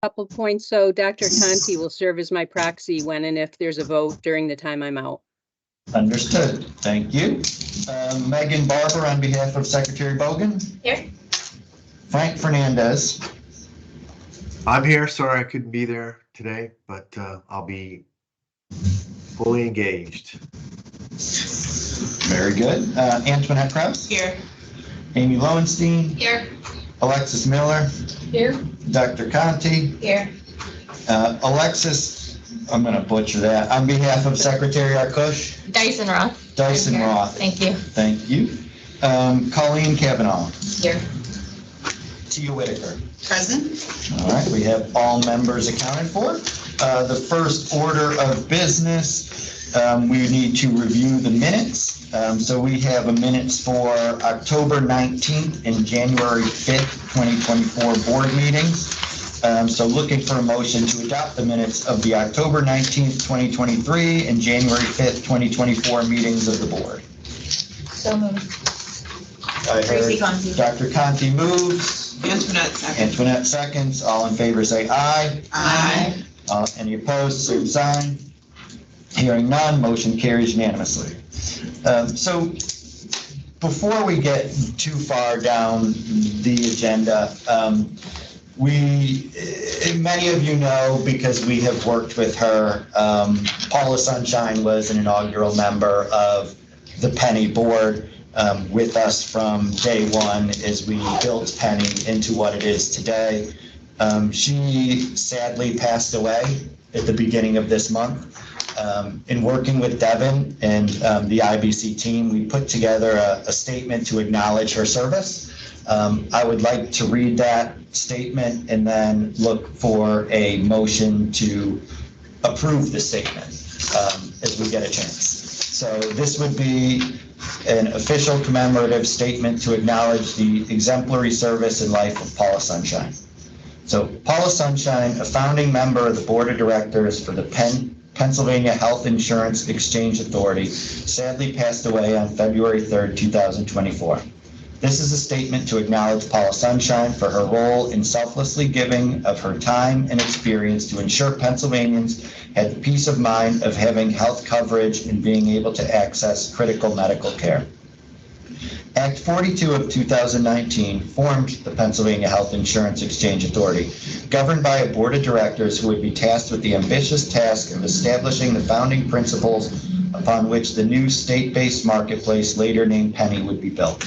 Couple points. So Dr. Conti will serve as my proxy when and if there's a vote during the time I'm out. Understood. Thank you. Megan Barber on behalf of Secretary Bogan. Here. Frank Fernandez. I'm here. Sorry I couldn't be there today, but I'll be fully engaged. Very good. Antoinette Krause. Here. Amy Lowenstein. Here. Alexis Miller. Here. Dr. Conti. Here. Alexis, I'm going to butcher that. On behalf of Secretary Arkush. Dyson Roth. Dyson Roth. Thank you. Thank you. Colleen Kavanaugh. Here. Tia Whitaker. Present. All right, we have all members accounted for. The first order of business, we need to review the minutes. So we have a minutes for October 19th and January 5th, 2024 board meetings. So looking for a motion to adopt the minutes of the October 19th, 2023 and January 5th, 2024 meetings of the board. So moved. I Tracy heard Conti. Dr. Conti moves. Antoinette second. Antoinette seconds. All in favor say aye. Aye. Any opposed, same sign. Hearing none, motion carries unanimously. So before we get too far down the agenda, many of you know, because we have worked with her, Paula Sunshine was an inaugural member of the Pennie board with us from day one as we built Pennie into what it is today. She sadly passed away at the beginning of this month. In working with Devin and the IBC team, we put together a statement to acknowledge her service. I would like to read that statement and then look for a motion to approve the statement as we get a chance. So this would be an official commemorative statement to acknowledge the exemplary service and life of Paula Sunshine. So Paula Sunshine, a founding member of the board of directors for the Pennsylvania Health Insurance Exchange Authority, sadly passed away on February 3rd, 2024. This is a statement to acknowledge Paula Sunshine for her role in selflessly giving of her time and experience to ensure Pennsylvanians had the peace of mind of having health coverage and being able to access critical medical care. Act 42 of 2019 formed the Pennsylvania Health Insurance Exchange Authority, governed by a board of directors who would be tasked with the ambitious task of establishing the founding principles upon which the new state-based marketplace, later named Pennie, would be built.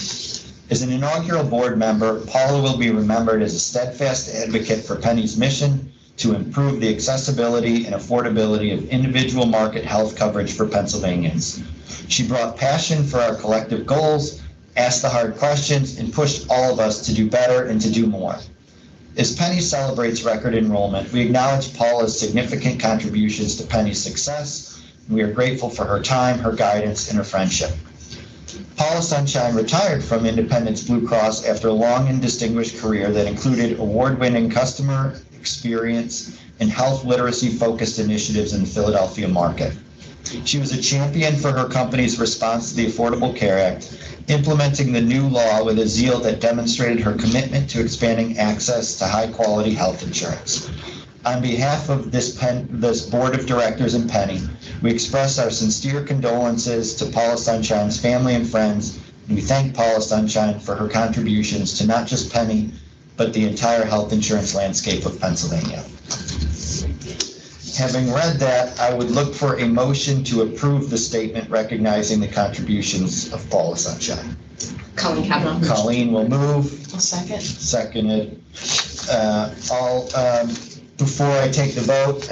As an inaugural board member, Paula will be remembered as a steadfast advocate for Pennie's mission to improve the accessibility and affordability of individual market health coverage for Pennsylvanians. She brought passion for our collective goals, asked the hard questions, and pushed all of us to do better and to do more. As Pennie celebrates record enrollment, we acknowledge Paula's significant contributions to Pennie's success, and we are grateful for her time, her guidance, and her friendship. Paula Sunshine retired from Independence Blue Cross after a long and distinguished career that included award-winning customer experience and health literacy-focused initiatives in the Philadelphia market. She was a champion for her company's response to the Affordable Care Act, implementing the new law with a zeal that demonstrated her commitment to expanding access to high-quality health insurance. On behalf of this board of directors and Pennie, we express our sincere condolences to Paula Sunshine's family and friends, and we thank Paula Sunshine for her contributions to not just Pennie, but the entire health insurance landscape of Pennsylvania. Having read that, I would look for a motion to approve the statement recognizing the contributions of Paula Sunshine. Colleen Kavanaugh. Colleen will move. I'll second. Seconded. Before I take the vote,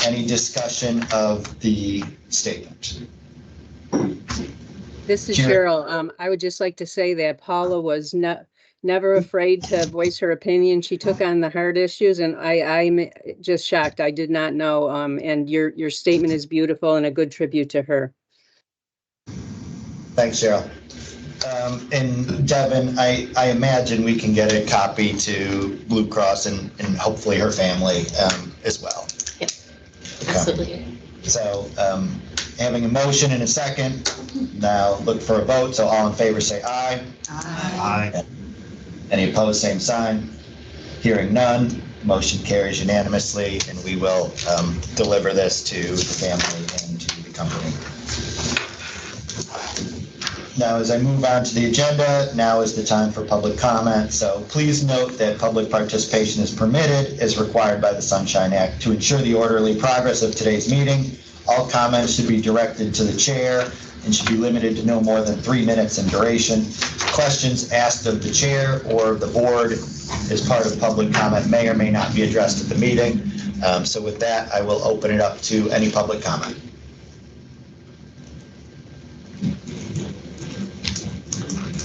any discussion of the statement? This is Cheryl. I would just like to say that Paula was never afraid to voice her opinion. She took on the hard issues, and I'm just shocked. I did not know. And your statement is beautiful and a good tribute to her. Thanks, Cheryl. And Devin, I imagine we can get a copy to Blue Cross and hopefully her family as well. Yes, Okay. absolutely. So having a motion and a second, now look for a vote. So all in favor say aye. Aye. Aye. Any opposed, same sign. Hearing none, motion carries unanimously, and we will deliver this to the family and to the company. Now, as I move on to the agenda, now is the time for public comment. So please note that public participation is permitted as required by the Sunshine Act. To ensure the orderly progress of today's meeting, all comments should be directed to the chair and should be limited to no more than 3 minutes in duration. Questions asked of the chair or the board as part of public comment may or may not be addressed at the meeting. So with that, I will open it up to any public comment.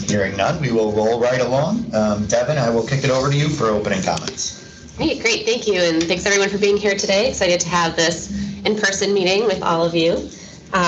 Hearing none, we will roll right along. Devin, I will kick it over to you for opening comments. Hey, great, thank you, and thanks everyone for being here today. Excited to have this in-person meeting with all of you.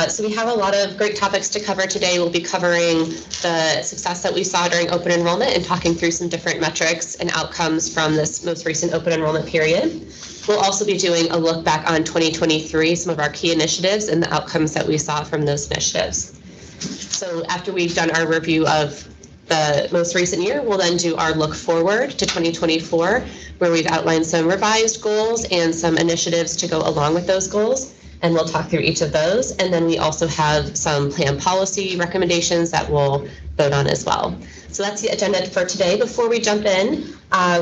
So we have a lot of great topics to cover today. We'll be covering the success that we saw during open enrollment and talking through some different metrics and outcomes from this most recent open enrollment period. We'll also be doing a look back on 2023, some of our key initiatives and the outcomes that we saw from those initiatives. So after we've done our review of the most recent year, we'll then do our look forward to 2024, where we've outlined some revised goals and some initiatives to go along with those goals. And we'll talk through each of those. And then we also have some plan policy recommendations that we'll vote on as well. So that's the agenda for today. Before we jump in,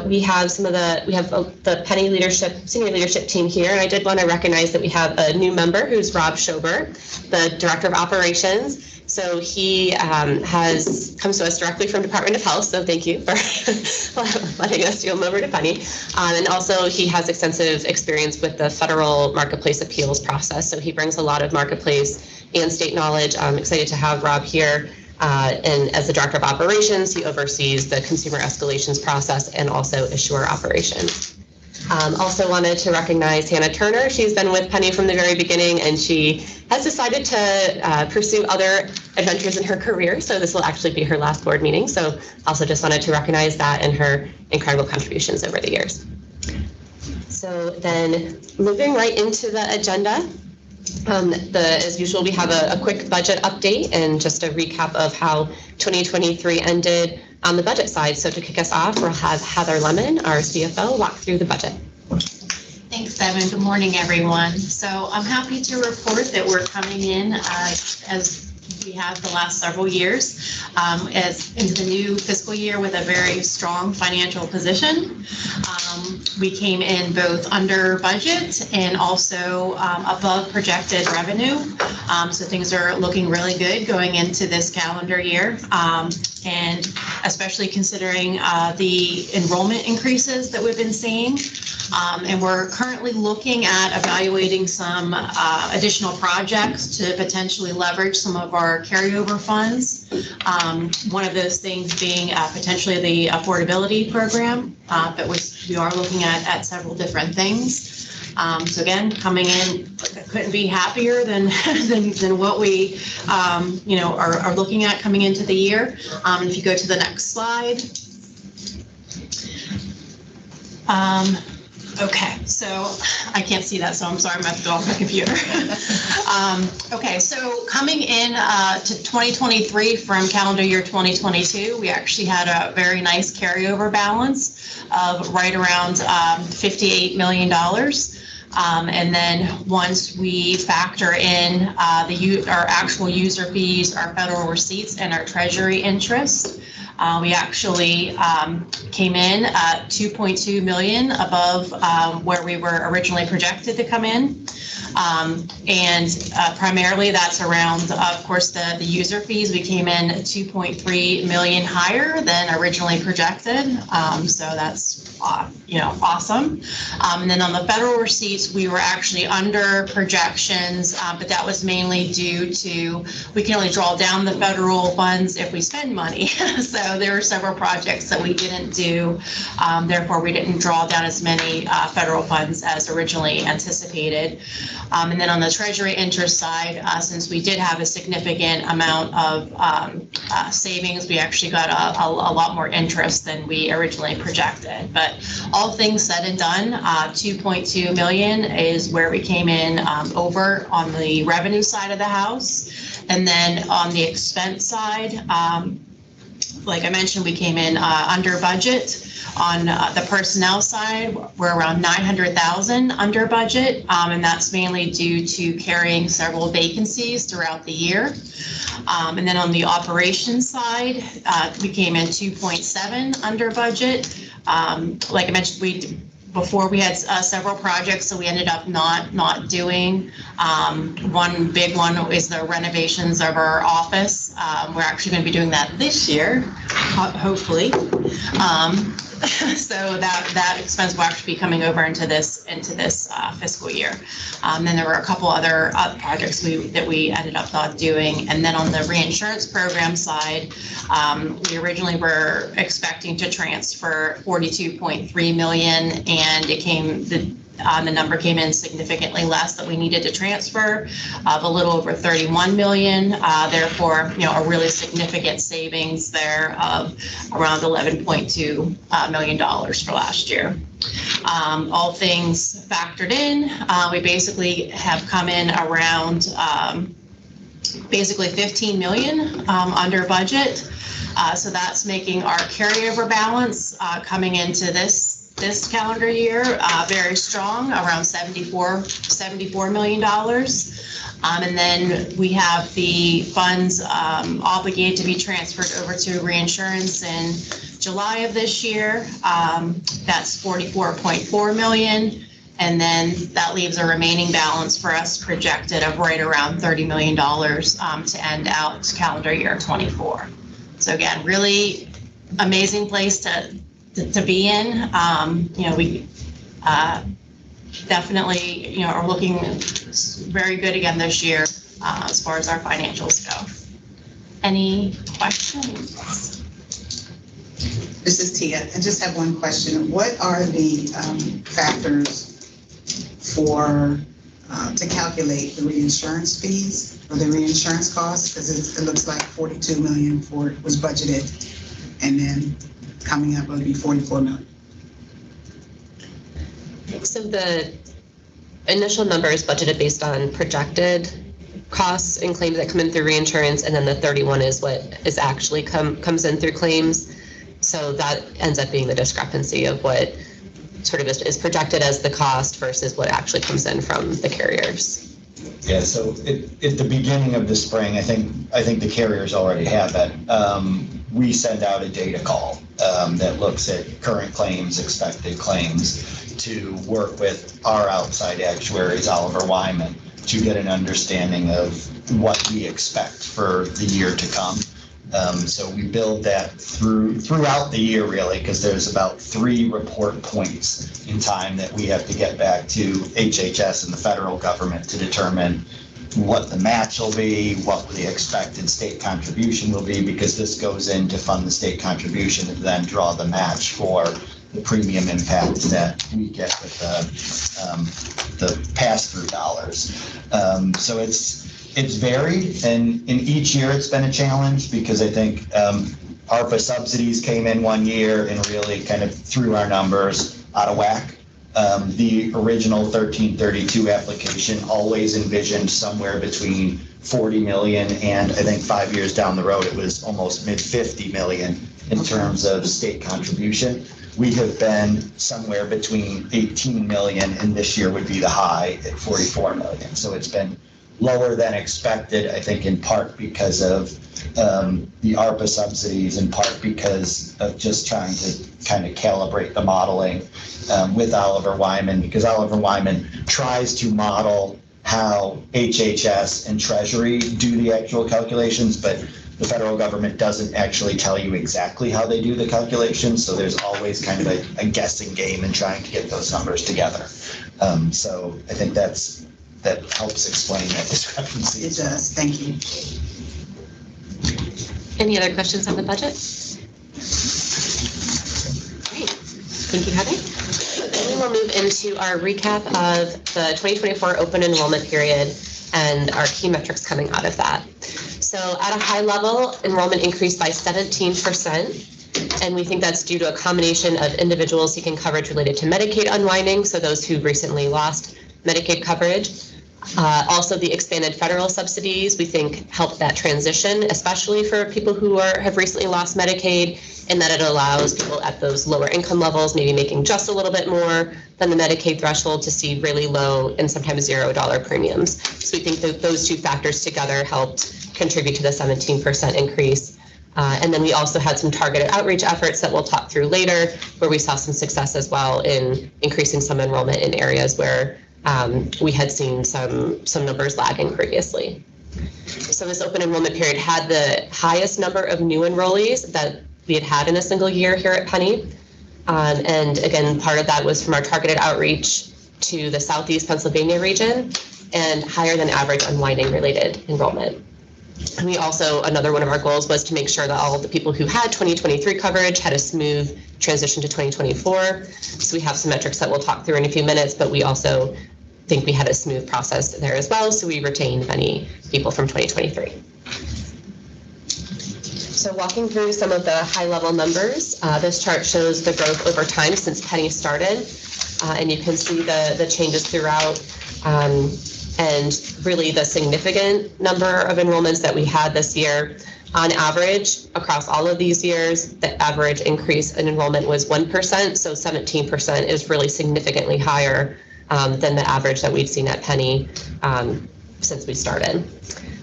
we have the Pennie senior leadership team here. And I did want to recognize that we have a new member who's Rob Schober, the Director of Operations. So he comes to us directly from Department of Health, so thank you for letting us do him over to Pennie. And also he has extensive experience with the federal marketplace appeals process, so he brings a lot of marketplace and state knowledge. I'm excited to have Rob here. And as the Director of Operations, he oversees the consumer escalations process and also issuer operations. Also wanted to recognize Hannah Turner. She's been with Pennie from the very beginning, and she has decided to pursue other adventures in her career. So this will actually be her last board meeting. So also just wanted to recognize that and her incredible contributions over the years. So then moving right into the agenda, as usual, we have a quick budget update and just a recap of how 2023 ended on the budget side. So to kick us off, we'll have Heather Lemon, our CFO, walk through the budget. Thanks, Devin. Good morning, everyone. So I'm happy to report that we're coming in as we have the last several years as into the new fiscal year with a very strong financial position. We came in both under budget and also above projected revenue. So things are looking really good going into this calendar year. And especially considering the enrollment increases that we've been seeing. And we're currently looking at evaluating some additional projects to potentially leverage some of our carryover funds. One of those things being potentially the affordability program, but we are looking at several different things. So again, coming in, couldn't be happier than what we are looking at coming into the year. If you go to the next slide. Okay, so I can't see that, so I'm sorry, I'm going to have to go off my computer. Okay, so coming in to 2023 from calendar year 2022, we actually had a very nice carryover balance of right around $58 million. And then once we factor in our actual user fees, our federal receipts, and our treasury interest, we actually came in at 2.2 million above where we were originally projected to come in. And primarily that's around, of course, the user fees. We came in 2.3 million higher than originally projected. So that's awesome. And then on the federal receipts, we were actually under projections, but that was mainly due to we can only draw down the federal funds if we spend money. So there were several projects that we didn't do. Therefore, we didn't draw down as many federal funds as originally anticipated. And then on the treasury interest side, since we did have a significant amount of savings, we actually got a lot more interest than we originally projected. But all things said and done, 2.2 million is where we came in over on the revenue side of the house. And then on the expense side, like I mentioned, we came in under budget. On the personnel side, we're around 900,000 under budget, and that's mainly due to carrying several vacancies throughout the year. And then on the operations side, we came in 2.7 under budget. Like I mentioned, before we had several projects, so we ended up not doing. One big one is the renovations of our office. We're actually going to be doing that this year, hopefully. So that expense will actually be coming over into this fiscal year. Then there were a couple other projects that we ended up not doing. And then on the reinsurance program side, we originally were expecting to transfer 42.3 million, and the number came in significantly less that we needed to transfer, of a little over 31 million. Therefore, a really significant savings there of around $11.2 million for last year. All things factored in, we basically have come in around basically 15 million under budget. So that's making our carryover balance coming into this calendar year very strong, around $74 million. And then we have the funds obligated to be transferred over to reinsurance in July of this year. That's 44.4 million. And then that leaves a remaining balance for us projected of right around $30 million to end out calendar year 24. So again, really amazing place to be in. We definitely, are looking very good again this year as far as our financials go. Any questions? This is Tia. I just have one question. What are the factors for to calculate the reinsurance fees or the reinsurance costs? Because it looks like 42 million was budgeted, and then coming up will be 44 million. So the initial number is budgeted based on projected costs and claims that come in through reinsurance, and then the 31 is what is actually comes in through claims. So that ends up being the discrepancy of what sort of is projected as the cost versus what actually comes in from the carriers. Yeah, so at the beginning of the spring, I think the carriers already have that. We send out a data call that looks at current claims, expected claims, to work with our outside actuaries, Oliver Wyman, to get an understanding of what we expect for the year to come. So we build that throughout the year, really, because there's about 3 report points in time that we have to get back to HHS and the federal government to determine what the match will be, what the expected state contribution will be, because this goes in to fund the state contribution and then draw the match for the premium impact that we get with the pass-through dollars. So it's varied, and in each year it's been a challenge, because I think ARPA subsidies came in one year and really kind of threw our numbers out of whack. The original 1332 application always envisioned somewhere between 40 million and I think 5 years down the road it was almost mid 50 million in terms of state contribution. We have been somewhere between 18 million, and this year would be the high at 44 million. So it's been lower than expected, I think in part because of the ARPA subsidies, in part because of just trying to kind of calibrate the modeling with Oliver Wyman, because Oliver Wyman tries to model how HHS and Treasury do the actual calculations, but the federal government doesn't actually tell you exactly how they do the calculations, so there's always kind of a guessing game in trying to get those numbers together. So I think that helps explain that discrepancy. It does. Thank you. Any other questions on the budget? Great. Thank you, Heather. Then we will move into our recap of the 2024 open enrollment period and our key metrics coming out of that. So at a high level, enrollment increased by 17%. And we think that's due to a combination of individuals seeking coverage related to Medicaid unwinding, so those who recently lost Medicaid coverage, Also, the expanded federal subsidies, we think, helped that transition, especially for people who have recently lost Medicaid, in that it allows people at those lower income levels, maybe making just a little bit more than the Medicaid threshold, to see really low and sometimes $0 premiums. So we think that those two factors together helped contribute to the 17% increase. And then we also had some targeted outreach efforts that we'll talk through later, where we saw some success as well in increasing some enrollment in areas where we had seen some numbers lagging previously. So this open enrollment period had the highest number of new enrollees that we had in a single year here at Pennie. And again, part of that was from our targeted outreach to the Southeast Pennsylvania region and higher than average unwinding related enrollment. And we also, another one of our goals was to make sure that all of the people who had 2023 coverage had a smooth transition to 2024. So we have some metrics that we'll talk through in a few minutes, but we also think we had a smooth process there as well. So we retained many people from 2023. So walking through some of the high level numbers, this chart shows the growth over time since Pennie started. And you can see the changes throughout. And really the significant number of enrollments that we had this year. On average, across all of these years, the average increase in enrollment was 1%, so 17% is really significantly higher than the average that we've seen at Pennie since we started.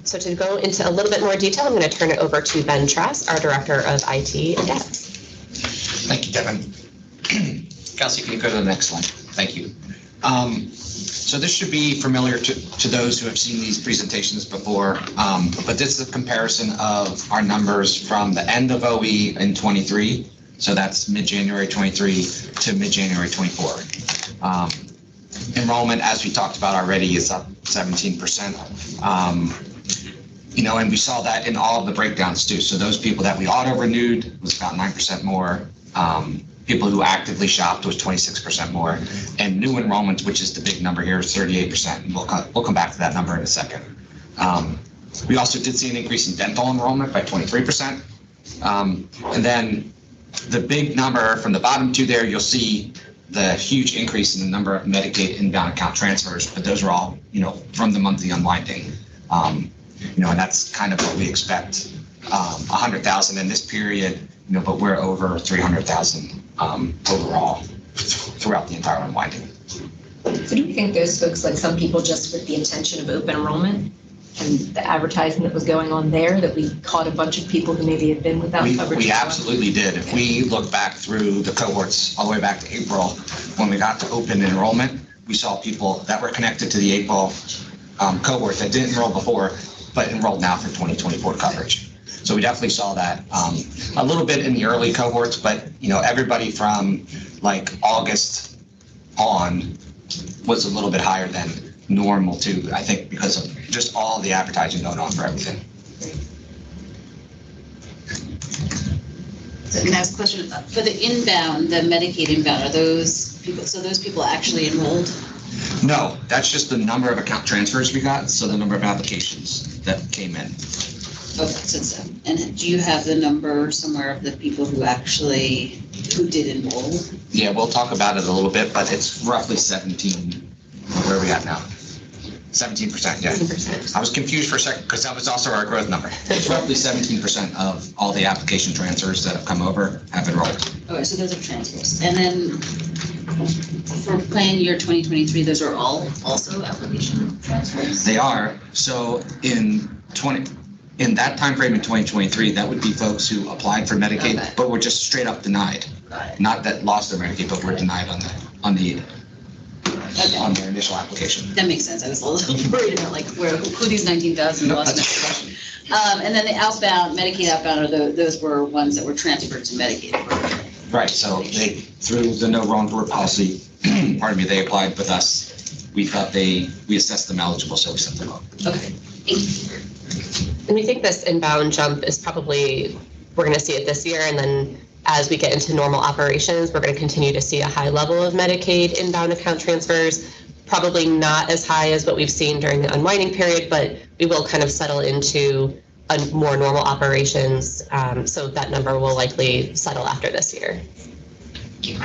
So to go into a little bit more detail, I'm going to turn it over to Ben Trask, our Director of IT and Data. Thank you, Devin. Kelsey, can you go to the next slide? Thank you. So this should be familiar to those who have seen these presentations before, but this is a comparison of our numbers from the end of OE in 23, so that's mid-January 23 to mid-January 24. Enrollment, as we talked about already, is up 17%. And we saw that in all of the breakdowns too. So those people that we auto-renewed was about 9% more. People who actively shopped was 26% more, and new enrollments, which is the big number here, is 38%. And we'll come back to that number in a second. We also did see an increase in dental enrollment by 23%. And then the big number from the bottom two there, you'll see the huge increase in the number of Medicaid inbound account transfers, but those are all, from the monthly unwinding. And that's kind of what we expect. 100,000 in this period, but we're over 300,000 overall throughout the entire unwinding. So do you think those folks, like some people just with the intention of open enrollment and the advertising that was going on there, that we caught a bunch of people who maybe had been without coverage? We absolutely did. If we look back through the cohorts all the way back to April, when we got to open enrollment, we saw people that were connected to the April cohort that didn't enroll before, but enrolled now for 2024 coverage. So we definitely saw that a little bit in the early cohorts, but everybody from like August on was a little bit higher than normal too, I think, because of just all the advertising going on for everything. So next question, for the inbound, the Medicaid inbound, are those people actually enrolled? No, that's just the number of account transfers we got, so the number of applications that came in. Okay, so, and do you have the number somewhere of the people who did enroll? Yeah, we'll talk about it a little bit, but it's roughly 17. Where are we at now? 17%, yeah. 17%. I was confused for a second because that was also our growth number. It's roughly 17% of all the application transfers that have come over have enrolled. Okay, so those are transfers. And then for plan year 2023, those are all also application transfers? They are. So in that time frame in 2023, that would be folks who applied for Medicaid, okay, but were just straight up denied. Got it. Not that lost their Medicaid, but were denied on their initial application. That makes sense. I was a little worried about who these 19,000 lost next question. And then the outbound, Medicaid outbound, those were ones that were transferred to Medicaid. Right. So they, through the no wrongdoer policy, pardon me, they applied with us. We thought we assessed them eligible, so we sent them up. Okay. Thank you. And we think this inbound jump is probably, we're going to see it this year, and then as we get into normal operations, we're going to continue to see a high level of Medicaid inbound account transfers, probably not as high as what we've seen during the unwinding period, but we will kind of settle into a more normal operations. So that number will likely settle after this year. Thank you.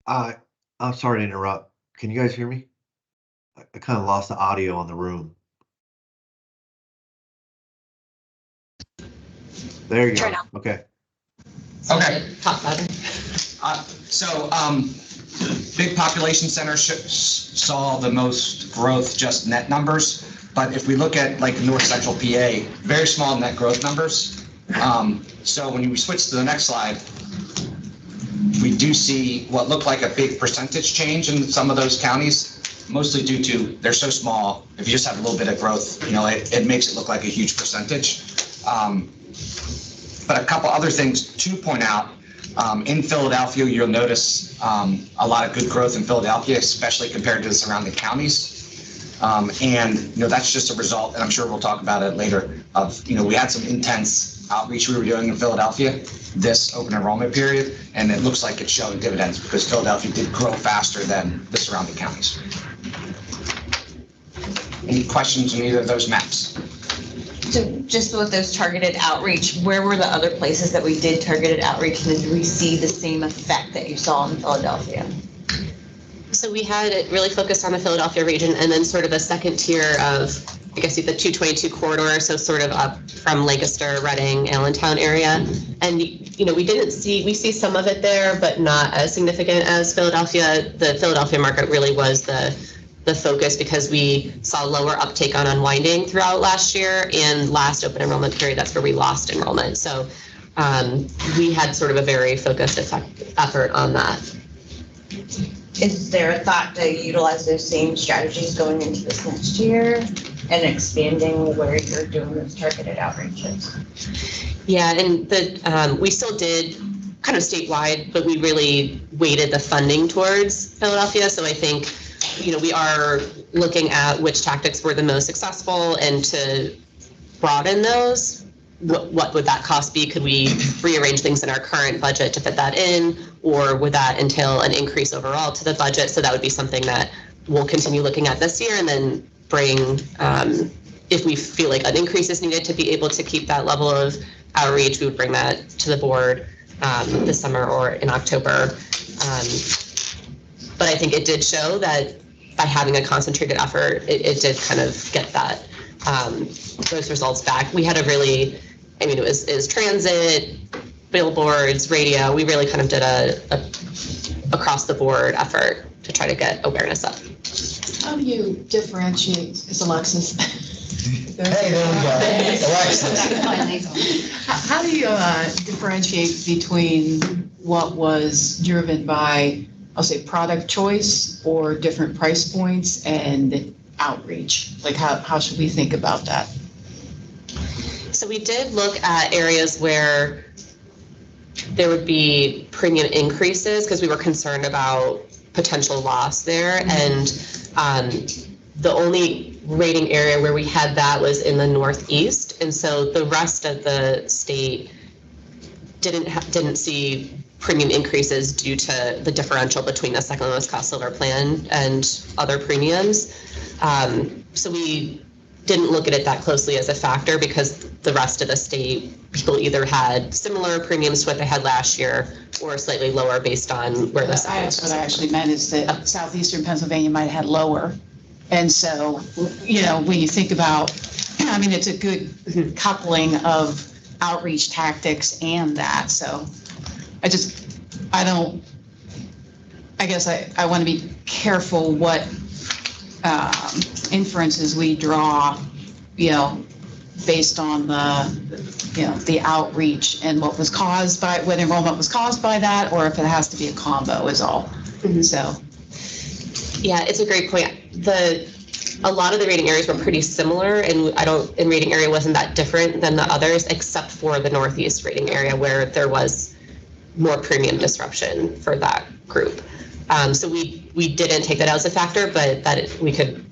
I'm sorry to interrupt. Can you guys hear me? I kind of lost the audio on the room. There you Try go. now. Okay. Okay. Talk louder. Big population centers saw the most growth, just net numbers. But if we look at like North Central PA, very small net growth numbers. So when you switch to the next slide, we do see what looked like a big percentage change in some of those counties, mostly due to they're so small. If you just have a little bit of growth, it makes it look like a huge percentage. But a couple other things to point out. In Philadelphia, you'll notice a lot of good growth in Philadelphia, especially compared to the surrounding counties. That's just a result, and I'm sure we'll talk about it later, of, we had some intense outreach we were doing in Philadelphia this open enrollment period, and it looks like it's showing dividends because Philadelphia did grow faster than the surrounding counties. Any questions on either of those maps? So just with those targeted outreach, where were the other places that we did targeted outreach, and did we see the same effect that you saw in Philadelphia? So we had it really focused on the Philadelphia region, and then sort of a second tier of, I guess, the 222 corridor, so sort of up from Lancaster, Reading, Allentown area. And, we see some of it there, but not as significant as Philadelphia. The Philadelphia market really was the focus because we saw lower uptake on unwinding throughout last year, and last open enrollment period, that's where we lost enrollment. So we had sort of a very focused effort on that. Is there a thought to utilize those same strategies going into this next year and expanding where you're doing those targeted outreaches? Yeah, and we still did kind of statewide, but we really weighted the funding towards Philadelphia. So I think, we are looking at which tactics were the most successful, and to broaden those, what would that cost be? Could we rearrange things in our current budget to fit that in, or would that entail an increase overall to the budget? So that would be something that we'll continue looking at this year, and then bring, if we feel like an increase is needed to be able to keep that level of outreach, we would bring that to the board this summer or in October. But I think it did show that by having a concentrated effort, it did kind of get that those results back. We had it was transit, billboards, radio. We really kind of did a across the board effort to try to get awareness up. How do you differentiate? It's Alexis. Hey, there we go. Alexis. How do you differentiate between what was driven by, I'll say, product choice or different price points and outreach? Like how should we think about that? So we did look at areas where there would be premium increases because we were concerned about potential loss there. Mm-hmm. And the only rating area where we had that was in the Northeast. And so the rest of the state didn't see premium increases due to the differential between the second lowest cost silver plan and other premiums. So we didn't look at it that closely as a factor because the rest of the state, people either had similar premiums to what they had last year or slightly lower based on where the That's what I actually meant, is that southeastern Pennsylvania might have had lower. And so, when you think about, it's a good coupling of outreach tactics and that. So I guess I want to be careful what inferences we draw, based on the outreach and what was caused by, whether enrollment was caused by that, or if it has to be a combo is all. Mm-hmm. So. Yeah, it's a great point. A lot of the rating areas were pretty similar, and rating area wasn't that different than the others, except for the Northeast rating area where there was more premium disruption for that group. So we didn't take that as a factor, but we could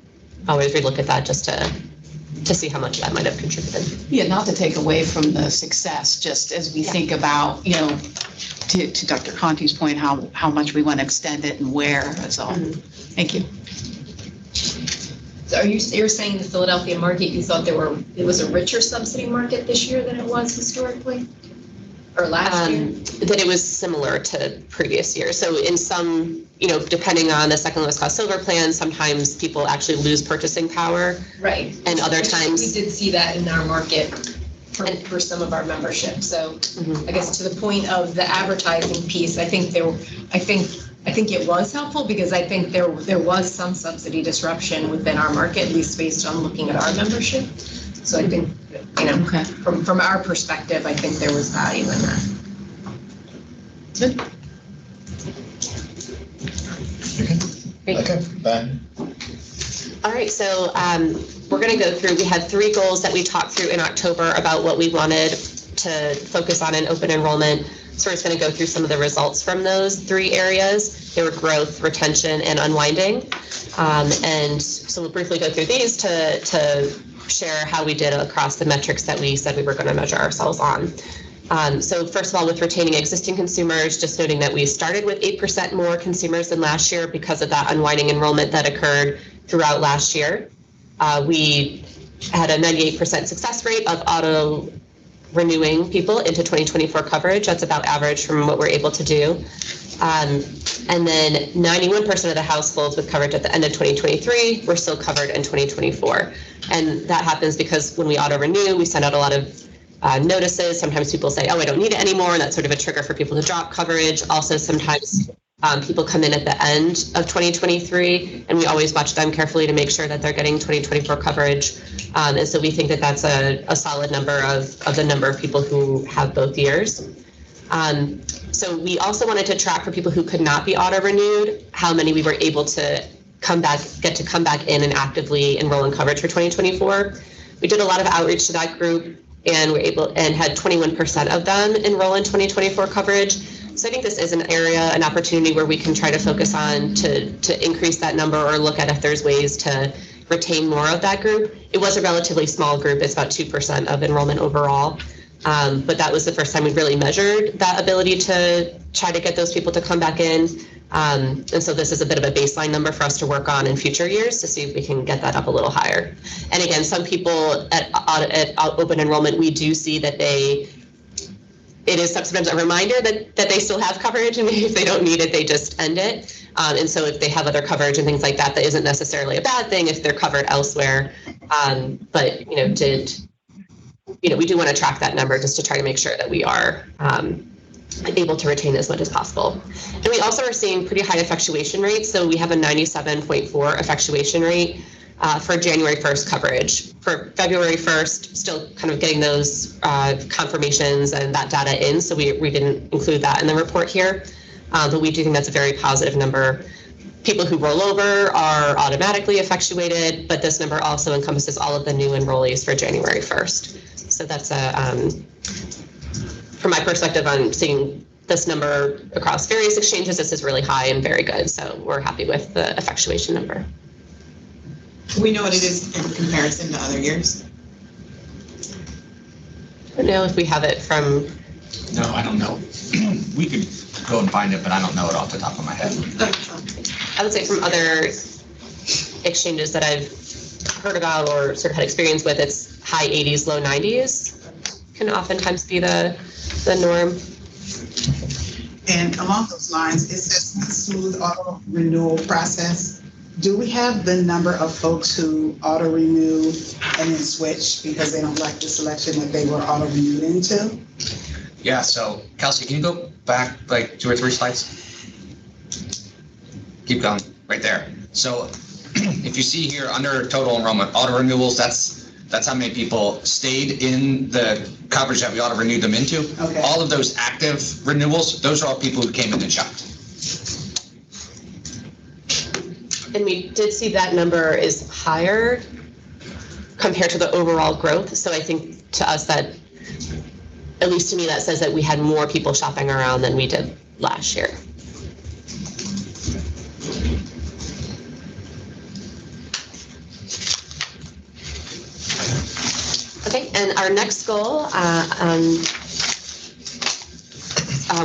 always relook at that just to see how much that might have contributed. Yeah, not to take away from the success, just as we think about, to Dr. Conti's point, how much we want to extend it and where, that's all. Mm-hmm. Thank you. So you're saying the Philadelphia market, you thought it was a richer subsidy market this year than it was historically? Or last year? That it was similar to previous years. So in some, depending on the second lowest cost silver plan, sometimes people actually lose purchasing power. Right. And other We times, did see that in our market for some of our membership. So I guess to the point of the advertising piece, I think it was helpful because I think there was some subsidy disruption within our market, at least based on looking at our membership. So I think, Okay. from our perspective, I think there was value in that. Okay, Ben? all right, so we're going to go through, we had 3 goals that we talked through in October about what we wanted to focus on in open enrollment. So we're just going to go through some of the results from those 3 areas. They were growth, retention, and unwinding. And so we'll briefly go through these to share how we did across the metrics that we said we were going to measure ourselves on. So first of all, with retaining existing consumers, just noting that we started with 8% more consumers than last year because of that unwinding enrollment that occurred throughout last year. We had a 98% success rate of auto renewing people into 2024 coverage. That's about average from what we're able to do. And then 91% of the households with coverage at the end of 2023 were still covered in 2024. And that happens because when we auto renew, we send out a lot of notices. Sometimes people say, oh, I don't need it anymore. And that's sort of a trigger for people to drop coverage. Also, sometimes people come in at the end of 2023, and we always watch them carefully to make sure that they're getting 2024 coverage. And so we think that that's a solid number of the number of people who have both years. So we also wanted to track for people who could not be auto-renewed, how many we were able to get to come back in and actively enroll in coverage for 2024. We did a lot of outreach to that group, and had 21% of them enroll in 2024 coverage. So I think this is an area, an opportunity where we can try to focus on to increase that number or look at if there's ways to retain more of that group. It was a relatively small group. It's about 2% of enrollment overall. But that was the first time we really measured that ability to try to get those people to come back in. And so this is a bit of a baseline number for us to work on in future years to see if we can get that up a little higher. And again, some people at open enrollment, we do see that it is sometimes a reminder that they still have coverage, and if they don't need it, they just end it. And so if they have other coverage and things like that, that isn't necessarily a bad thing if they're covered elsewhere. But we do want to track that number just to try to make sure that we are able to retain as much as possible. And we also are seeing pretty high effectuation rates. So we have a 97.4 effectuation rate for January 1st coverage. For February 1st, still kind of getting those confirmations and that data in. So we didn't include that in the report here. But we do think that's a very positive number. People who roll over are automatically effectuated, but this number also encompasses all of the new enrollees for January 1st. So that's from my perspective on seeing this number across various exchanges, this is really high and very good. So we're happy with the effectuation number. Do we know what it is in comparison to other years? I don't know if we have it from. No, I don't know. We could go and find it, but I don't know it off the top of my head. I would say from other exchanges that I've heard about or sort of had experience with, it's high 80s, low 90s can oftentimes be the norm. And along those lines, it says smooth auto renewal process. Do we have the number of folks who auto renew and then switch because they don't like the selection that they were auto renewed into? Yeah, so Kelsey, can you go back like 2 or 3 slides? Keep going, right there. So if you see here under total enrollment, auto renewals, that's how many people stayed in the coverage that we auto renewed them into. Okay. All of those active renewals, those are all people who came in and shopped. And we did see that number is higher compared to the overall growth. So I think to us that, at least to me, that says that we had more people shopping around than we did last year. Okay, and our next goal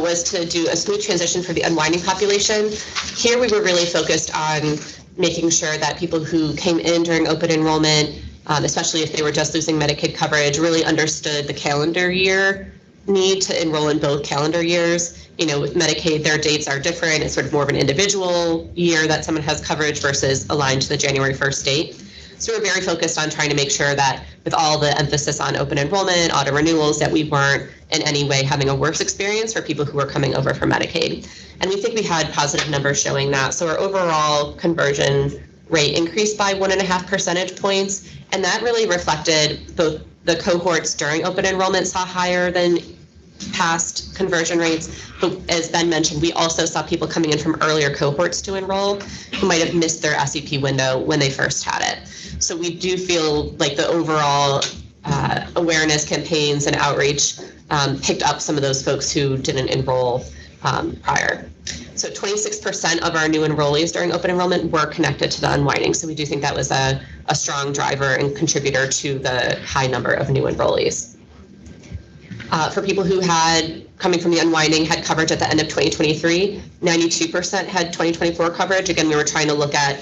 was to do a smooth transition for the unwinding population. Here we were really focused on making sure that people who came in during open enrollment, especially if they were just losing Medicaid coverage, really understood the calendar year need to enroll in both calendar years. With Medicaid, their dates are different. It's sort of more of an individual year that someone has coverage versus aligned to the January 1st date. So we're very focused on trying to make sure that with all the emphasis on open enrollment, auto renewals, that we weren't in any way having a worse experience for people who were coming over for Medicaid. And we think we had positive numbers showing that. So our overall conversion rate increased by 1.5 percentage points. And that really reflected both the cohorts during open enrollment saw higher than past conversion rates. But as Ben mentioned, we also saw people coming in from earlier cohorts to enroll who might have missed their SEP window when they first had it. So we do feel like the overall awareness campaigns and outreach picked up some of those folks who didn't enroll prior. So 26% of our new enrollees during open enrollment were connected to the unwinding. So we do think that was a strong driver and contributor to the high number of new enrollees. For people who had, coming from the unwinding, had coverage at the end of 2023, 92% had 2024 coverage. Again, we were trying to look at,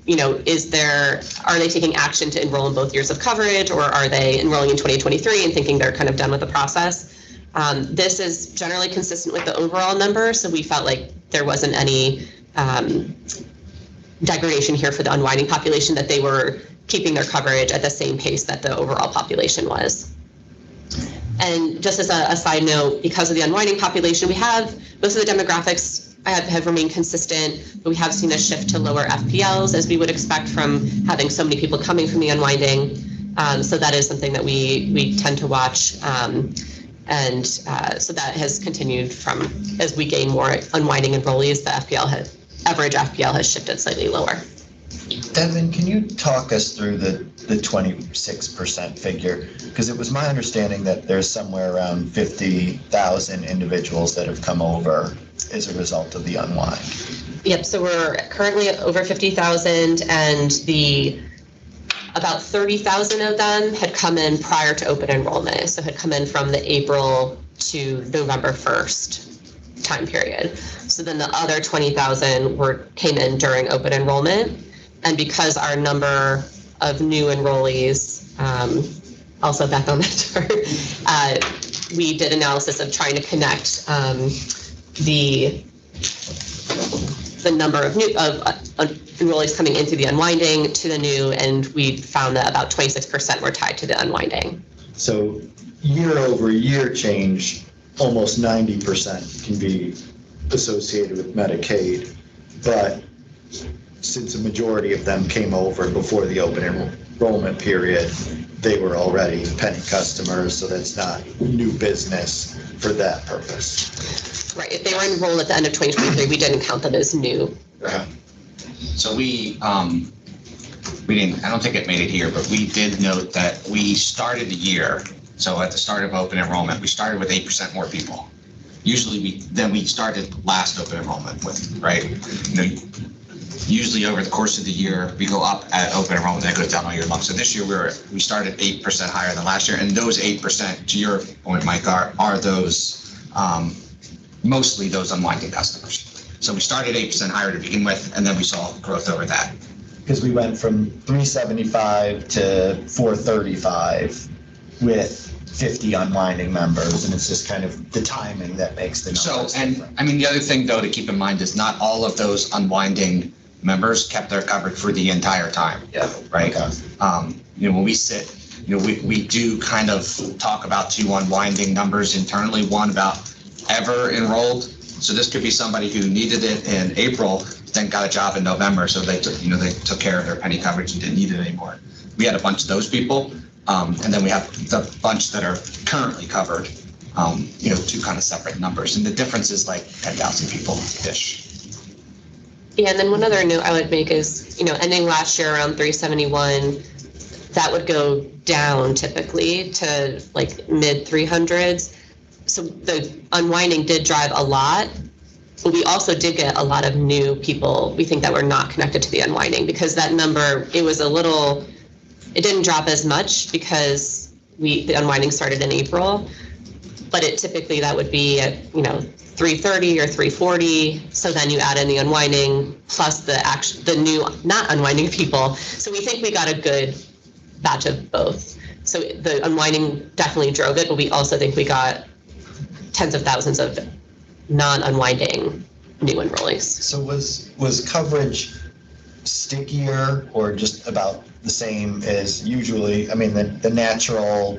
are they taking action to enroll in both years of coverage, or are they enrolling in 2023 and thinking they're kind of done with the process? This is generally consistent with the overall number, so we felt like there wasn't any degradation here for the unwinding population, that they were keeping their coverage at the same pace that the overall population was. And just as a side note, because of the unwinding population, we have, most of the demographics have remained consistent, but we have seen a shift to lower FPLs, as we would expect from having so many people coming from the unwinding. So that is something that we tend to watch. So that has continued from, as we gain more unwinding enrollees, the average FPL has shifted slightly lower. Devin, can you talk us through the 26% figure? Because it was my understanding that there's somewhere around 50,000 individuals that have come over as a result of the unwind. Yep, so we're currently at over 50,000, and about 30,000 of them had come in prior to open enrollment, so had come in from the April to November 1st time period. So then the other 20,000 came in during open enrollment. And because our number of new enrollees, also back on that chart, we did analysis of trying to connect the number of new enrollees coming into the unwinding to the new, and we found that about 26% were tied to the unwinding. So year over year change, almost 90% can be associated with Medicaid, but since a majority of them came over before the open enrollment period, they were already Pennie customers, so that's not new business for that purpose. Right, if they were enrolled at the end of 2023, we didn't count them as new. Okay. So we didn't, I don't think it made it here, but we did note that we started the year, so at the start of open enrollment, we started with 8% more people. Usually we started last open enrollment with, right? Usually over the course of the year, we go up at open enrollment, then it goes down all year long. So this year we started 8% higher than last year, and those 8%, to your point, Mike, are those mostly those unwinding customers. So we started 8% higher to begin with, and then we saw growth over that. Because we went from 375 to 435 with 50 unwinding members, and it's just kind of the timing that makes the numbers different. I mean, the other thing though to keep in mind is not all of those unwinding members kept their coverage for the entire time. Yeah. Right. Okay. When we sit, we do kind of talk about two unwinding numbers internally. One about ever enrolled. So this could be somebody who needed it in April, then got a job in November, so they took care of their Pennie coverage and didn't need it anymore. We had a bunch of those people, and then we have the bunch that are currently covered. Two kind of separate numbers, and the difference is like 10,000 people-ish. Yeah, and then one other note I would make is, ending last year around 371, that would go down typically to like mid 300s. So the unwinding did drive a lot, but we also did get a lot of new people, we think, that were not connected to the unwinding, because that number, it didn't drop as much because the unwinding started in April, but that would be at, 330 or 340. So then you add in the unwinding plus the new not unwinding people. So we think we got a good batch of both. So the unwinding definitely drove it, but we also think we got tens of thousands of non-unwinding new enrollees. So was coverage stickier or just about the same as usually? I mean, the natural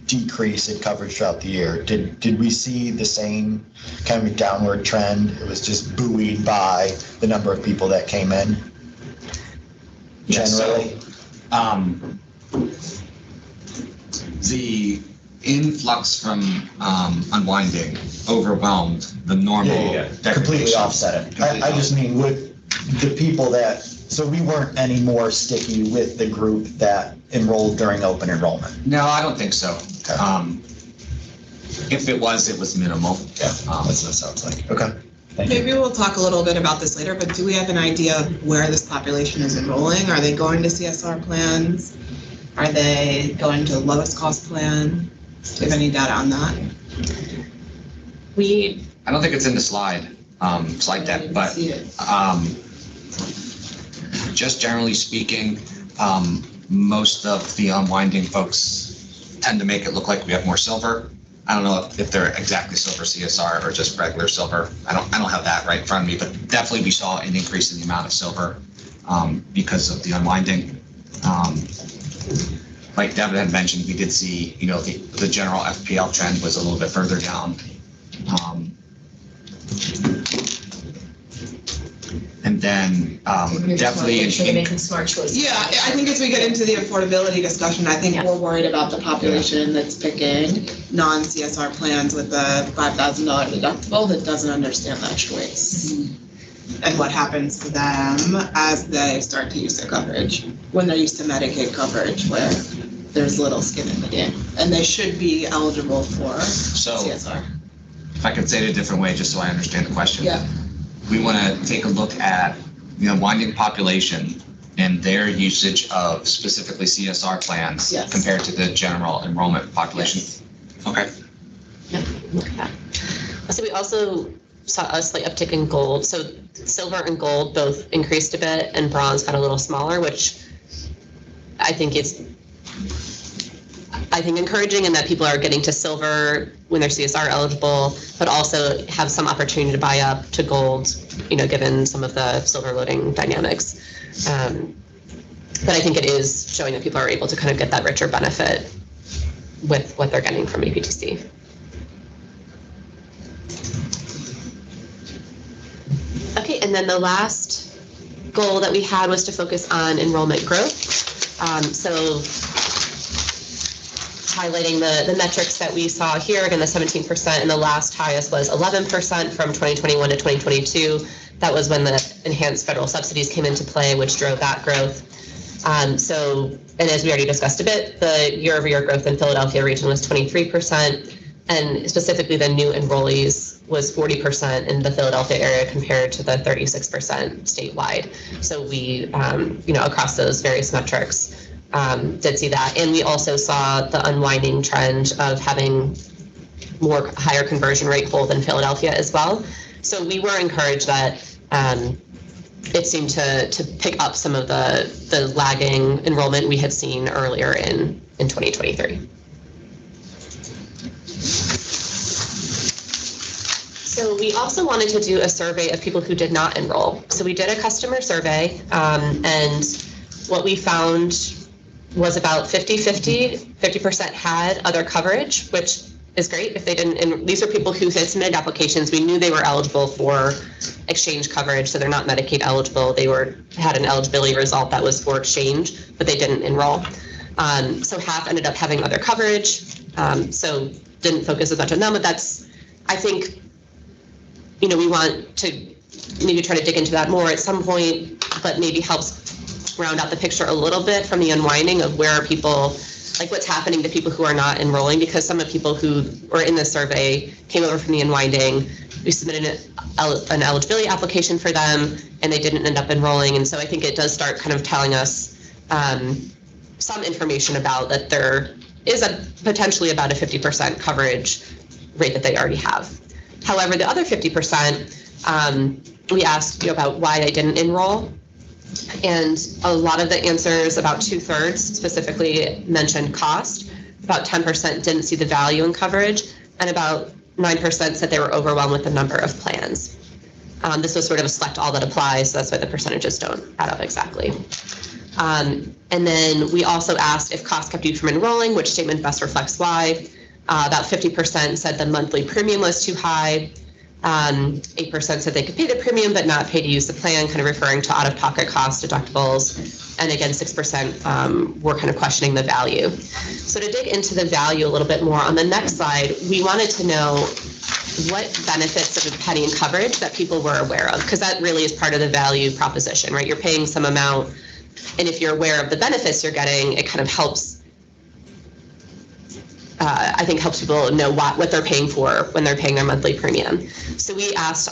decrease in coverage throughout the year. Did we see the same kind of downward trend? It was just buoyed by the number of people that came in? Yeah, so, Generally? The influx from unwinding overwhelmed the normal. Completely degradation. offset it. Completely I just mean with the people that, so we weren't any more sticky with the group that enrolled during open enrollment. No, I don't think so. Okay. If it was minimal. Yeah, that's what it sounds like. Okay. Thank you. Maybe we'll talk a little bit about this later, but do we have an idea of where this population is enrolling? Are they going to CSR plans? Are they going to the lowest cost plan? Do you have any data on that? I don't think it's in the slide deck, but just generally speaking, most of the unwinding folks tend to make it look like we have more silver. I don't know if they're exactly silver CSR or just regular silver. I don't have that right in front of me, but definitely we saw an increase in the amount of silver because of the unwinding. Like Devin had mentioned, we did see, the general FPL trend was a little bit further down. And then definitely Make sure they're making smart choices. Yeah, I think as we get into the affordability discussion, I think we're worried about the population that's picking non-CSR plans with a $5,000 deductible that doesn't understand that choice. And what happens to them as they start to use their coverage, when they're used to Medicaid coverage where there's little skin in the game. And they should be eligible for CSR. If I could say it a different way, just so I understand the question. Yeah. We want to take a look at the unwinding population and their usage of specifically CSR plans compared to the general enrollment population. Yes. Okay. Yep, look at that. So we also saw a slight uptick in gold. So silver and gold both increased a bit and bronze got a little smaller, which I think is encouraging in that people are getting to silver when they're CSR eligible, but also have some opportunity to buy up to gold, given some of the silver loading dynamics. But I think it is showing that people are able to kind of get that richer benefit with what they're getting from APTC. Okay, and then the last goal that we had was to focus on enrollment growth. So highlighting the metrics that we saw here, again, the 17%, and the last highest was 11% from 2021 to 2022. That was when the enhanced federal subsidies came into play, which drove that growth. And as we already discussed a bit, the year-over-year growth in Philadelphia region was 23%, and specifically the new enrollees was 40% in the Philadelphia area compared to the 36% statewide. So we, across those various metrics, did see that. And we also saw the unwinding trend of having higher conversion rate hold in Philadelphia as well. So we were encouraged that it seemed to pick up some of the lagging enrollment we had seen earlier in 2023. So we also wanted to do a survey of people who did not enroll. So we did a customer survey, and what we found was about 50% had other coverage, which is great if they didn't. And these are people who had submitted applications. We knew they were eligible for exchange coverage, so they're not Medicaid eligible. They had an eligibility result that was for exchange, but they didn't enroll. So half ended up having other coverage, so didn't focus as much on them, but that's, I think, we want to maybe try to dig into that more at some point, but maybe helps round out the picture a little bit from the unwinding of where are people, like what's happening to people who are not enrolling, because some of the people who were in this survey came over from the unwinding. We submitted an eligibility application for them, and they didn't end up enrolling. And so I think it does start kind of telling us some information about that there is potentially about a 50% coverage rate that they already have. However, the other 50%, we asked about why they didn't enroll. And a lot of the answers, about 2/3 specifically mentioned cost. About 10% didn't see the value in coverage. and about 9% said they were overwhelmed with the number of plans. This was sort of a select all that applies, so that's why the percentages don't add up exactly. And then we also asked if cost kept you from enrolling, which statement best reflects why. About 50% said the monthly premium was too high. 8% said they could pay the premium but not pay to use the plan, kind of referring to out-of-pocket costs, deductibles. And again, 6% were kind of questioning the value. So to dig into the value a little bit more, on the next slide, we wanted to know what benefits of Pennie and coverage that people were aware of, because that really is part of the value proposition, right? You're paying some amount, and if you're aware of the benefits you're getting, it kind of helps, I think helps people know what they're paying for when they're paying their monthly premium. So we asked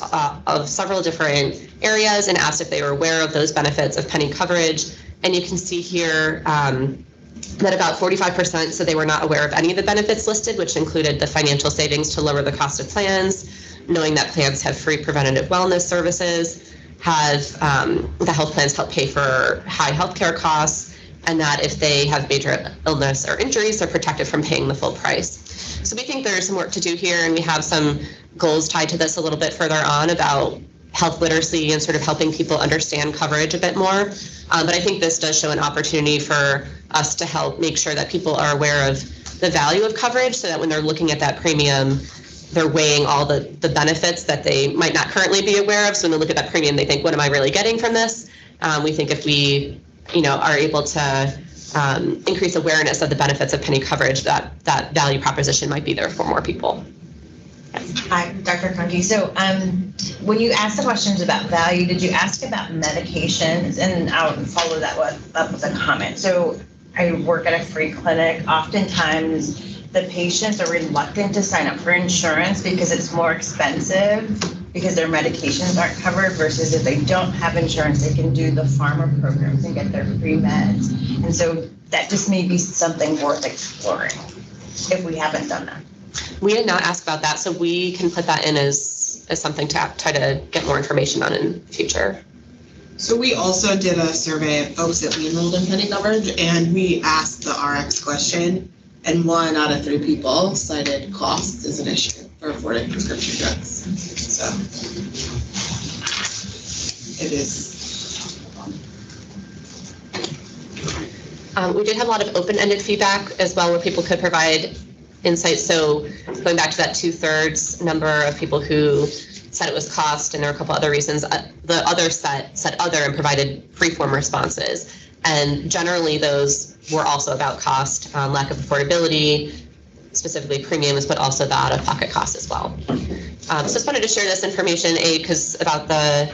of several different areas and asked if they were aware of those benefits of Pennie coverage. And you can see here that about 45% said they were not aware of any of the benefits listed, which included the financial savings to lower the cost of plans, knowing that plans have free preventative wellness services, have the health plans help pay for high healthcare costs, and that if they have major illness or injuries, they're protected from paying the full price. So we think there's some work to do here, and we have some goals tied to this a little bit further on about health literacy and sort of helping people understand coverage a bit more. But I think this does show an opportunity for us to help make sure that people are aware of the value of coverage, so that when they're looking at that premium, they're weighing all the benefits that they might not currently be aware of. So when they look at that premium, they think, what am I really getting from this? We think if we are able to increase awareness of the benefits of Pennie coverage, that value proposition might be there for more people. Hi, Dr. Conti. So when you asked the questions about value, did you ask about medications? And I'll follow that up with a comment. So I work at a free clinic. Oftentimes the patients are reluctant to sign up for insurance because it's more expensive, because their medications aren't covered, versus if they don't have insurance, they can do the pharma programs and get their free meds. And so that just may be something worth exploring if we haven't done that. We did not ask about that, so we can put that in as something to try to get more information on in the future. So we also did a survey of folks that we enrolled in Pennie coverage, and we asked the RX question, and 1 out of 3 people cited cost as an issue for affording prescription drugs. So it is. We did have a lot of open-ended feedback as well, where people could provide insights. So going back to that 2/3 number of people who said it was cost, and there were a couple other reasons. The other set said other and provided free-form responses. And generally those were also about cost, lack of affordability, specifically premiums, but also the out-of-pocket costs as well. So just wanted to share this information, because about the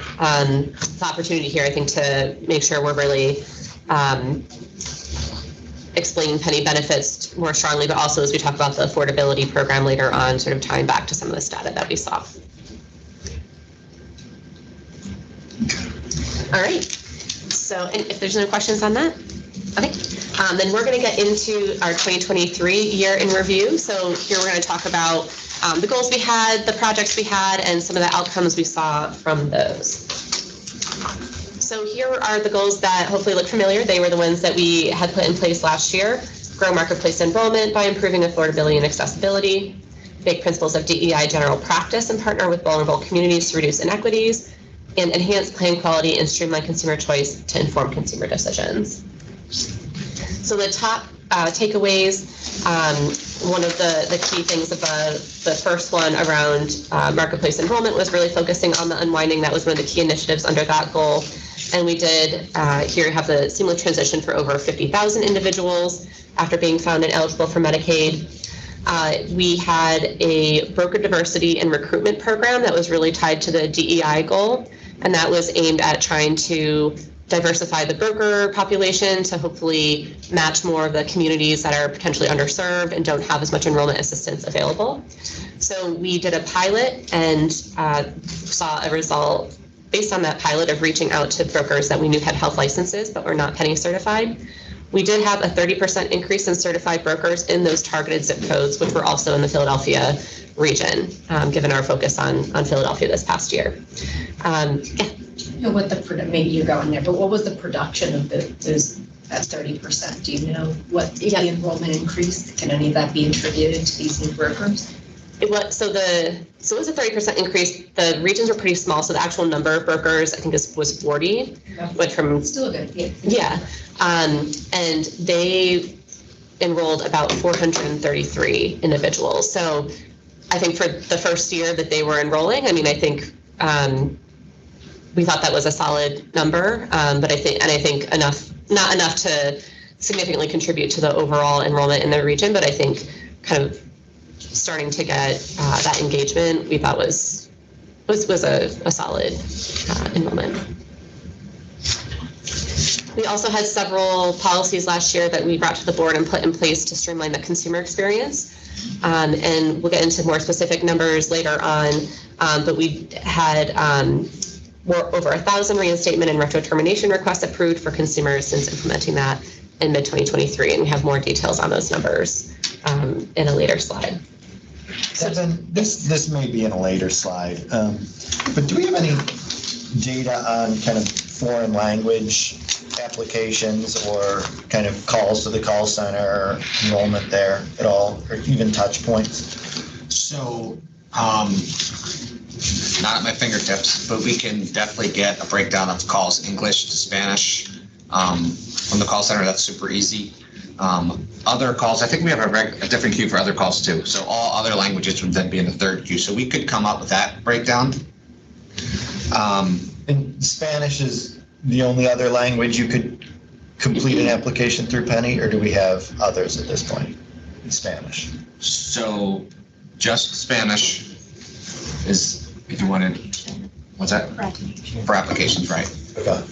opportunity here, I think, to make sure we're really explaining Pennie benefits more strongly, but also as we talk about the affordability program later on, sort of tying back to some of this data that we saw. All right, so and if there's no questions on that, okay. Then we're going to get into our 2023 year in review. So here we're going to talk about the goals we had, the projects we had, and some of the outcomes we saw from those. So here are the goals that hopefully look familiar. They were the ones that we had put in place last year. Grow marketplace enrollment by improving affordability and accessibility. Make principles of DEI general practice and partner with vulnerable communities to reduce inequities. And enhance plan quality and streamline consumer choice to inform consumer decisions. So the top takeaways, one of the key things about the first one around marketplace enrollment was really focusing on the unwinding. That was one of the key initiatives under that goal. And we did here have the seamless transition for over 50,000 individuals after being found ineligible for Medicaid. We had a broker diversity and recruitment program that was really tied to the DEI goal. And that was aimed at trying to diversify the broker population to hopefully match more of the communities that are potentially underserved and don't have as much enrollment assistance available. So we did a pilot and saw a result based on that pilot of reaching out to brokers that we knew had health licenses but were not Pennie certified. We did have a 30% increase in certified brokers in those targeted zip codes, which were also in the Philadelphia region, given our focus on Philadelphia this past year. Maybe you're going there, but what was the production of that 30%? Do you know what the enrollment increase? Can any of that be attributed to these new brokers? it was a 30% increase. The regions were pretty small, so the actual number of brokers I think was 40. Went from Still good, yeah. yeah, and they enrolled about 433 individuals. So I think for the first year that they were enrolling, I mean, I think we thought that was a solid number, but I think not enough to significantly contribute to the overall enrollment in the region, but I think kind of starting to get that engagement we thought was a solid enrollment. We also had several policies last year that we brought to the board and put in place to streamline the consumer experience. And we'll get into more specific numbers later on, but we had over 1,000 reinstatement and retro termination requests approved for consumers since implementing that in mid-2023, and we have more details on those numbers in a later slide. Devin, this may be in a later slide, but do we have any data on kind of foreign language applications or kind of calls to the call center or enrollment there at all, or even touch points? So, not at my fingertips, but we can definitely get a breakdown of calls English to Spanish from the call center. That's super easy. Other calls, I think we have a different queue for other calls too. So all other languages would then be in the third queue. So we could come up with that breakdown. And Spanish is the only other language you could complete an application through Pennie, or do we have others at this point in Spanish? So just Spanish is, if you wanted, what's that? For applications, right? Okay.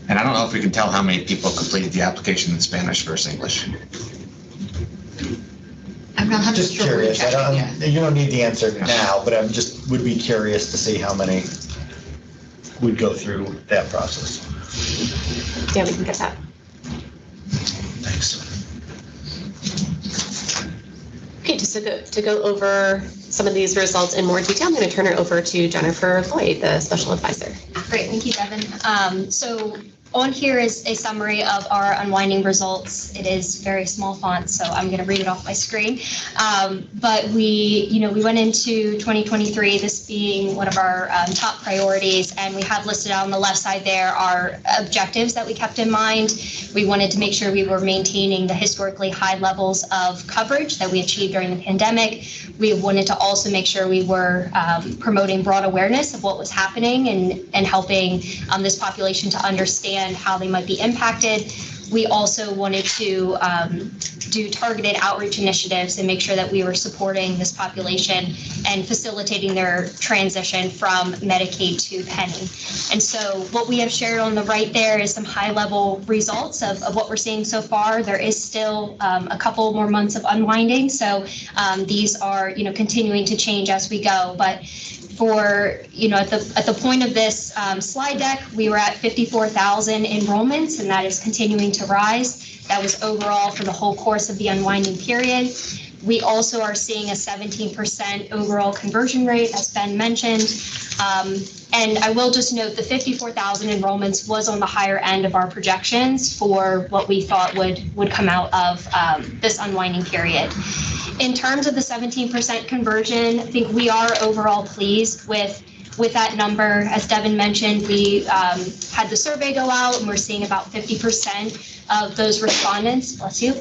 And I don't know if we can tell how many people completed the application in Spanish versus English. I'm not Just curious. You don't need the answer now, but I'm just would be curious to see how many would go through that process. Yeah, we can get that. Thanks. Okay, just to go over some of these results in more detail, I'm going to turn it over to Jennifer Floyd, the special advisor. Great, thank you, Devin. So on here is a summary of our unwinding results. It is very small font, so I'm going to read it off my screen. But we went into 2023, this being one of our top priorities, and we have listed on the left side there our objectives that we kept in mind. We wanted to make sure we were maintaining the historically high levels of coverage that we achieved during the pandemic. We wanted to also make sure we were promoting broad awareness of what was happening and helping this population to understand how they might be impacted. We also wanted to do targeted outreach initiatives and make sure that we were supporting this population and facilitating their transition from Medicaid to Pennie. And so what we have shared on the right there is some high-level results of what we're seeing so far. There is still a couple more months of unwinding, so these are continuing to change as we go. But for, at the point of this slide deck, we were at 54,000 enrollments, and that is continuing to rise. That was overall for the whole course of the unwinding period. We also are seeing a 17% overall conversion rate, as Ben mentioned. And I will just note the 54,000 enrollments was on the higher end of our projections for what we thought would come out of this unwinding period. In terms of the 17% conversion, I think we are overall pleased with that number. As Devin mentioned, we had the survey go out, and we're seeing about 50% of those respondents, bless you,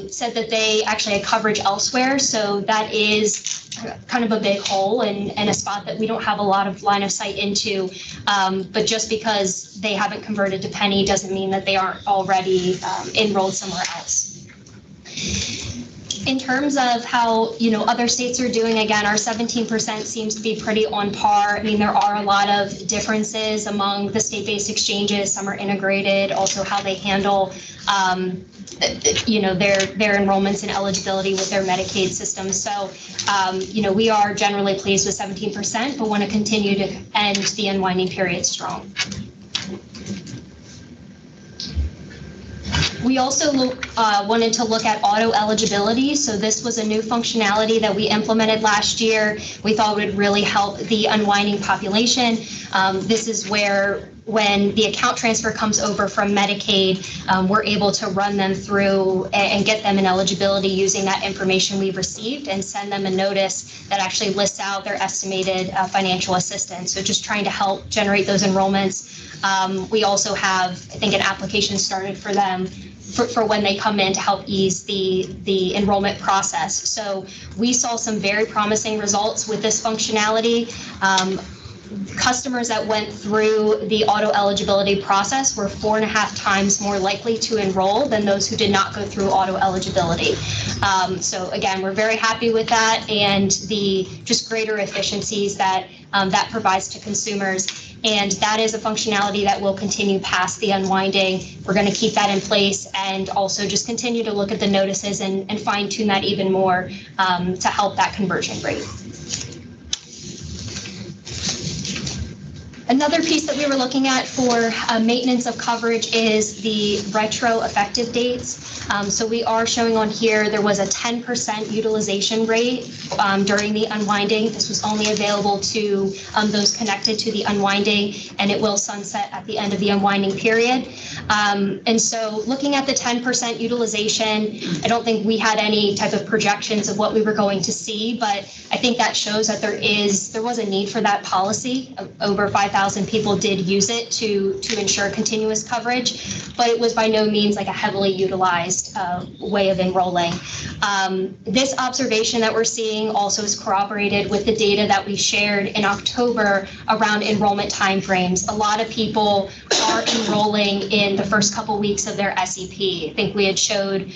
said that they actually had coverage elsewhere. So that is kind of a big hole and a spot that we don't have a lot of line of sight into. But just because they haven't converted to Pennie doesn't mean that they aren't already enrolled somewhere else. In terms of how other states are doing, again, our 17% seems to be pretty on par. I mean, there are a lot of differences among the state-based exchanges. Some are integrated, also how they handle their enrollments and eligibility with their Medicaid system. So we are generally pleased with 17%, but want to continue to end the unwinding period strong. We also wanted to look at auto eligibility. So this was a new functionality that we implemented last year. We thought would really help the unwinding population. This is where when the account transfer comes over from Medicaid, we're able to run them through and get them an eligibility using that information we've received and send them a notice that actually lists out their estimated financial assistance. So just trying to help generate those enrollments. We also have, I think, an application started for them for when they come in to help ease the enrollment process. So we saw some very promising results with this functionality. Customers that went through the auto eligibility process were 4.5 times more likely to enroll than those who did not go through auto eligibility. So again, we're very happy with that and the just greater efficiencies that that provides to consumers. And that is a functionality that will continue past the unwinding. We're going to keep that in place and also just continue to look at the notices and fine tune that even more to help that conversion rate. Another piece that we were looking at for maintenance of coverage is the retro effective dates. So we are showing on here there was a 10% utilization rate during the unwinding. This was only available to those connected to the unwinding, and it will sunset at the end of the unwinding period. And so looking at the 10% utilization, I don't think we had any type of projections of what we were going to see, but I think that shows that there was a need for that policy. Over 5,000 people did use it to ensure continuous coverage, but it was by no means like a heavily utilized way of enrolling. This observation that we're seeing also is corroborated with the data that we shared in October around enrollment timeframes. A lot of people are enrolling in the first couple weeks of their SEP. I think we had showed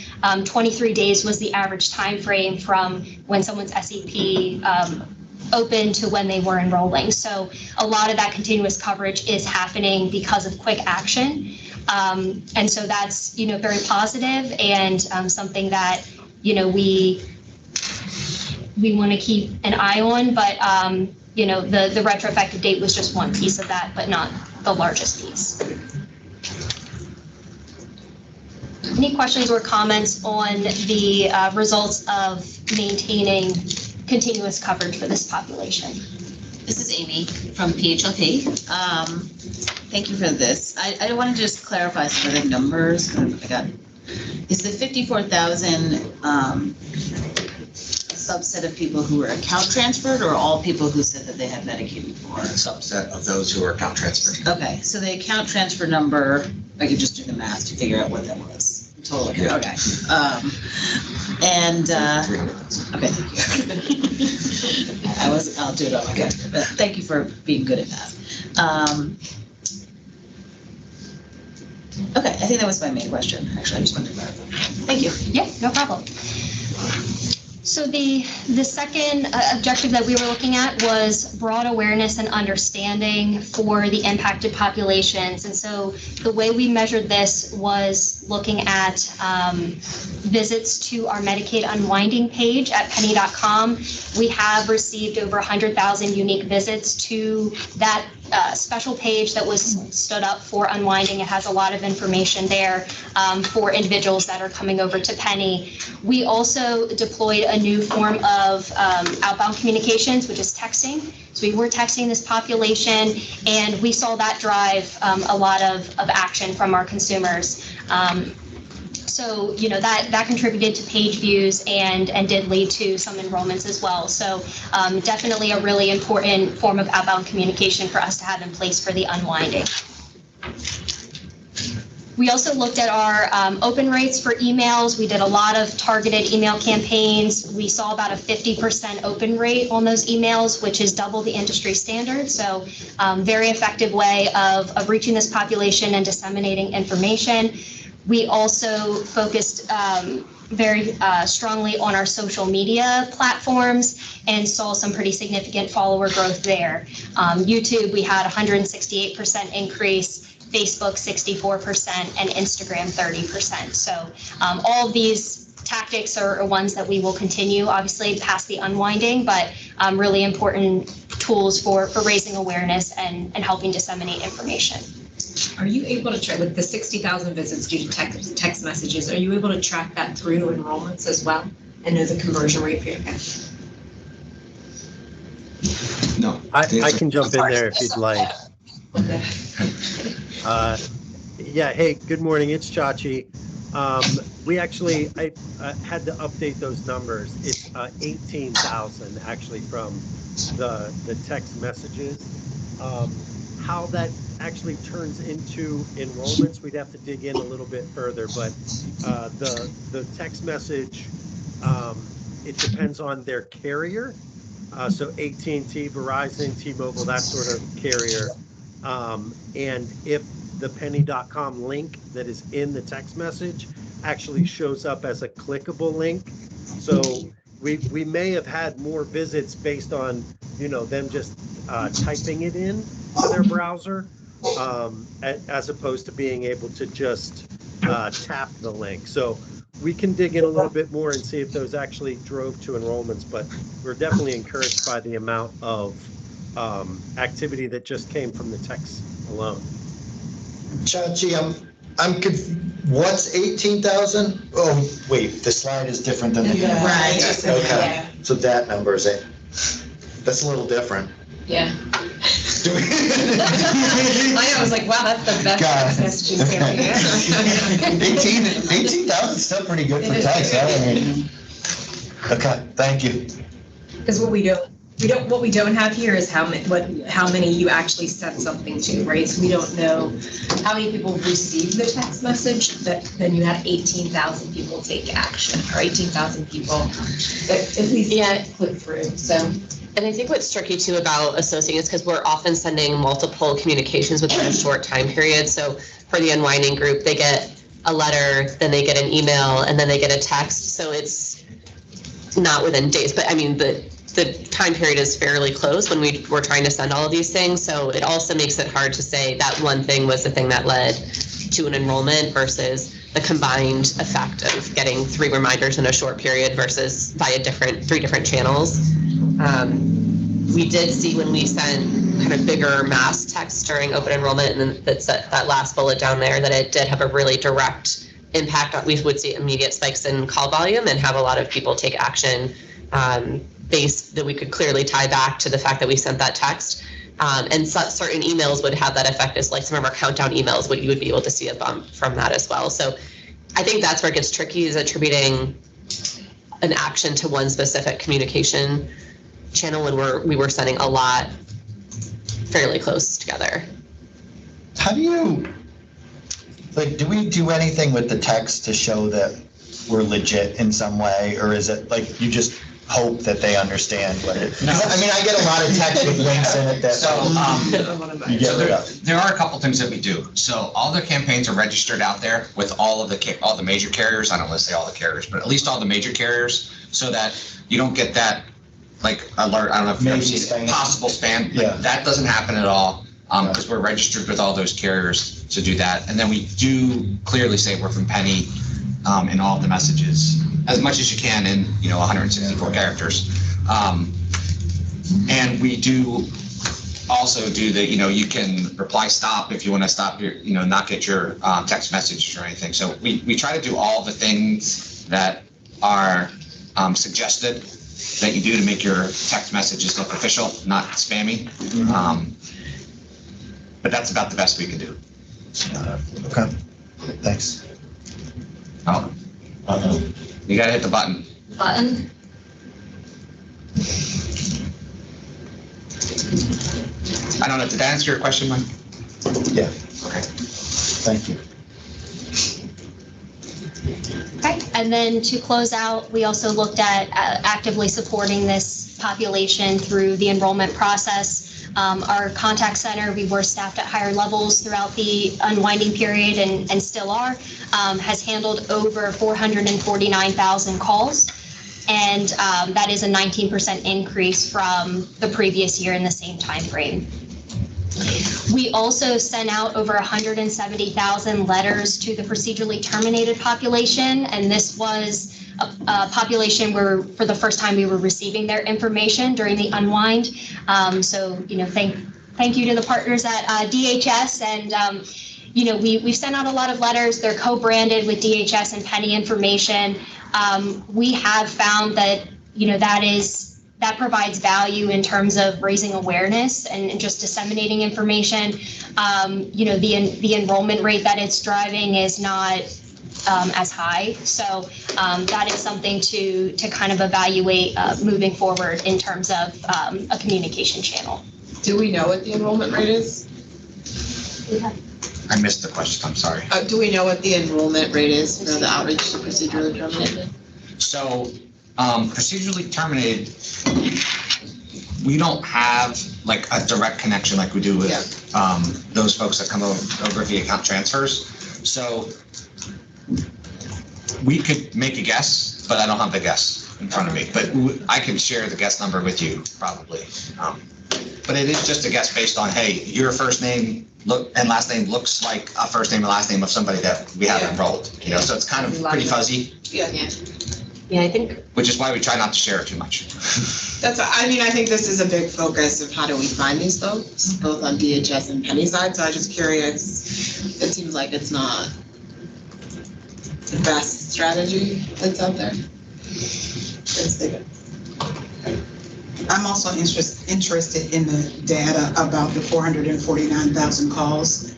23 days was the average time frame from when someone's SEP open to when they were enrolling. So a lot of that continuous coverage is happening because of quick action. And so that's, very positive and something that, we want to keep an eye on, but, the retroeffective date was just one piece of that, but not the largest piece. Any questions or comments on the results of maintaining continuous coverage for this population? This is Amy from PHLP. Thank you for this. I want to just clarify some of the numbers. Is the 54,000 a subset of people who were account transferred or all people who said that they had Medicaid before? A subset of those who are account transferred. Okay, so the account transfer number, I could just do the math to figure out what that was. Total account. Yeah. Okay. Okay, thank you. I'll do it on my computer, but thank you for being good at that. Okay, I think that was my main question. Actually, I just wanted to clarify. Thank you. Yeah, no problem. So the second objective that we were looking at was broad awareness and understanding for the impacted populations. And so the way we measured this was looking at visits to our Medicaid unwinding page at Pennie.com. We have received over 100,000 unique visits to that special page that was stood up for unwinding. It has a lot of information there for individuals that are coming over to Pennie. We also deployed a new form of outbound communications, which is texting. So we were texting this population, and we saw that drive a lot of action from our consumers. So, that contributed to page views and did lead to some enrollments as well. So definitely a really important form of outbound communication for us to have in place for the unwinding. We also looked at our open rates for emails. We did a lot of targeted email campaigns. We saw about a 50% open rate on those emails, which is double the industry standard. So very effective way of reaching this population and disseminating information. We also focused very strongly on our social media platforms and saw some pretty significant follower growth there. YouTube, we had 168% increase. Facebook 64%, and Instagram 30%. So all of these tactics are ones that we will continue, obviously, past the unwinding, but really important tools for raising awareness and helping disseminate information. Are you able to track, with the 60,000 visits due to text messages, are you able to track that through enrollments as well and know the conversion rate for your account? No. I can jump in there if you'd like. Yeah, hey, good morning, it's Chachi. We actually, I had to update those numbers. It's 18,000 actually from the text messages. How that actually turns into enrollments, we'd have to dig in a little bit further, but the text message, it depends on their carrier. So AT&T, Verizon, T-Mobile, that sort of carrier. And if the Pennie.com link that is in the text message actually shows up as a clickable link. So we may have had more visits based on, them just typing it in to their browser, as opposed to being able to just tap the link. So we can dig in a little bit more and see if those actually drove to enrollments, but we're definitely encouraged by the amount of activity that just came from the text alone. Chachi, what's 18,000? Oh, wait, the slide is different than the. Right. Okay, so that number is it. That's a little different. Yeah. I know, I was like, wow, that's the best text messaging campaign ever. 18,000 is still pretty good for text, huh? I mean, okay, thank you. Because what we don't have here is how many you actually sent something to, right? So we don't know how many people received the text message, but then you had 18,000 people take action, or 18,000 people that at least click through, so. And I think what's tricky too about associating is because we're often sending multiple communications within a short time period. So for the unwinding group, they get a letter, then they get an email, and then they get a text. So it's not within days, but I mean, the time period is fairly close when we're trying to send all of these things. So it also makes it hard to say that one thing was the thing that led to an enrollment versus the combined effect of getting 3 reminders in a short period versus via 3 different channels. We did see when we sent kind of bigger mass texts during open enrollment, and then that last bullet down there, that it did have a really direct impact on, we would see immediate spikes in call volume and have a lot of people take action based that we could clearly tie back to the fact that we sent that text. And certain emails would have that effect, as like some of our countdown emails, you would be able to see a bump from that as well. So I think that's where it gets tricky, is attributing an action to one specific communication channel when we were sending a lot fairly close together. How do you, do we do anything with the text to show that we're legit in some way? Or is it like you just hope that they understand what it is? No. I mean, I get a lot of text with links in it that you get rid of. There are a couple things that we do. So all the campaigns are registered out there with all the major carriers. I don't want to say all the carriers, but at least all the major carriers, so that you don't get that alert. I don't know if you've ever seen it, possible spam. That doesn't happen at all, because we're registered with all those carriers to do that. And then we do clearly say we're from Pennie in all the messages, as much as you can in 164 characters. And we do also do the, you can reply stop if you want to stop your, not get your text messages or anything. So we try to do all the things that are suggested that you do to make your text messages look official, not spammy. But that's about the best we can do. Okay, thanks. Oh, you gotta hit the button. Button. I don't know, did that answer your question, Mike? Yeah. Okay. Thank you. Okay, and then to close out, we also looked at actively supporting this population through the enrollment process. Our contact center, we were staffed at higher levels throughout the unwinding period and still are, has handled over 449,000 calls. And that is a 19% increase from the previous year in the same time frame. We also sent out over 170,000 letters to the procedurally terminated population, and this was a population where for the first time we were receiving their information during the unwind. So, thank you to the partners at DHS, and we've sent out a lot of letters. They're co-branded with DHS and Pennie information. We have found that that is that provides value in terms of raising awareness and just disseminating information. The enrollment rate that it's driving is not as high. So that is something to kind of evaluate moving forward in terms of a communication channel. Do we know what the enrollment rate is? I missed the question, I'm sorry. Do we know what the enrollment rate is for the outreach to procedurally terminated? So, procedurally terminated, we don't have like a direct connection like we do with those folks that come over via account transfers. So we could make a guess, but I don't have the guess in front of me. But I can share the guess number with you probably. But it is just a guess based on, hey, your first name and last name looks like a first name and last name of somebody that we have enrolled. So it's kind of pretty fuzzy. Yeah, I think. Which is why we try not to share it too much. I think this is a big focus of how do we find these folks, both on DHS and Pennie side. So I'm just curious. It seems like it's not the best strategy that's out there. I'm also interested in the data about the 449,000 calls.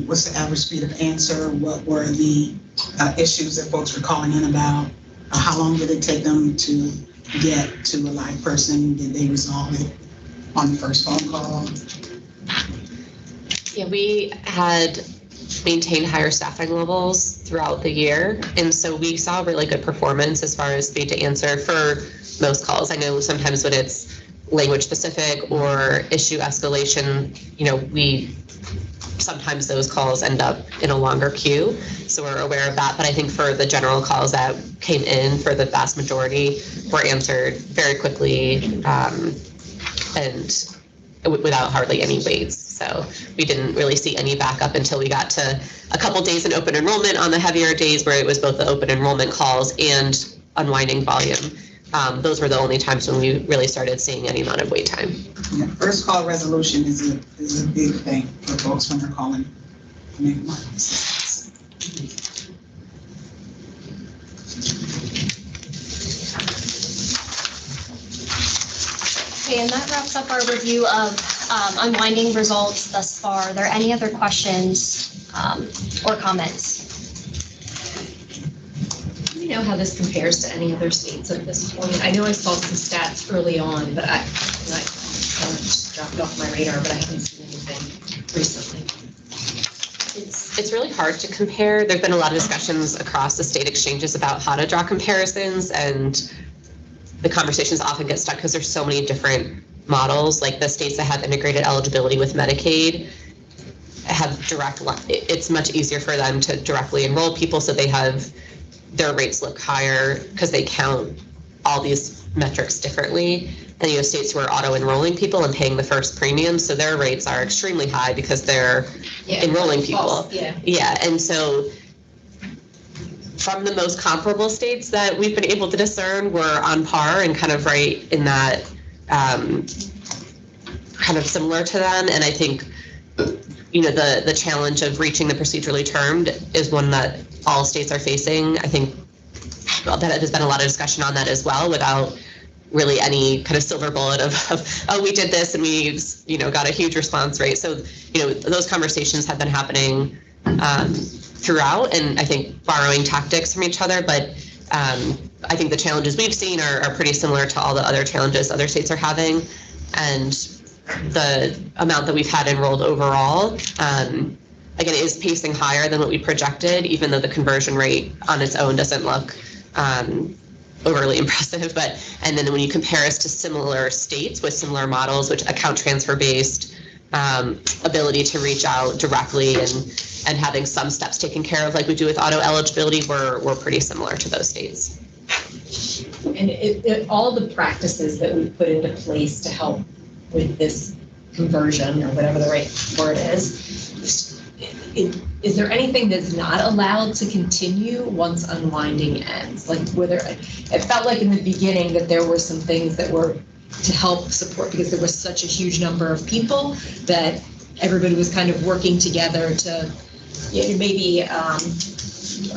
What's the average speed of answer? What were the issues that folks were calling in about? How long did it take them to get to a live person? Did they resolve it on the first phone call? Yeah, we had maintained higher staffing levels throughout the year. And so we saw really good performance as far as speed to answer for most calls. I know sometimes when it's language specific or issue escalation, sometimes those calls end up in a longer queue. So we're aware of that. But I think for the general calls that came in, for the vast majority, were answered very quickly and without hardly any waits. So we didn't really see any backup until we got to a couple days in open enrollment on the heavier days where it was both the open enrollment calls and unwinding volume. Those were the only times when we really started seeing any amount of wait time. Yeah, first call resolution is a big thing for folks when they're calling. Okay, and that wraps up our review of unwinding results thus far. Are there any other questions or comments? Do you know how this compares to any other states at this point? I know I saw some stats early on, but I just dropped off my radar, but I haven't seen anything recently. It's really hard to compare. There've been a lot of discussions across the state exchanges about how to draw comparisons, and the conversations often get stuck because there's so many different models. Like the states that have integrated eligibility with Medicaid have it's much easier for them to directly enroll people, so they have their rates look higher because they count all these metrics differently. And you have states who are auto-enrolling people and paying the first premium, so their rates are extremely high because they're enrolling people. Yeah, and so from the most comparable states that we've been able to discern, we're on par and kind of right in that kind of similar to them. And I think, the challenge of reaching the procedurally termed is one that all states are facing. I think that there's been a lot of discussion on that as well, without really any kind of silver bullet of oh, we did this and we, got a huge response rate. So, those conversations have been happening throughout, and I think borrowing tactics from each other. But I think the challenges we've seen are pretty similar to all the other challenges other states are having. And the amount that we've had enrolled overall, again, is pacing higher than what we projected, even though the conversion rate on its own doesn't look overly impressive. And then when you compare us to similar states with similar models, which account transfer based, ability to reach out directly and having some steps taken care of like we do with auto eligibility, we're pretty similar to those states. And all the practices that we've put into place to help with this conversion, or whatever the right word is there anything that's not allowed to continue once unwinding ends? Like it felt like in the beginning that there were some things that were to help support, because there was such a huge number of people that everybody was kind of working together to maybe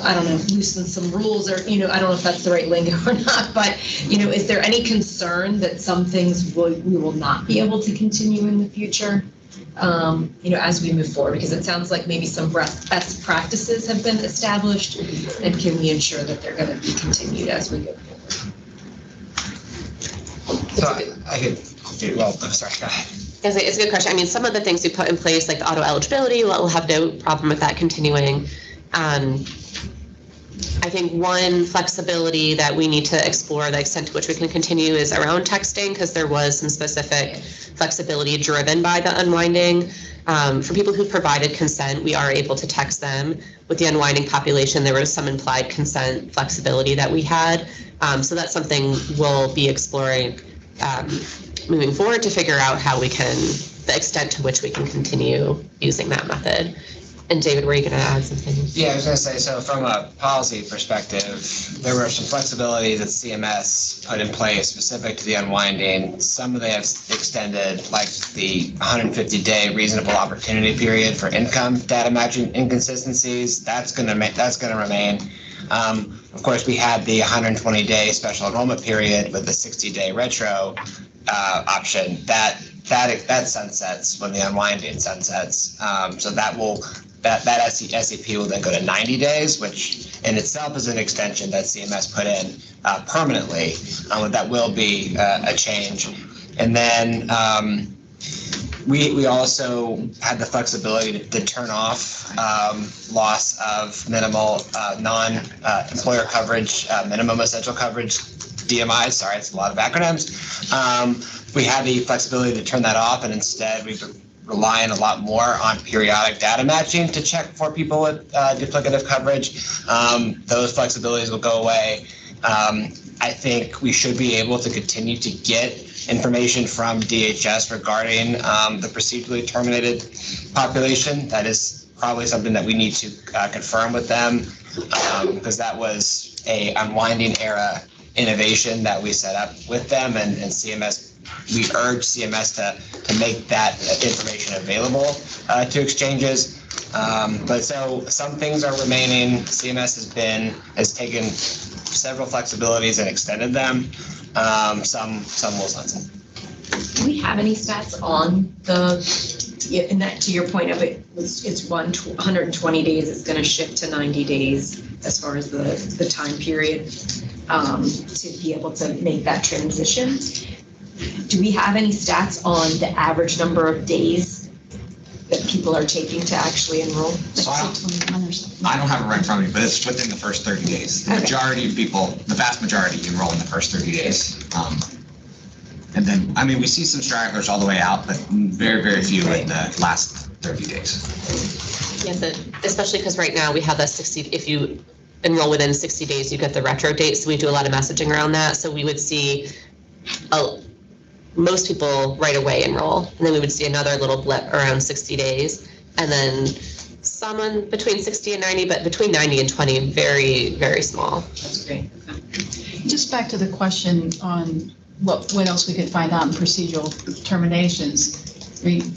I don't know, loosen some rules or, I don't know if that's the right lingo or not, but, is there any concern that some things we will not be able to continue in the future? As we move forward, because it sounds like maybe some best practices have been established, and can we ensure that they're going to be continued as we go forward? So I could, well, I'm sorry, go ahead. It's a good question. I mean, some of the things we put in place, like the auto eligibility, we'll have no problem with that continuing. I think one flexibility that we need to explore, the extent to which we can continue, is around texting, because there was some specific flexibility driven by the unwinding. For people who provided consent, we are able to text them. With the unwinding population, there was some implied consent flexibility that we had. So that's something we'll be exploring moving forward to figure out how we can, the extent to which we can continue using that method. And David, were you going to add something? Yeah, I was going to say, so from a policy perspective, there were some flexibilities that CMS put in place specific to the unwinding. Some of them have extended, like the 150-day reasonable opportunity period for income data matching inconsistencies. That's going to remain. Of course, we had the 120-day special enrollment period with the 60-day retro option. That sunsets when the unwinding sunsets. So that SEP will then go to 90 days, which in itself is an extension that CMS put in permanently. That will be a change. And then we also had the flexibility to turn off loss of minimal non-employer coverage, minimum essential coverage, DMIs. Sorry, it's a lot of acronyms. We had the flexibility to turn that off, and instead we relying a lot more on periodic data matching to check for people with duplicative coverage. Those flexibilities will go away. I think we should be able to continue to get information from DHS regarding the procedurally terminated population. That is probably something that we need to confirm with them, because that was a unwinding era innovation that we set up with them, and CMS. We urge CMS to make that information available to exchanges. But so some things are remaining. CMS has taken several flexibilities and extended them. Some will sunset. Do we have any stats on and that, to your point of it's 120 days, it's going to shift to 90 days as far as the time period to be able to make that transition? Do we have any stats on the average number of days that people are taking to actually enroll? So I don't have it right in front of me, but it's within the first 30 days. The majority of people, the vast majority, enroll in the first 30 days. And then, I mean, we see some stragglers all the way out, but very, very few in the last 30 days. Yes, especially because right now we have the 60, if you enroll within 60 days, you get the retro date. So we do a lot of messaging around that. So we would see most people right away enroll, and then we would see another little blip around 60 days, and then someone between 60 and 90, but between 90 and 20, very, very small. That's great. Just back to the question on what else we could find out in procedural terminations. I mean,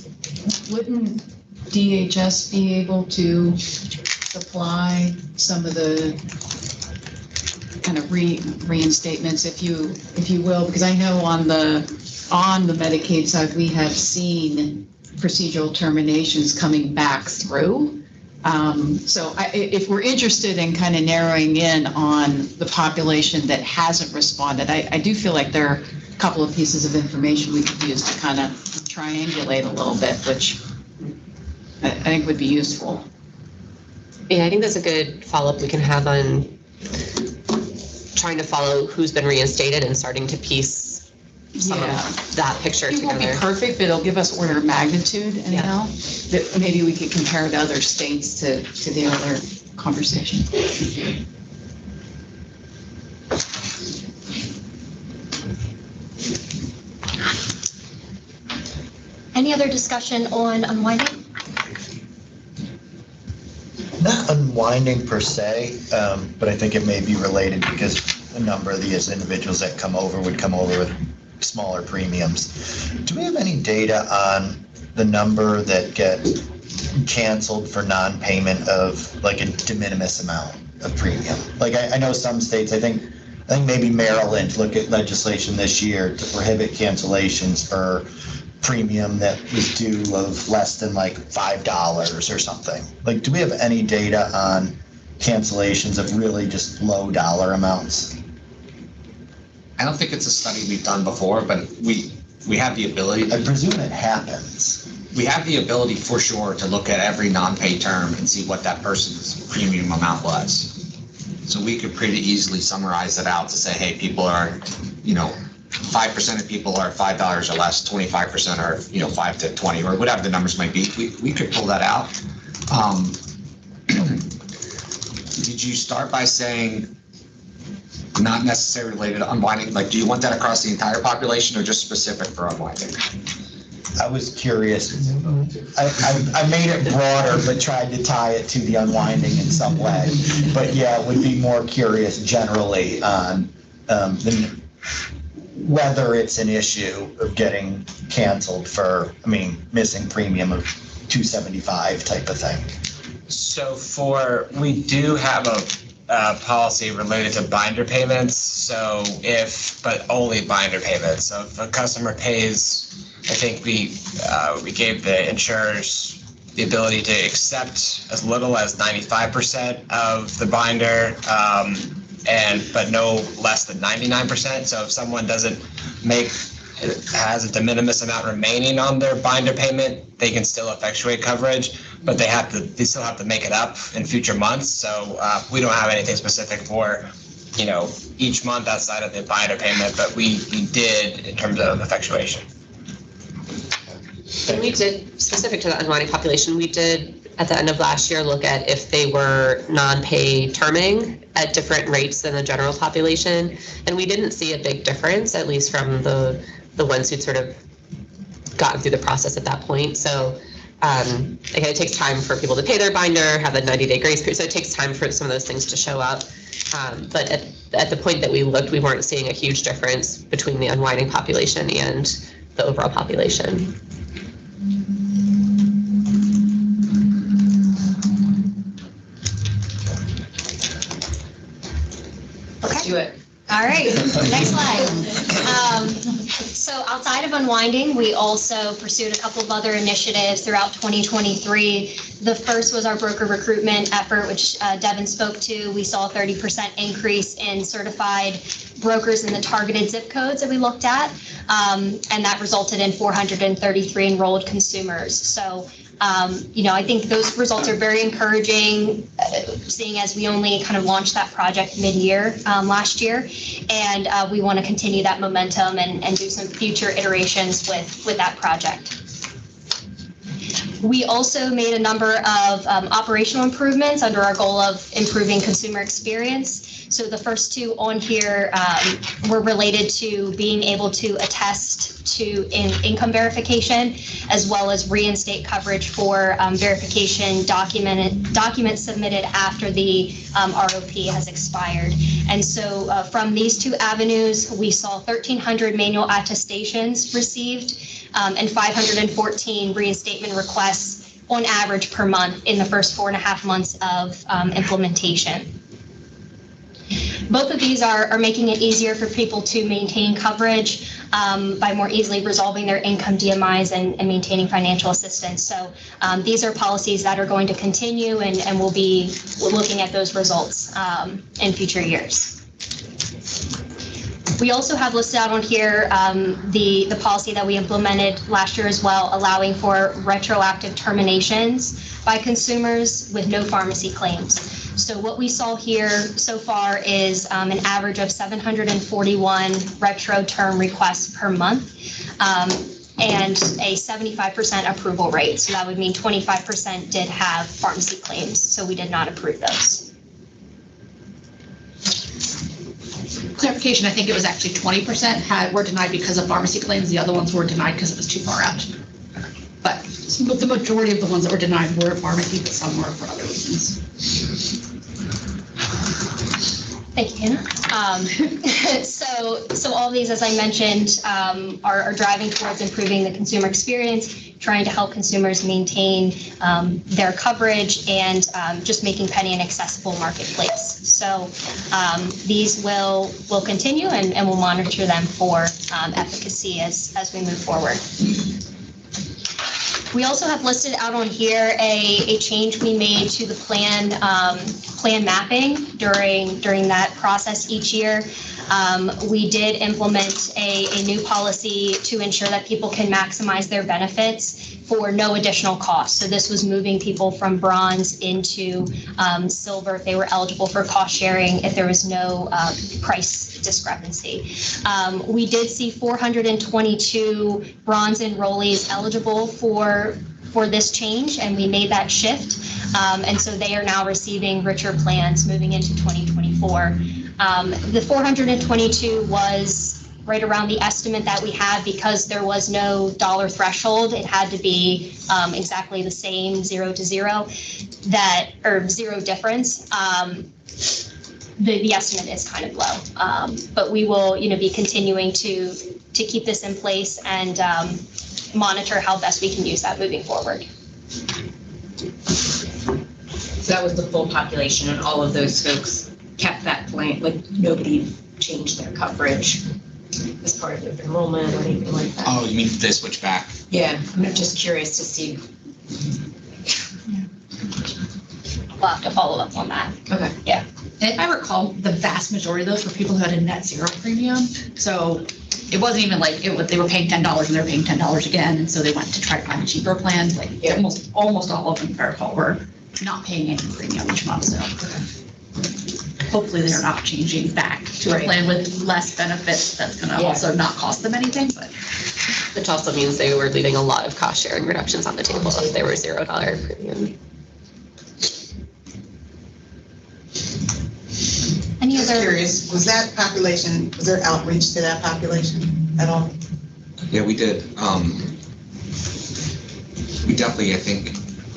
wouldn't DHS be able to supply some of the kind of reinstatements, if you will, because I know on the Medicaid side, we have seen procedural terminations coming back through. So if we're interested in kind of narrowing in on the population that hasn't responded, I do feel like there are a couple of pieces of information we could use to kind of triangulate a little bit, which I think would be useful. Yeah, I think that's a good follow-up we can have on trying to follow who's been reinstated and starting to piece some of that picture together. It won't be perfect, but it'll give us order of magnitude anyhow. Yeah. That maybe we could compare to other states to the other conversation. Any other discussion on unwinding? Not unwinding per se, but I think it may be related because a number of these individuals that would come over with smaller premiums. Do we have any data on the number that get canceled for non-payment of like a de minimis amount? of premium. Like I know some states, I think maybe Maryland look at legislation this year to prohibit cancellations for premium that was due of less than like $5 or something. Like, do we have any data on cancellations of really just low dollar amounts? I don't think it's a study we've done before, but we have the ability. I presume it happens. We have the ability for sure to look at every non-pay term and see what that person's premium amount was. So we could pretty easily summarize it out to say, hey, people are, 5% of people are $5 or less, 25% are, 5 to 20, or whatever the numbers might be. We could pull that out. Did you start by saying not necessarily related to unwinding? Like, do you want that across the entire population or just specific for unwinding? I was curious. I made it broader, but tried to tie it to the unwinding in some way. But yeah, would be more curious generally on whether it's an issue of getting canceled for, missing premium of $275 type of thing. So we do have a policy related to binder payments. But only binder payments. So if a customer pays, I think we gave the insurers the ability to accept as little as 95% of the binder, but no less than 99%. So if someone has a de minimis amount remaining on their binder payment, they can still effectuate coverage, but they still have to make it up in future months. So we don't have anything specific for each month outside of the binder payment, but we did in terms of effectuation. And we did, specific to the unwinding population, we did at the end of last year look at if they were non-pay terming at different rates than the general population. And we didn't see a big difference, at least from the ones who'd sort of gotten through the process at that point. So again, it takes time for people to pay their binder, have a 90-day grace period. So it takes time for some of those things to show up. But at the point that we looked, we weren't seeing a huge difference between the unwinding population and the overall population. Let's do it. All right, next slide. So outside of unwinding, we also pursued a couple of other initiatives throughout 2023. The first was our broker recruitment effort, which Devin spoke to. We saw a 30% increase in certified brokers in the targeted zip codes that we looked at, and that resulted in 433 enrolled consumers. So I think those results are very encouraging, seeing as we only kind of launched that project mid-year last year, and we want to continue that momentum and do some future iterations with that project. We also made a number of operational improvements under our goal of improving consumer experience. So the first two on here were related to being able to attest to income verification, as well as reinstate coverage for verification documents submitted after the ROP has expired. And so from these two avenues, we saw 1,300 manual attestations received and 514 reinstatement requests on average per month in the first 4.5 months of implementation. Both of these are making it easier for people to maintain coverage by more easily resolving their income DMIs and maintaining financial assistance. So these are policies that are going to continue, and we'll be looking at those results in future years. We also have listed out on here the policy that we implemented last year as well, allowing for retroactive terminations by consumers with no pharmacy claims. So what we saw here so far is an average of 741 retro term requests per month and a 75% approval rate. So that would mean 25% did have pharmacy claims, so we did not approve those. Clarification, I think it was actually 20% were denied because of pharmacy claims. The other ones were denied because it was too far out. But the majority of the ones that were denied were pharmacy, but some were for other reasons. Thank you, Hannah. So all these, as I mentioned, are driving towards improving the consumer experience, trying to help consumers maintain their coverage and just making Pennie an accessible marketplace. So these will continue and we'll monitor them for efficacy as we move forward. We also have listed out on here a change we made to the plan mapping during that process each year. We did implement a new policy to ensure that people can maximize their benefits for no additional cost. So this was moving people from bronze into silver if they were eligible for cost sharing, if there was no price discrepancy. We did see 422 bronze enrollees eligible for this change, and we made that shift. And so they are now receiving richer plans moving into 2024. The 422 was right around the estimate that we had because there was no dollar threshold. It had to be exactly the same, 0 to 0, or zero difference. The estimate is kind of low, but we will, be continuing to keep this in place and monitor how best we can use that moving forward. So that was the full population, and all of those folks kept that plan, like nobody changed their coverage as part of their enrollment or anything like that? Oh, you mean they switch back? Yeah, I'm just curious to see. We'll have to follow up on that. Okay. Yeah. And if I recall, the vast majority of those were people who had a net zero premium. So it wasn't even like they were paying $10 and they're paying $10 again. And so they went to try to find a cheaper plan. Like almost all of them, if I recall, were not paying any premium each month. So hopefully they're not changing back to a plan with less benefits. That's going to also not cost them anything. But which also means they were leaving a lot of cost sharing reductions on the table if they were $0 premium. Any other? Curious, was there outreach to that population at all? Yeah, we did. We definitely,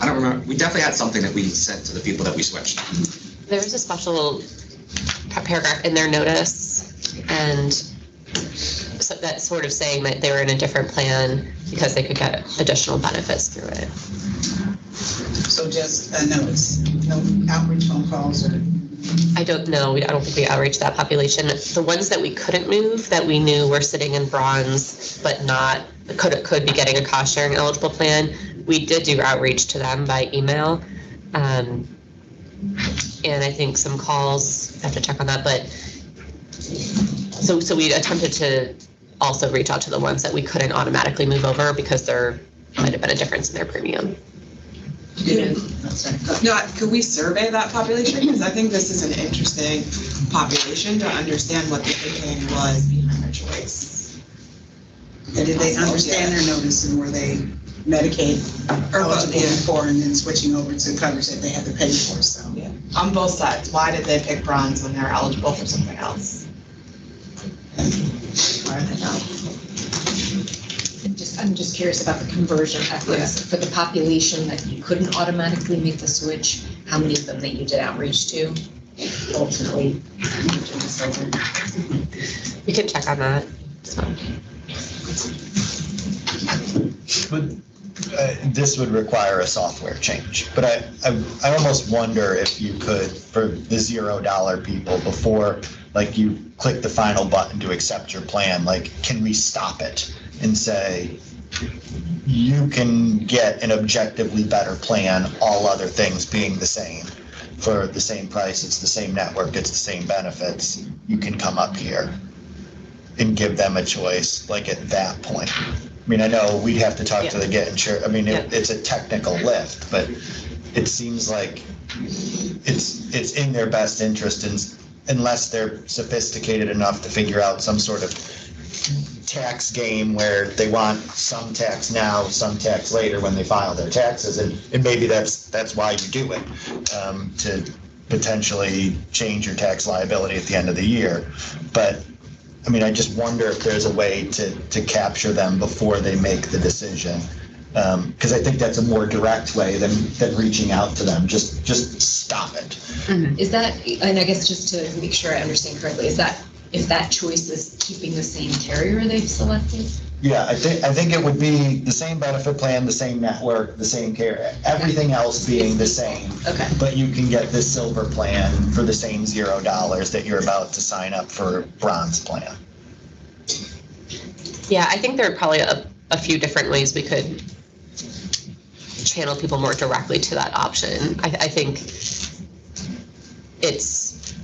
I don't remember, we definitely had something that we sent to the people that we switched. There was a special paragraph in their notice, and so that's sort of saying that they were in a different plan because they could get additional benefits through it. So just a notice, no outreach phone calls or? I don't know. I don't think we outreached that population. The ones that we couldn't move, that we knew were sitting in bronze, but not could be getting a cost sharing eligible plan, we did do outreach to them by email. And I think some calls, I have to check on that, but so we attempted to also reach out to the ones that we couldn't automatically move over because there might have been a difference in their premium. Could we survey that population? Because I think this is an interesting population to understand what the thinking was behind their choice. And did they understand their notice, and were they Medicaid eligible before and then switching over to coverage that they had to pay for? So yeah, on both sides. Why did they pick bronze when they're eligible for something else? Why are they not? I'm just curious about the conversion efforts for the population that you couldn't automatically make the switch. How many of them that you did outreach to ultimately moved into silver? You can check on that. But this would require a software change. But I almost wonder if you could, for the $0 people, before like you click the final button to accept your plan, like, can we stop it and say, you can get an objectively better plan, all other things being the same, for the same price, it's the same network, it's the same benefits, you can come up here and give them a choice, like at that point. I mean, I know we'd have to talk to the Get Insured, I mean, it's a technical lift, but it seems like it's in their best interest, unless they're sophisticated enough to figure out some sort of tax game where they want some tax now, some tax later when they file their taxes, and maybe that's why you do it, to potentially change your tax liability at the end of the year. But I mean, I just wonder if there's a way to capture them before they make the decision, because I think that's a more direct way than reaching out to them. Just stop it. Is that, and I guess just to make sure I understand correctly, is that if that choice is keeping the same carrier they've selected? Yeah, I think it would be the same benefit plan, the same network, the same care, everything else being the same. Okay. But you can get this silver plan for the same $0 that you're about to sign up for bronze plan. Yeah, I think there are probably a few different ways we could channel people more directly to that option. I think it's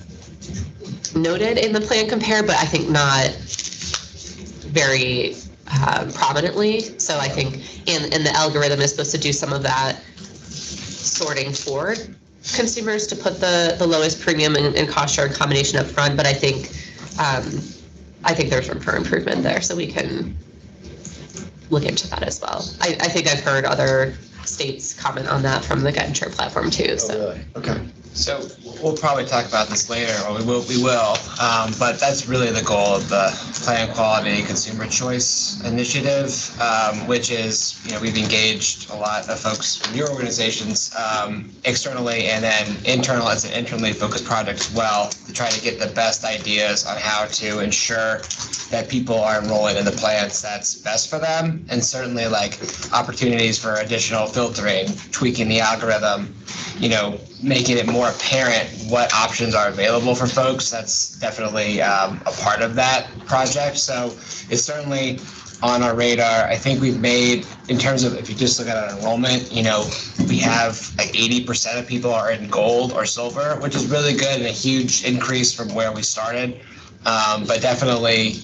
noted in the plan compare, but I think not very prominently. So I think, and the algorithm is supposed to do some of that sorting for consumers to put the lowest premium and cost share combination up front. But I think there's room for improvement there, so we can look into that as well. I think I've heard other states comment on that from the Get Insure platform too. So. Oh, really? Okay. So we'll probably talk about this later, or we will. But that's really the goal of the Plan Quality Consumer Choice Initiative, which is, we've engaged a lot of folks from your organizations externally, and then internal. It's an internally focused project as well to try to get the best ideas on how to ensure that people are enrolling in the plans that's best for them, and certainly like opportunities for additional filtering, tweaking the algorithm, making it more apparent what options are available for folks. That's definitely a part of that project. So it's certainly on our radar. I think we've made, in terms of, if you just look at our enrollment, we have like 80% of people are in gold or silver, which is really good and a huge increase from where we started. But definitely,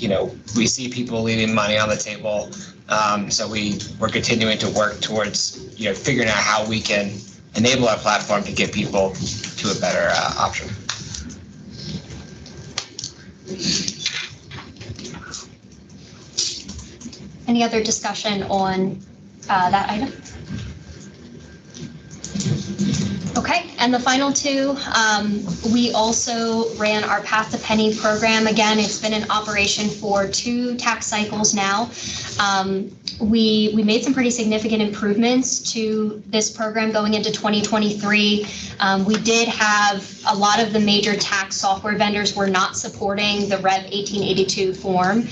we see people leaving money on the table. So we're continuing to work towards, figuring out how we can enable our platform to get people to a better option. Any other discussion on that item? Okay, and the final two, we also ran our Path to Pennie program. Again, it's been in operation for 2 tax cycles now. We made some pretty significant improvements to this program going into 2023. We did have a lot of the major tax software vendors were not supporting the Rev 1882 form,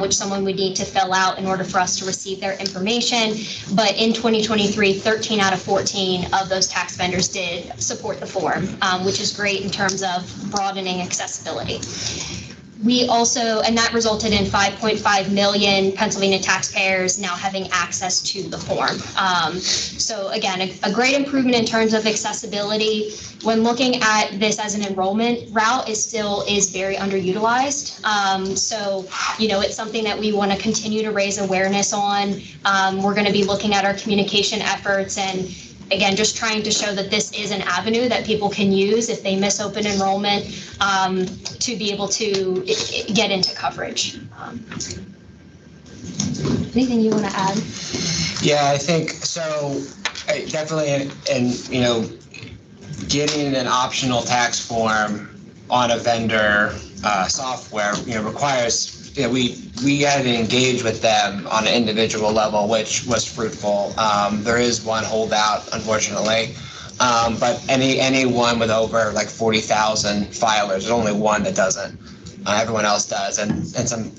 which someone would need to fill out in order for us to receive their information. But in 2023, 13 out of 14 of those tax vendors did support the form, which is great in terms of broadening accessibility. We also, and that resulted in 5.5 million Pennsylvania taxpayers now having access to the form. So again, a great improvement in terms of accessibility. When looking at this as an enrollment route, it still is very underutilized. So, it's something that we want to continue to raise awareness on. We're going to be looking at our communication efforts and, again, just trying to show that this is an avenue that people can use if they miss open enrollment to be able to get into coverage. Anything you want to add? Yeah, I think so. Definitely, and getting an optional tax form on a vendor software, requires. We had to engage with them on an individual level, which was fruitful. There is one holdout, unfortunately, but anyone with over like 40,000 filers, there's only one that doesn't. Everyone else does, and some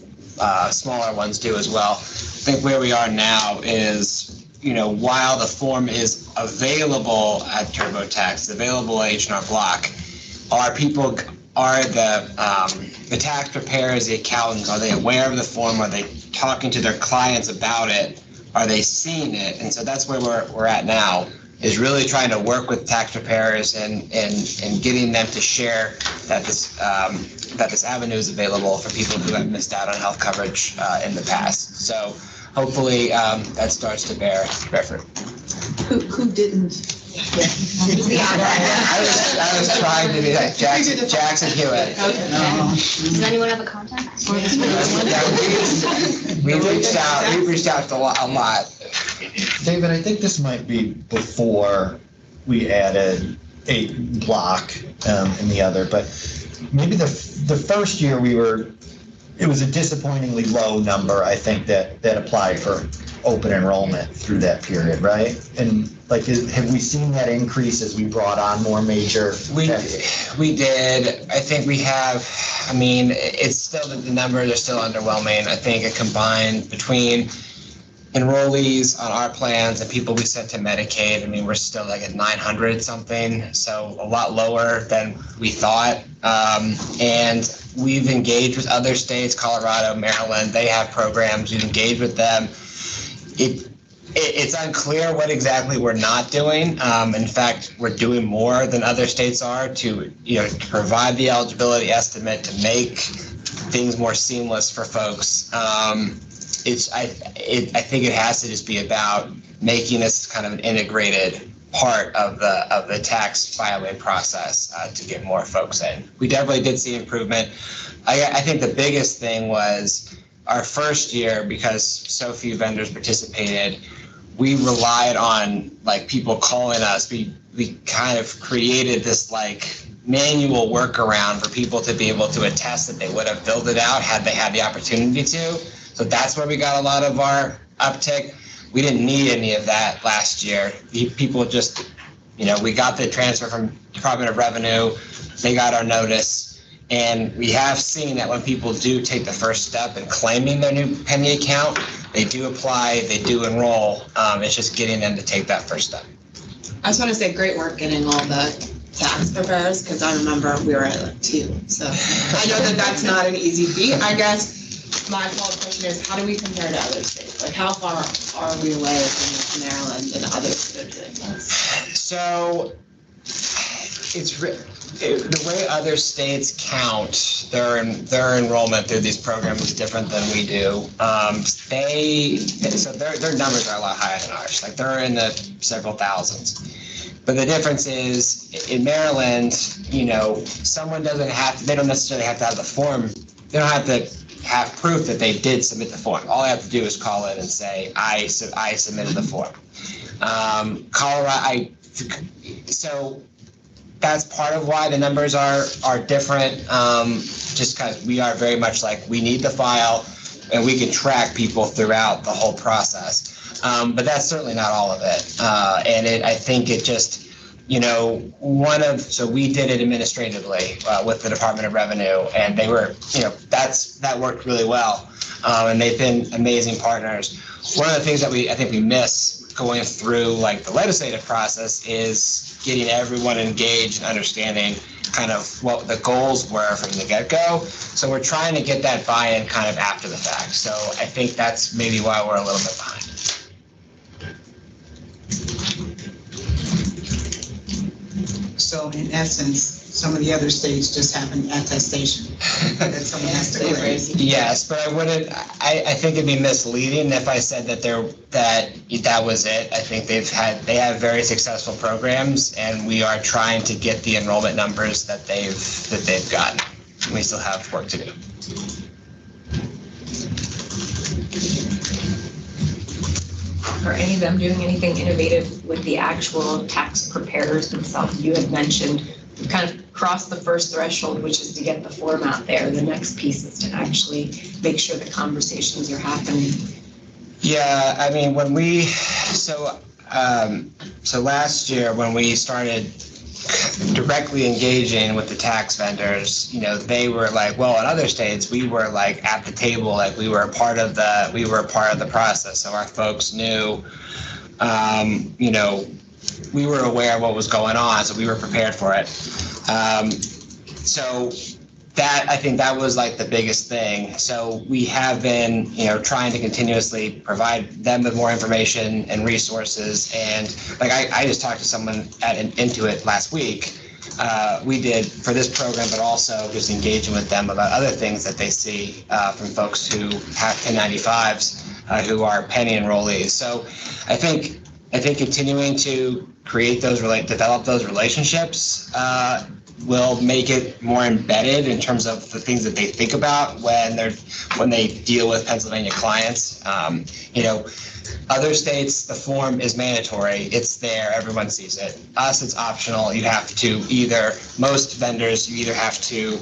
smaller ones do as well. I think where we are now is, while the form is available at TurboTax, available at H&R Block, are the tax preparers, the accountants, are they aware of the form? Are they talking to their clients about it? Are they seeing it? And so that's where we're at now, is really trying to work with tax preparers and getting them to share that this avenue is available for people who have missed out on health coverage in the past. So hopefully that starts to bear fruit. Who didn't? I was trying to be like Jackson Hewitt. Does anyone have a contact? We've reached out a lot. David, I think this might be before we added a block in the other, but maybe the first year it was a disappointingly low number, I think, that applied for open enrollment through that period, right? And like, have we seen that increase as we brought on more major? We did. I think we have, I mean, it's still, the numbers are still underwhelming. I think a combined between enrollees on our plans and people we sent to Medicaid, I mean, we're still like at 900 something, so a lot lower than we thought. And we've engaged with other states, Colorado, Maryland, they have programs, we've engaged with them. It's unclear what exactly we're not doing. In fact, we're doing more than other states are to, to provide the eligibility estimate, to make things more seamless for folks. I think it has to just be about making this kind of an integrated part of the tax filing process to get more folks in. We definitely did see improvement. I think the biggest thing was our first year, because so few vendors participated, we relied on like people calling us. We kind of created this like manual workaround for people to be able to attest that they would have filled it out had they had the opportunity to. So that's where we got a lot of our uptick. We didn't need any of that last year. People just, we got the transfer from Department of Revenue, they got our notice. And we have seen that when people do take the first step in claiming their new Pennie account, they do apply, they do enroll. It's just getting them to take that first step. I just want to say great work getting all the tax preparers, because I remember we were at like 2. So I know that that's not an easy feat. I guess my follow-up question is, how do we compare to other states? Like, how far are we away from Maryland and others that are doing this? So the way other states count their enrollment through these programs is different than we do. So their numbers are a lot higher than ours. Like, they're in the several thousands. But the difference is in Maryland, someone they don't necessarily have to have the form. They don't have to have proof that they did submit the form. All they have to do is call in and say, I submitted the form. Colorado, so that's part of why the numbers are different, just because we are very much like, we need the file and we can track people throughout the whole process. But that's certainly not all of it. And I think it just, so we did it administratively with the Department of Revenue, and they were, that worked really well. And they've been amazing partners. One of the things that I think we miss going through like the legislative process is getting everyone engaged and understanding kind of what the goals were from the get-go. So we're trying to get that buy-in kind of after the fact. So I think that's maybe why we're a little bit behind. So in essence, some of the other states just have an attestation that someone has to clear. Yes, but I think it'd be misleading if I said that was it. I think they have very successful programs, and we are trying to get the enrollment numbers that they've gotten. We still have work to do. Are any of them doing anything innovative with the actual tax preparers themselves? You had mentioned we've kind of crossed the first threshold, which is to get the form out there. The next piece is to actually make sure the conversations are happening. Yeah, I mean, so last year when we started directly engaging with the tax vendors, they were like, well, in other states, we were like at the table, like we were a part of the process. So our folks knew, we were aware of what was going on, so we were prepared for it. So I think that was like the biggest thing. So we have been, trying to continuously provide them with more information and resources. And like I just talked to someone at Intuit last week. We did for this program, but also just engaging with them about other things that they see from folks who have 1095s who are Pennie enrollees. So I think continuing to develop those relationships will make it more embedded in terms of the things that they think about when they deal with Pennsylvania clients. Other states, the form is mandatory. It's there. Everyone sees it. Us, it's optional. You have to most vendors, you either have to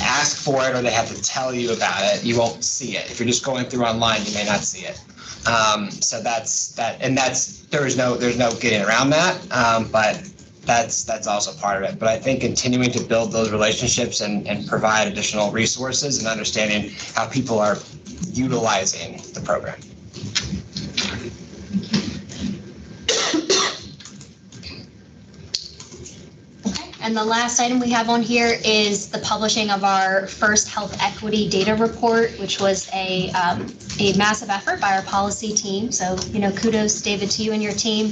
ask for it or they have to tell you about it. You won't see it. If you're just going through online, you may not see it. So that's that, and there's no getting around that. But that's also part of it. But I think continuing to build those relationships and provide additional resources and understanding how people are utilizing the program. And the last item we have on here is the publishing of our first health equity data report, which was a massive effort by our policy team. So, kudos, David, to you and your team.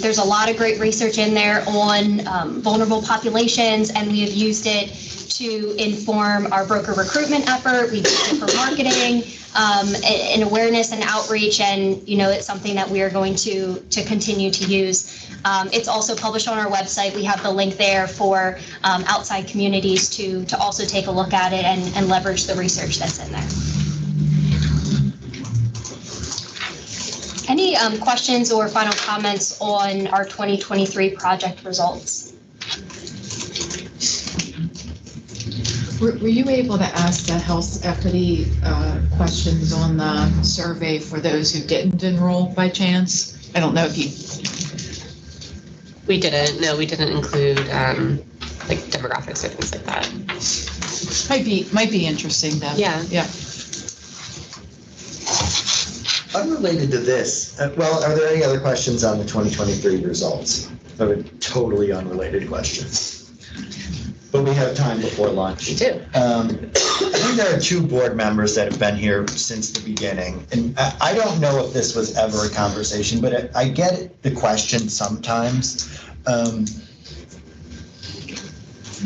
There's a lot of great research in there on vulnerable populations, and we have used it to inform our broker recruitment effort. We use it for marketing and awareness and outreach, and it's something that we are going to continue to use. It's also published on our website. We have the link there for outside communities to also take a look at it and leverage the research that's in there. Any questions or final comments on our 2023 project results? Were you able to ask the health equity questions on the survey for those who didn't enroll by chance? I don't know if you. We didn't. No, we didn't include like demographics or things like that. Might be interesting though. Yeah. Yeah. Unrelated to this, well, are there any other questions on the 2023 results? I have a totally unrelated question. But we have time before lunch. We do. I think there are 2 board members that have been here since the beginning. And I don't know if this was ever a conversation, but I get the question sometimes.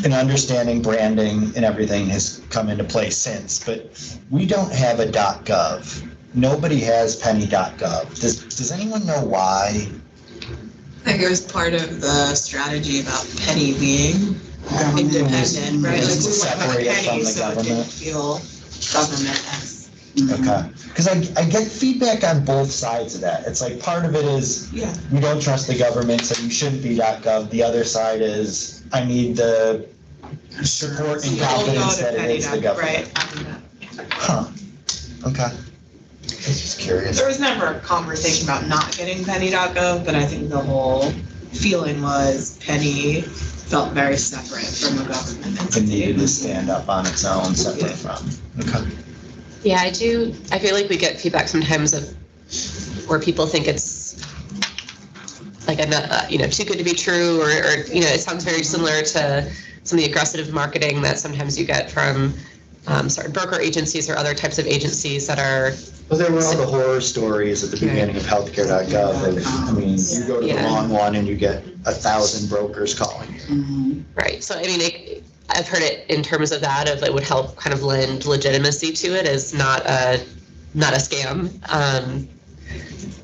And understanding branding and everything has come into play since, but we don't have a .gov. Nobody has Pennie.gov. Does anyone know why? I think it was part of the strategy about Pennie being independent, right? Like we went Separated with Pennie, from the so it didn't government. feel government-esque. Okay, because I get feedback on both sides of that. It's like part of it is Yeah. we don't trust the government, so you shouldn't be .gov. The other side is I need the support and confidence that it is the government. Right. Huh. Okay. I was just curious. There was never a conversation about not getting Pennie.gov, but I think the whole feeling was Pennie felt very separate from the government It entity. needed to stand up on its own, separate from. Okay. Yeah, I do. I feel like we get feedback sometimes of where people think it's like too good to be true, or it sounds very similar to some of the aggressive marketing that sometimes you get from broker agencies or other types of agencies that are. Well, there were all the horror stories at the beginning of healthcare.gov. I mean, you go to the wrong one and you get 1,000 brokers calling you. Right. So, I mean, I've heard it in terms of that, of it would help kind of lend legitimacy to it as not a scam.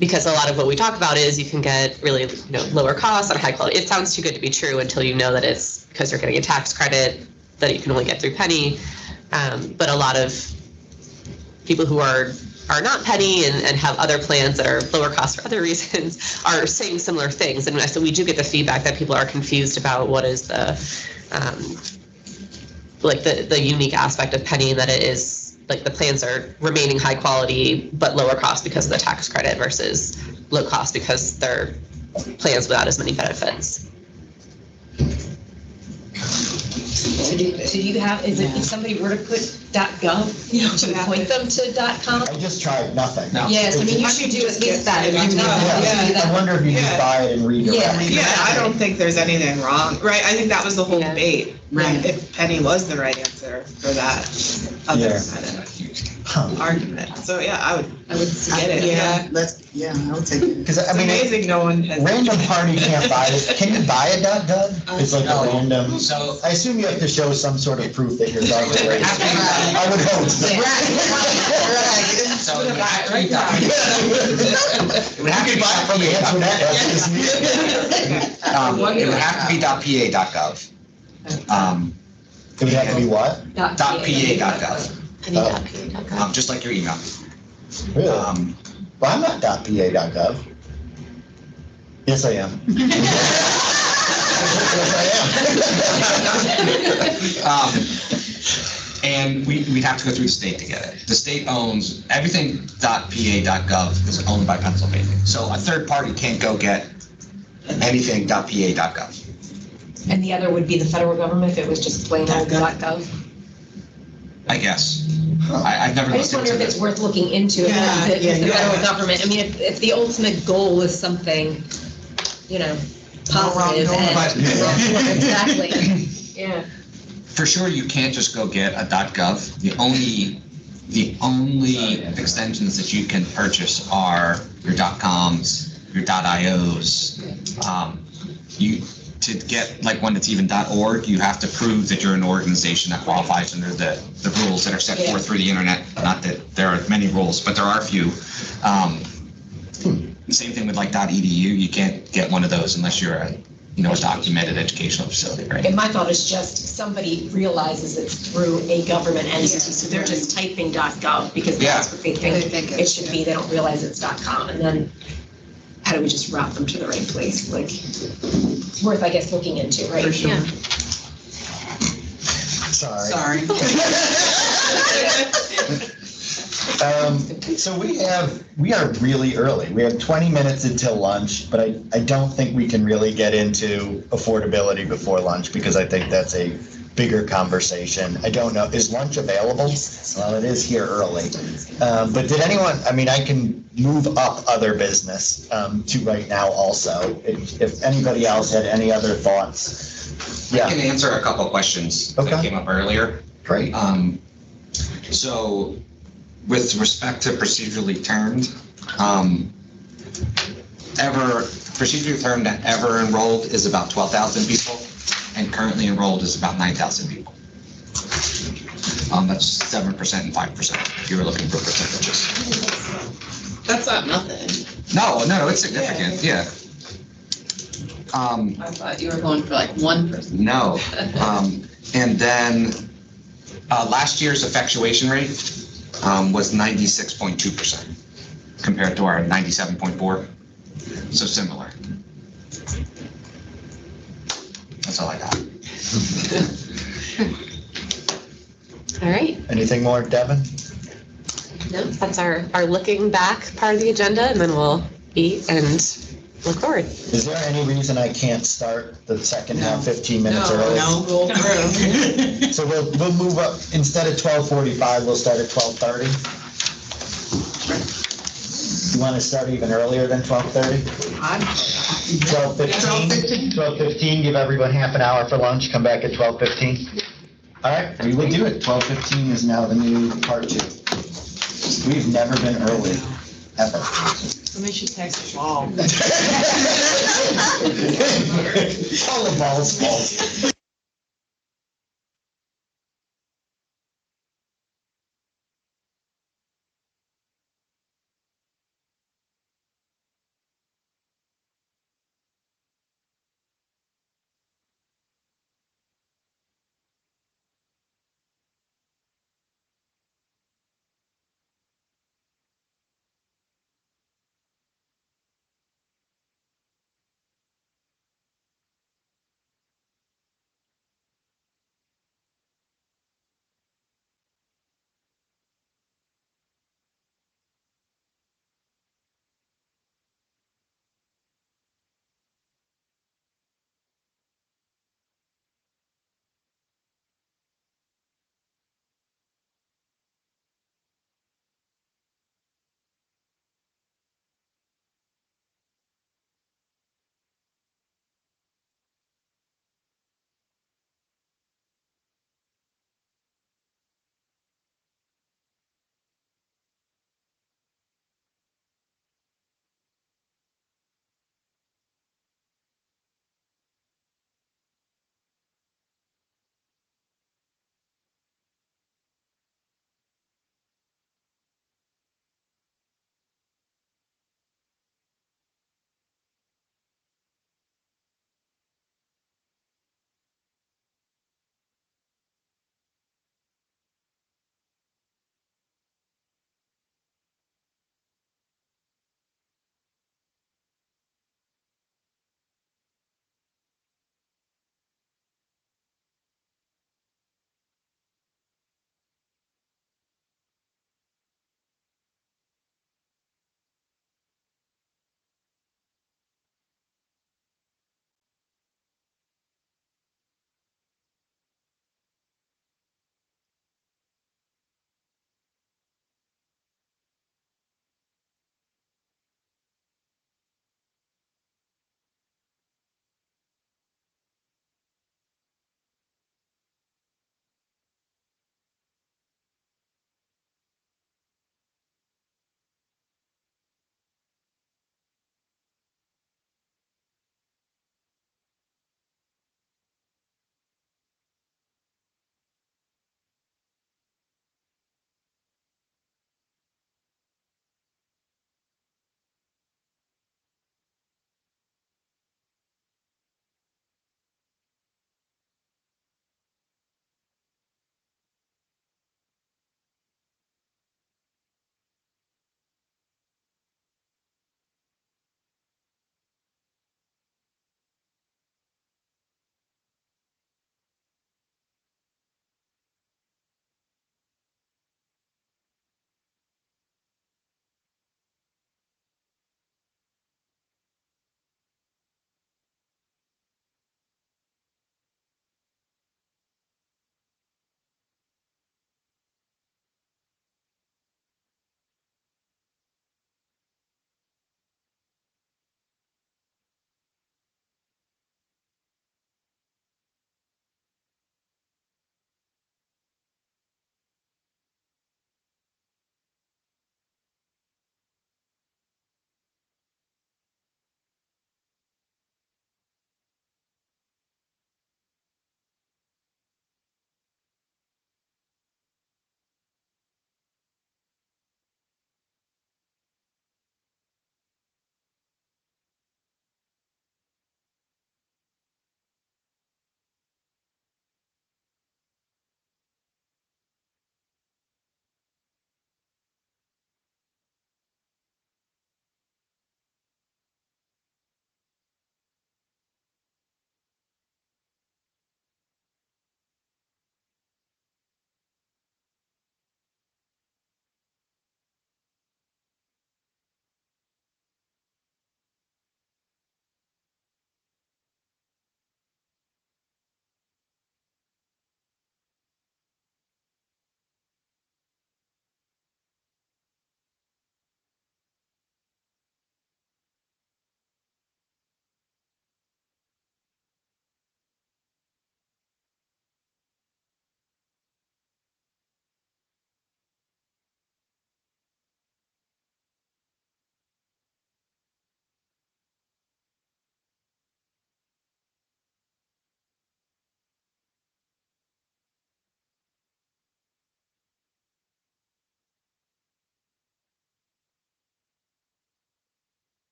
Because a lot of what we talk about is you can get really lower costs on high quality. It sounds too good to be true until you know that it's because you're getting a tax credit that you can only get through Pennie. But a lot of people who are not Pennie and have other plans that are lower cost for other reasons are saying similar things. And so we do get the feedback that people are confused about what is the the unique aspect of Pennie, that it is like the plans are remaining high quality but lower cost because of the tax credit versus low cost because they're plans without as many benefits. So do you have, if somebody were to put .gov, to point them to .com? I just tried nothing. Yes, I mean, you should do at least that. If you I wonder if you just buy it and redirect. Yeah, I don't think there's anything wrong, right? I think that was the whole debate, right? If Pennie was the right answer for that other side of argument. So yeah, I would get it. Yeah. I would take it. Because I mean, amazing no one has. Random party can't buy it. Can you buy a .gov? It's like a random. So I assume you have to show some sort of proof that you're gov related. I would hope so. So it would have to be It would have to be from the internet. it would have to be .pa.gov. It would have to be what? .pa.gov. Pennie.pa.gov. Just like your email. Really? Well, I'm not .pa.gov. Yes, I am. Yes, I am. And we'd have to go through the state to get it. The state owns everything .pa.gov is owned by Pennsylvania. So a third party can't go get anything .pa.gov. And the other would be the federal government if it was just plain old .gov? I guess. I've never I just looked wonder into if it's it. worth looking into, Yeah, the yeah, federal yeah. government. I mean, if the ultimate goal is something, you know, positive and. But- Exactly, yeah. For sure, you can't just go get a .gov. The only extensions that you can purchase are your .coms, your .ios. To get like one that's even .org, you have to prove that you're an organization that qualifies under the rules that are set forth through the internet. Not that there are many rules, but there are a few. Same thing with like .edu. You can't get one of those unless you're a documented educational facility, right? And my thought is just somebody realizes it's through a government entity, so they're just typing .gov because that's what they think it should be. They don't realize it's .com, and then how do we just route them to the right place? Like, it's worth, I guess, looking into, right? For sure. Yeah. Sorry. So we are really early. We have 20 minutes until lunch, but I don't think we can really get into affordability before lunch because I think that's a bigger conversation. I don't know, is lunch available? Well, it is here early. But did anyone, I mean, I can move up other business to right now also. If anybody else had any other thoughts. I can answer a couple questions that came up earlier. Great. So with respect to procedurally termed, procedurally termed ever enrolled is about 12,000 people, and currently enrolled is about 9,000 people. That's 7% and 5% if you were looking for percentages. That's not nothing. No, it's significant, yeah. I thought you were going for like 1%. No. And then last year's effectuation rate was 96.2% compared to our 97.4. So similar. That's all I got. All right. Anything more, Devin? No, that's our looking back part of the agenda, and then we'll eat and look forward. Is there any reason I can't start the second half 15 minutes early? No, roll through. So we'll move up, instead of 12:45, we'll start at 12:30? You want to start even earlier than 12:30? 12:15? 12:15, give everyone half an hour for lunch, come back at 12:15? All right, we will do it. 12:15 is now the new part 2. We've never been early, ever. Somebody should text Paul. All of Paul's fault.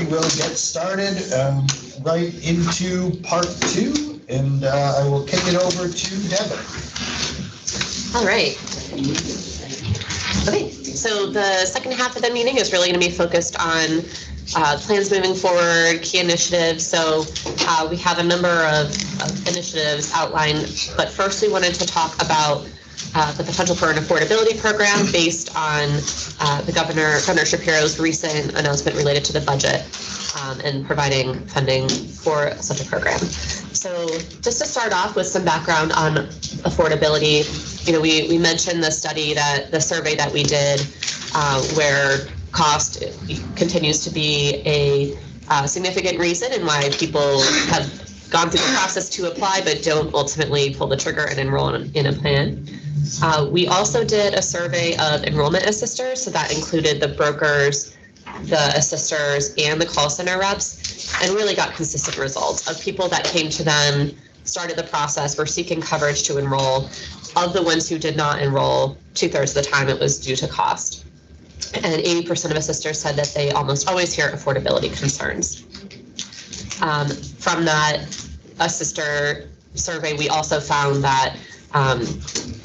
will get started right into part 2, and I will kick it over to Deborah. All right. Okay, so the second half of the meeting is really going to be focused on plans moving forward, key initiatives. So we have a number of initiatives outlined, but first we wanted to talk about the potential for an affordability program based on the Governor Shapiro's recent announcement related to the budget and providing funding for such a program. So just to start off with some background on affordability, we mentioned the survey that we did where cost continues to be a significant reason and why people have gone through the process to apply but don't ultimately pull the trigger and enroll in a plan. We also did a survey of enrollment assisters, so that included the brokers, the assisters, and the call center reps, and really got consistent results of people that came to them, started the process, were seeking coverage to enroll. Of the ones who did not enroll, 2/3 of the time it was due to cost. And 80% of assisters said that they almost always hear affordability concerns. From that assister survey, we also found that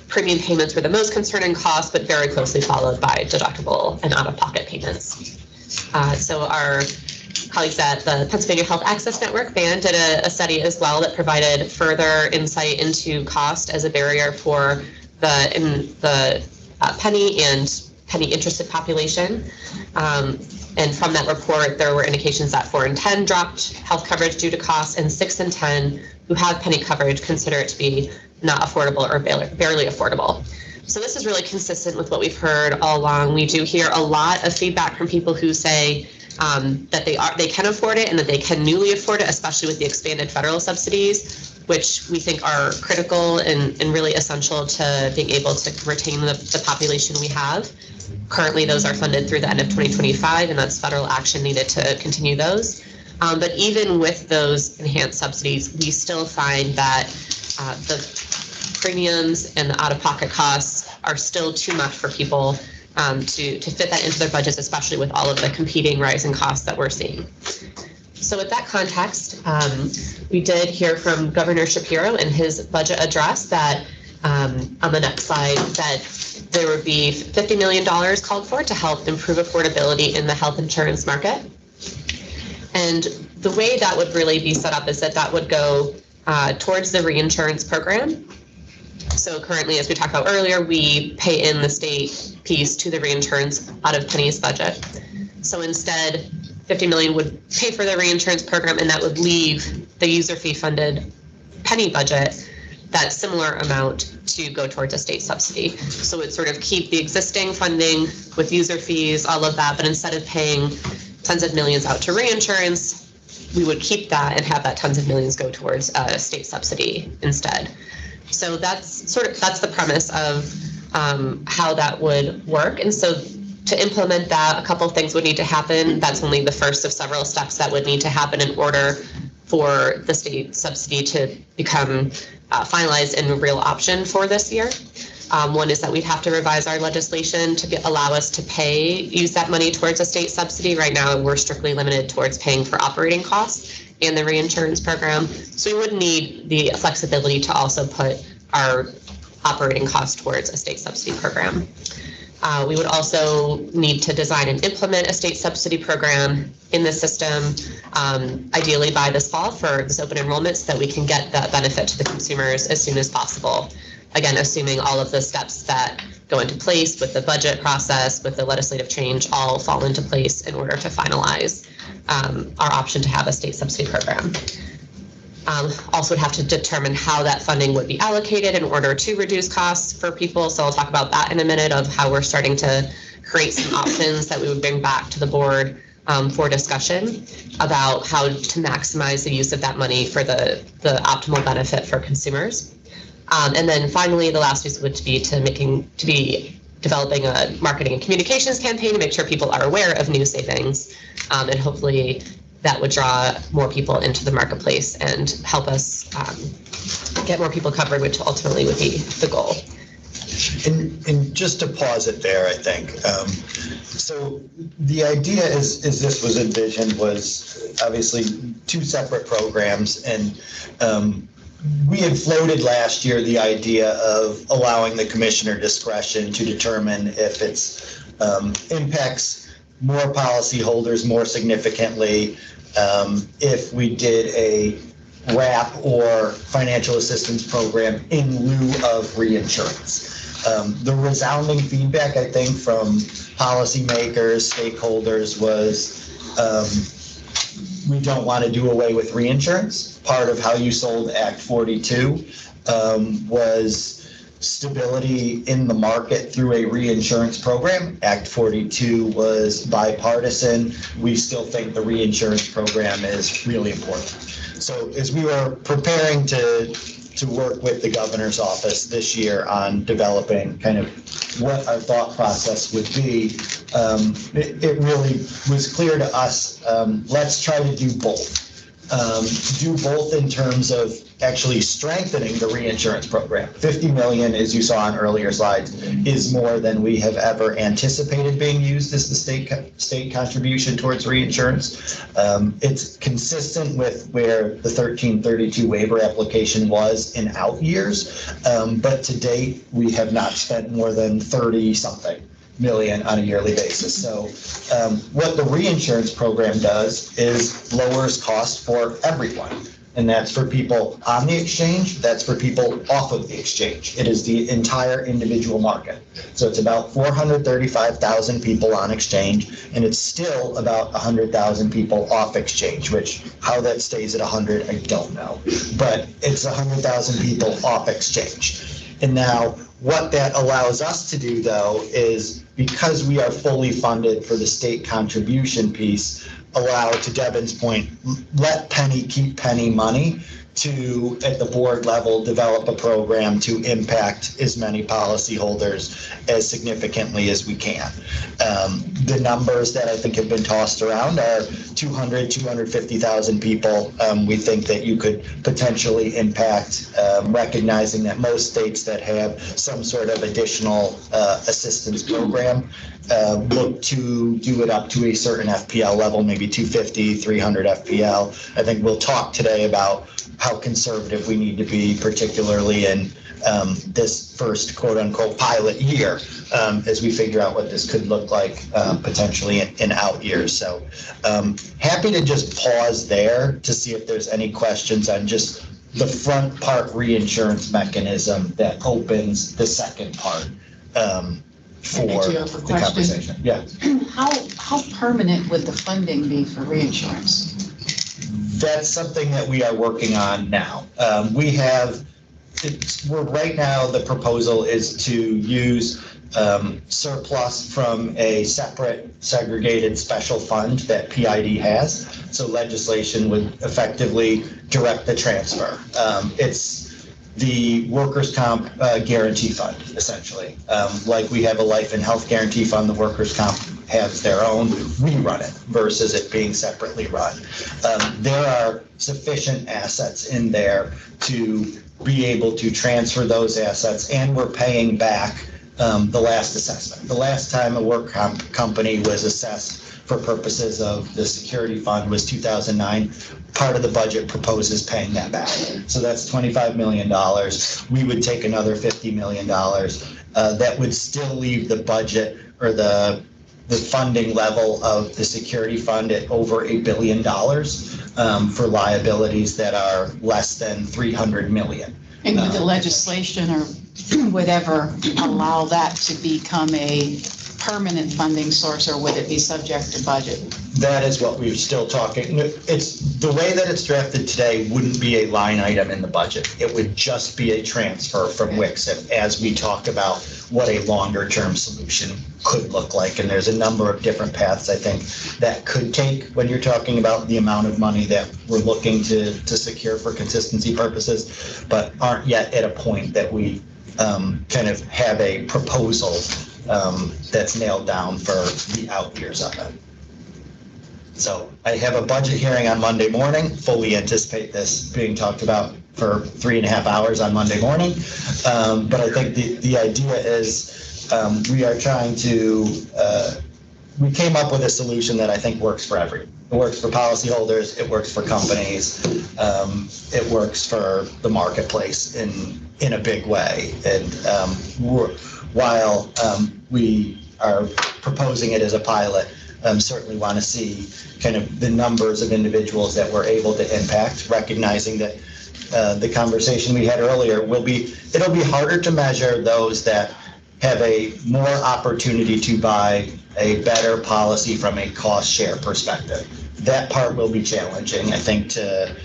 premium payments were the most concerning cost, but very closely followed by deductible and out-of-pocket payments. So our colleagues at the Pennsylvania Health Access Network, BAN, did a study as well that provided further insight into cost as a barrier for the Pennie and Pennie interested population. And from that report, there were indications that 4 in 10 dropped health coverage due to cost, and 6 in 10 who have Pennie coverage consider it to be not affordable or barely affordable. So this is really consistent with what we've heard all along. We do hear a lot of feedback from people who say that they can afford it and that they can newly afford it, especially with the expanded federal subsidies, which we think are critical and really essential to being able to retain the population we have. Currently, those are funded through the end of 2025, and that's federal action needed to continue those. But even with those enhanced subsidies, we still find that the premiums and the out-of-pocket costs are still too much for people to fit that into their budgets, especially with all of the competing rising costs that we're seeing. So with that context, we did hear from Governor Shapiro in his budget address that on the next slide, that there would be $50 million called for to help improve affordability in the health insurance market. And the way that would really be set up is that would go towards the reinsurance program. So currently, as we talked about earlier, we pay in the state piece to the reinsurance out of Pennie's budget. So instead, $50 million would pay for the reinsurance program, and that would leave the user fee funded Pennie budget that similar amount to go towards a state subsidy. So it sort of keep the existing funding with user fees, all of that, but instead of paying tens of millions out to reinsurance, we would keep that and have that tens of millions go towards a state subsidy instead. So that's the premise of how that would work. And so to implement that, a couple of things would need to happen. That's only the first of several steps that would need to happen in order for the state subsidy to become finalized and a real option for this year. One is that we'd have to revise our legislation to allow us to use that money towards a state subsidy. Right now, we're strictly limited towards paying for operating costs and the reinsurance program. So we would need the flexibility to also put our operating costs towards a state subsidy program. We would also need to design and implement a state subsidy program in the system, ideally by this fall for this open enrollment, so that we can get that benefit to the consumers as soon as possible. Again, assuming all of the steps that go into place with the budget process, with the legislative change, all fall into place in order to finalize our option to have a state subsidy program. Also would have to determine how that funding would be allocated in order to reduce costs for people. So I'll talk about that in a minute, of how we're starting to create some options that we would bring back to the board for discussion about how to maximize the use of that money for the optimal benefit for consumers. And then finally, the last piece would be to be developing a marketing and communications campaign to make sure people are aware of new savings, and hopefully that would draw more people into the marketplace and help us get more people covered, which ultimately would be the goal. And just to pause it there, I think. So the idea is this was envisioned was obviously two separate programs, and we had floated last year the idea of allowing the commissioner discretion to determine if it's impacts more policyholders more significantly if we did a WRAP or financial assistance program in lieu of reinsurance. The resounding feedback, I think, from policymakers, stakeholders was we don't want to do away with reinsurance. Part of how you sold Act 42 was stability in the market through a reinsurance program. Act 42 was bipartisan. We still think the reinsurance program is really important. So as we were preparing to work with the governor's office this year on developing kind of what our thought process would be, it really was clear to us, let's try to do both. Do both in terms of actually strengthening the reinsurance program. 50 million, as you saw on earlier slides, is more than we have ever anticipated being used as the state contribution towards reinsurance. It's consistent with where the 1332 waiver application was in out years, but to date, we have not spent more than 30-something million on a yearly basis. So what the reinsurance program does is lowers cost for everyone. And that's for people on the exchange, that's for people off of the exchange. It is the entire individual market. So it's about 435,000 people on exchange, and it's still about 100,000 people off exchange, which how that stays at 100, I don't know. But it's 100,000 people off exchange. And now what that allows us to do, though, is because we are fully funded for the state contribution piece, allow, to Devin's point, let Pennie keep Pennie money to, at the board level, develop a program to impact as many policyholders as significantly as we can. The numbers that I think have been tossed around are 250,000 people. We think that you could potentially impact, recognizing that most states that have some sort of additional assistance program look to do it up to a certain FPL level, maybe 250, 300 FPL. I think we'll talk today about how conservative we need to be, particularly in this first quote-unquote pilot year, as we figure out what this could look like potentially in out years. So happy to just pause there to see if there's any questions on just the front part reinsurance mechanism that opens the second part for the conversation. Yeah. How permanent would the funding be for reinsurance? That's something that we are working on now. Right now, the proposal is to use surplus from a separate segregated special fund that PID has. So legislation would effectively direct the transfer. It's the workers' comp guarantee fund, essentially. Like we have a life and health guarantee fund, the workers' comp has their own, we run it versus it being separately run. There are sufficient assets in there to be able to transfer those assets, and we're paying back the last assessment. The last time a work comp company was assessed for purposes of the security fund was 2009. Part of the budget proposes paying that back. So that's $25 million. We would take another $50 million. That would still leave the budget or the funding level of the security fund at over $1 billion for liabilities that are less than 300 million. And would the legislation or whatever allow that to become a permanent funding source, or would it be subject to budget? That is what we're still talking. It's the way that it's drafted today wouldn't be a line item in the budget. It would just be a transfer from WICSIF as we talk about what a longer term solution could look like. And there's a number of different paths I think that could take when you're talking about the amount of money that we're looking to secure for consistency purposes, but aren't yet at a point that we kind of have a proposal that's nailed down for the out years of it. So I have a budget hearing on Monday morning, fully anticipate this being talked about for 3.5 hours on Monday morning. But I think the idea is we are trying to, we came up with a solution that I think works for everyone. It works for policyholders, it works for companies, it works for the marketplace in a big way. And while we are proposing it as a pilot, certainly want to see kind of the numbers of individuals that we're able to impact, recognizing that the conversation we had earlier it'll be harder to measure those that have a more opportunity to buy a better policy from a cost share perspective. That part will be challenging, I think, to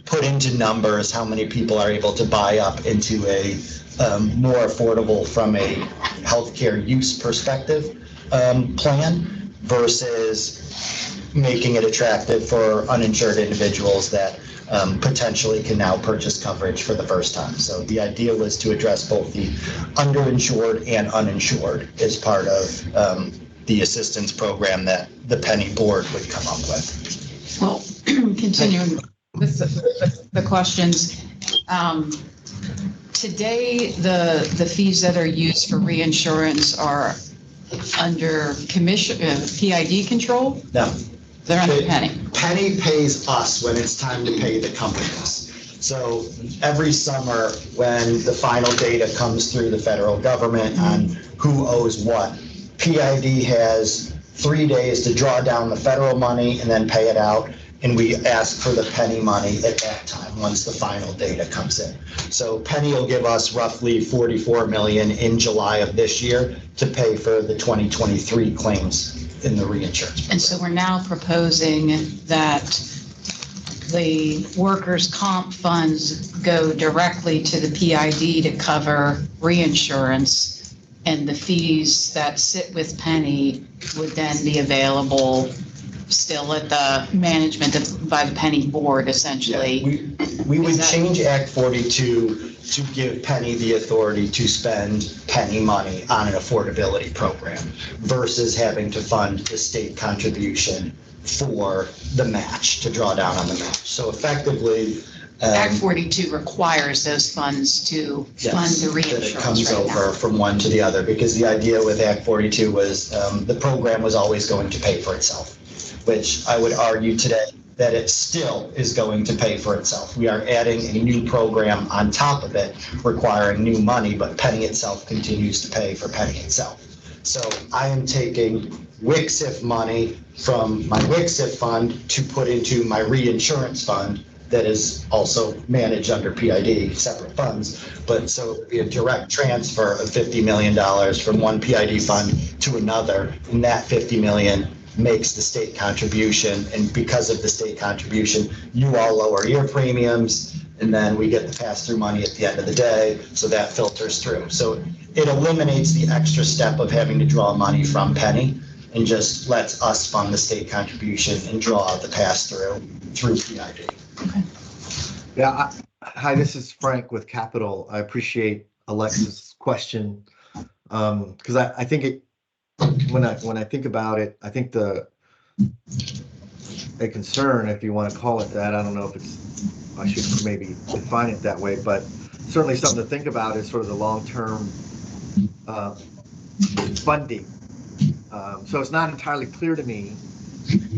put into numbers how many people are able to buy up into a more affordable from a healthcare use perspective plan versus making it attractive for uninsured individuals that potentially can now purchase coverage for the first time. So the idea was to address both the underinsured and uninsured as part of the assistance program that the Pennie board would come up with. Well, continuing with the questions, today the fees that are used for reinsurance are under commission PID control? No. They're under Pennie. Pennie pays us when it's time to pay the companies. So every summer when the final data comes through the federal government on who owes what, PID has 3 days to draw down the federal money and then pay it out. And we ask for the Pennie money at that time once the final data comes in. So Pennie will give us roughly $44 million in July of this year to pay for the 2023 claims in the reinsurance program. And so we're now proposing that the workers' comp funds go directly to the PID to cover reinsurance, and the fees that sit with Pennie would then be available still at the management by the Pennie board, essentially. Yeah, we would change Act 42 to give Pennie the authority to spend Pennie money on an affordability program versus having to fund the state contribution for the match, to draw down on the match. So effectively, Act 42 requires those funds to fund the reinsurance. That it comes over from one to the other, because the idea with Act 42 was the program was always going to pay for itself, which I would argue today that it still is going to pay for itself. We are adding a new program on top of it, requiring new money, but Pennie itself continues to pay for Pennie itself. So I am taking WICSIF money from my WICSIF fund to put into my reinsurance fund that is also managed under PID, separate funds. But so it would be a direct transfer of $50 million from one PID fund to another, and that $50 million makes the state contribution, and because of the state contribution, you all lower your premiums, and then we get the pass-through money at the end of the day, so that filters through. So it eliminates the extra step of having to draw money from Pennie and just lets us fund the state contribution and draw out the pass-through through PID. Okay. Yeah, hi, this is Frank with Capital. I appreciate Alexa's question, because I think it, when I think about it, I think a concern, if you want to call it that, I don't know if I should maybe define it that way, but certainly something to think about is sort of the long-term funding. So it's not entirely clear to me,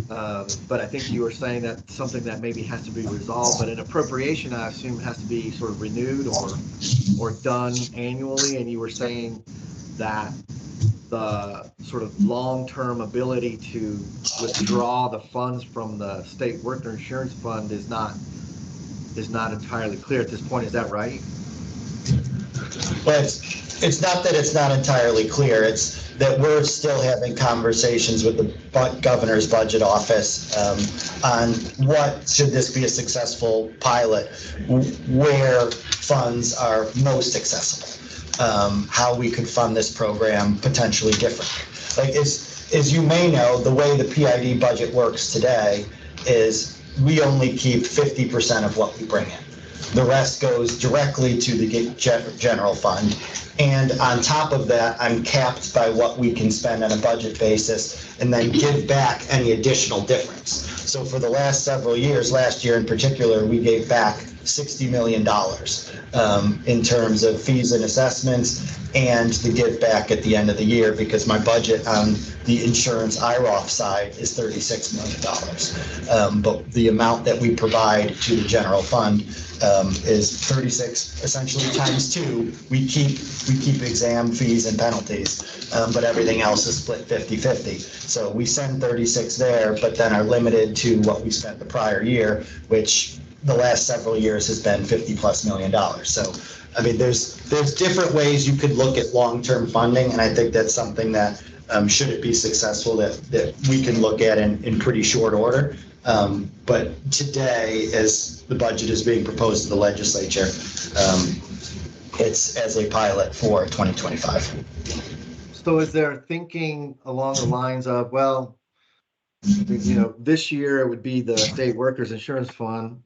but I think you were saying that something that maybe has to be resolved, but an appropriation, I assume, has to be sort of renewed or done annually, and you were saying that the sort of long-term ability to withdraw the funds from the state worker insurance fund is not entirely clear at this point. Is that right? Well, it's not that it's not entirely clear. It's that we're still having conversations with the governor's budget office on what should this be a successful pilot, where funds are most accessible. How we could fund this program potentially differently. Like as you may know, the way the PID budget works today is we only keep 50% of what we bring in. The rest goes directly to the general fund. And on top of that, I'm capped by what we can spend on a budget basis and then give back any additional difference. So for the last several years, last year in particular, we gave back $60 million in terms of fees and assessments and the give back at the end of the year, because my budget on the insurance IROF side is $36 million. But the amount that we provide to the general fund is 36 essentially times 2. We keep exam fees and penalties, but everything else is split 50-50. So we send 36 there, but then are limited to what we spent the prior year, which the last several years has been $50+ million. So, I mean, there's different ways you could look at long-term funding, and I think that's something that should it be successful that we can look at in pretty short order. But today, as the budget is being proposed to the legislature, it's as a pilot for 2025. So is there thinking along the lines of, well, this year it would be the state workers insurance fund.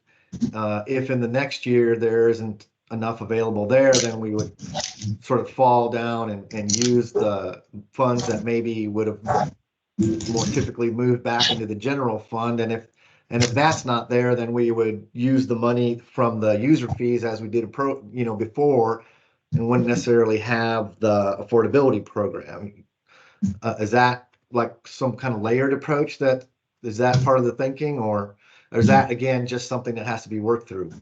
If in the next year there isn't enough available there, then we would sort of fall down and use the funds that maybe would have more typically moved back into the general fund. And if that's not there, then we would use the money from the user fees as we did before, and wouldn't necessarily have the affordability program. Is that like some kind of layered approach? Is that part of the thinking, or is that again just something that has to be worked through?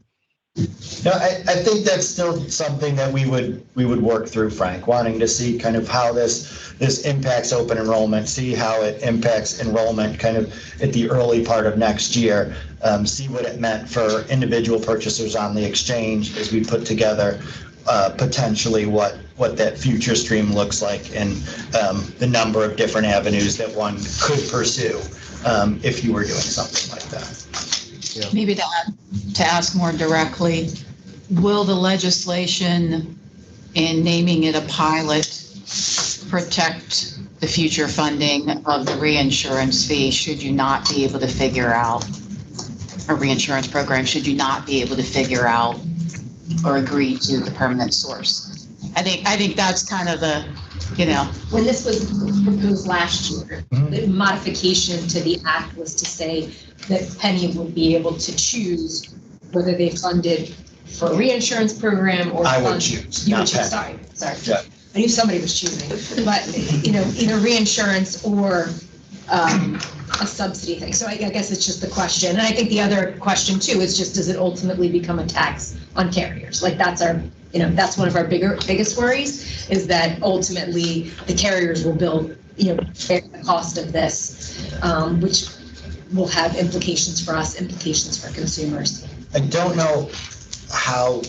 No, I think that's still something that we would work through, Frank, wanting to see kind of how this impacts open enrollment, see how it impacts enrollment kind of at the early part of next year, see what it meant for individual purchasers on the exchange as we put together potentially what that future stream looks like, and the number of different avenues that one could pursue if you were doing something like that. Yeah. Maybe to ask more directly, will the legislation in naming it a pilot protect the future funding of the reinsurance fee should you not be able to figure out a reinsurance program, should you not be able to figure out or agree to the permanent source? I think that's kind of the, When this was proposed last year, the modification to the act was to say that Pennie would be able to choose whether they funded for a reinsurance program or. I would choose, You would not choose, Pennie. sorry. Yeah. I knew somebody was choosing, but, either reinsurance or a subsidy thing. So I guess it's just the question. And I think the other question too is just, does it ultimately become a tax on carriers? Like that's that's one of our biggest worries, is that ultimately the carriers will bear the cost of this, which will have implications for us, implications for consumers. I don't know how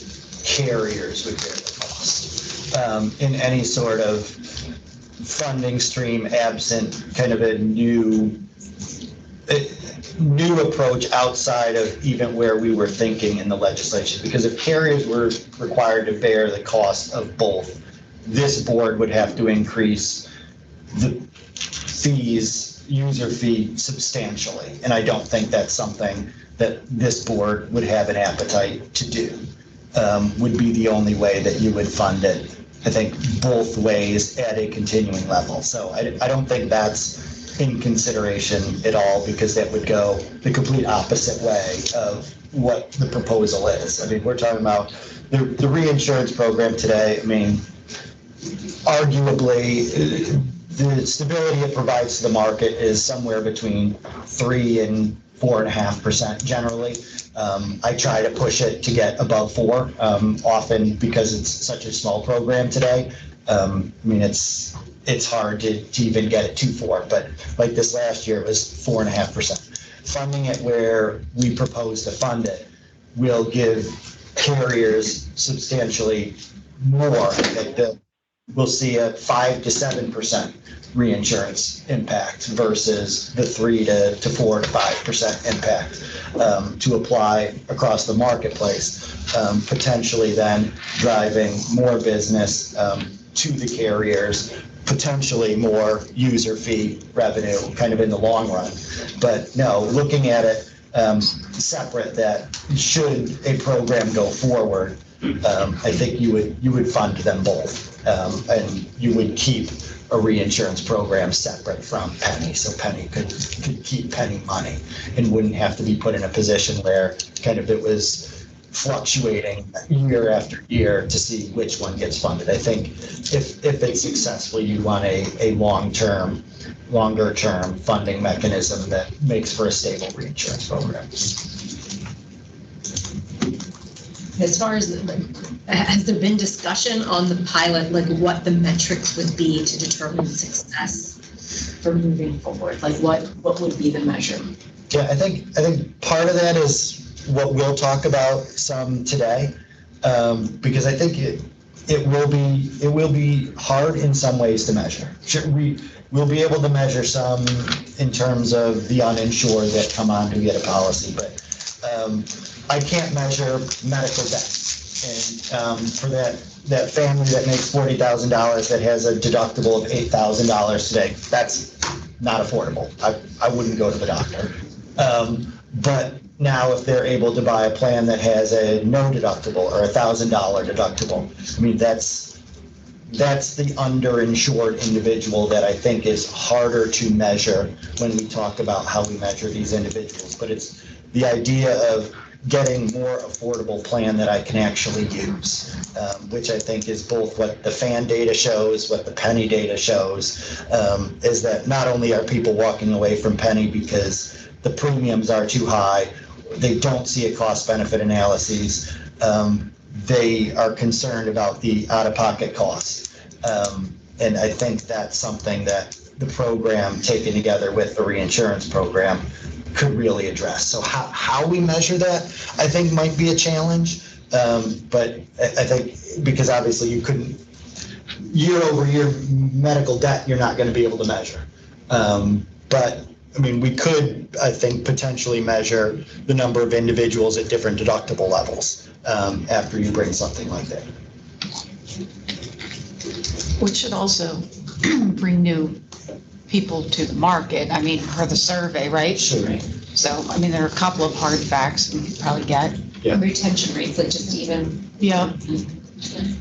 carriers would bear the cost in any sort of funding stream absent kind of a new approach outside of even where we were thinking in the legislation. Because if carriers were required to bear the cost of both, this board would have to increase the user fee substantially. And I don't think that's something that this board would have an appetite to do. Would be the only way that you would fund it. I think both ways at a continuing level. So I don't think that's in consideration at all, because that would go the complete opposite way of what the proposal is. I mean, we're talking about the reinsurance program today. I mean, arguably, the stability it provides to the market is somewhere between 3 and 4.5% generally. I try to push it to get above 4, often because it's such a small program today. I mean, it's hard to even get it to 4, but like this last year, it was 4.5%. Funding it where we propose to fund it will give carriers substantially more. Like we'll see a 5 to 7% reinsurance impact versus the 3 to 4 to 5% impact to apply across the marketplace, potentially then driving more business to the carriers, potentially more user fee revenue kind of in the long run. But no, looking at it separate, that should a program go forward, I think you would fund them both, and you would keep a reinsurance program separate from Pennie, so Pennie could keep Pennie money and wouldn't have to be put in a position where kind of it was fluctuating year after year to see which one gets funded. I think if it's successful, you want a longer term funding mechanism that makes for a stable reinsurance program. As far as, has there been discussion on the pilot, like what the metrics would be to determine success for moving forward? Like what would be the measure? Yeah, I think part of that is what we'll talk about some today, because I think it will be hard in some ways to measure. We'll be able to measure some in terms of the uninsured that come on to get a policy, but I can't measure medical debt. And for that family that makes $40,000 that has a deductible of $8,000 today, that's not affordable. I wouldn't go to the doctor. But now if they're able to buy a plan that has a no deductible or $1,000 deductible, I mean, that's the underinsured individual that I think is harder to measure when we talk about how we measure these individuals. But it's the idea of getting more affordable plan that I can actually use, which I think is both what the fan data shows, what the Pennie data shows, is that not only are people walking away from Pennie because the premiums are too high, they don't see a cost-benefit analysis, they are concerned about the out-of-pocket cost. And I think that's something that the program taken together with the reinsurance program could really address. So how we measure that, I think might be a challenge. But I think because obviously you couldn't, year over year medical debt, you're not going to be able to measure. But I mean, we could, I think, potentially measure the number of individuals at different deductible levels after you bring something like that. Which should also bring new people to the market. I mean, per the survey, right? Sure. So, I mean, there are a couple of hard facts we could probably get. Yeah. Retention rates, like just even. Yeah.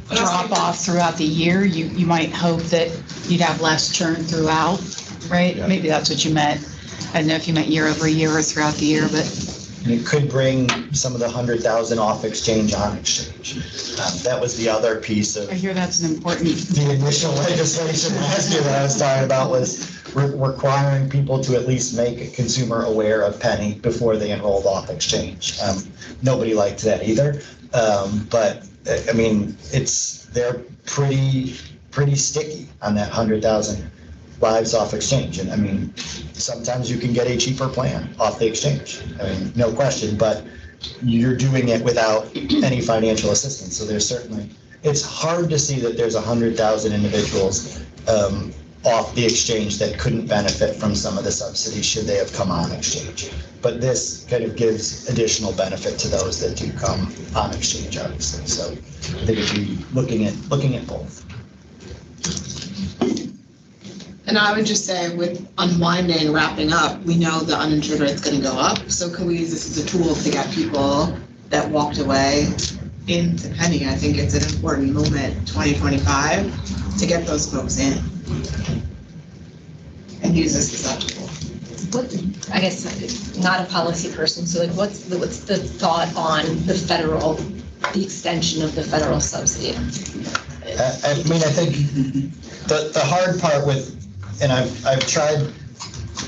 Drop off throughout the year. You might hope that you'd have less churn throughout, right? Yeah. Maybe that's what you meant. I don't know if you meant year over year or throughout the year, but. And it could bring some of the 100,000 off exchange on exchange. That was the other piece of. I hear that's an important. The initial legislation last year that I was talking about was requiring people to at least make a consumer aware of Pennie before they enrolled off exchange. Nobody liked that either. But I mean, they're pretty sticky on that 100,000 lives off exchange. And I mean, sometimes you can get a cheaper plan off the exchange. I mean, no question, but you're doing it without any financial assistance. So there's certainly, it's hard to see that there's 100,000 individuals off the exchange that couldn't benefit from some of the subsidies should they have come on exchange. But this kind of gives additional benefit to those that do come on exchange, obviously. So I think it'd be looking at both. And I would just say with unwinding, wrapping up, we know the uninsured rate's gonna go up. So could we use this as a tool to get people that walked away into Pennie? I think it's an important moment, 2025, to get those folks in and use this as a tool. What, I guess, not a policy person, so like what's the thought on the extension of the federal subsidy? I mean, I think the hard part with, and I've tried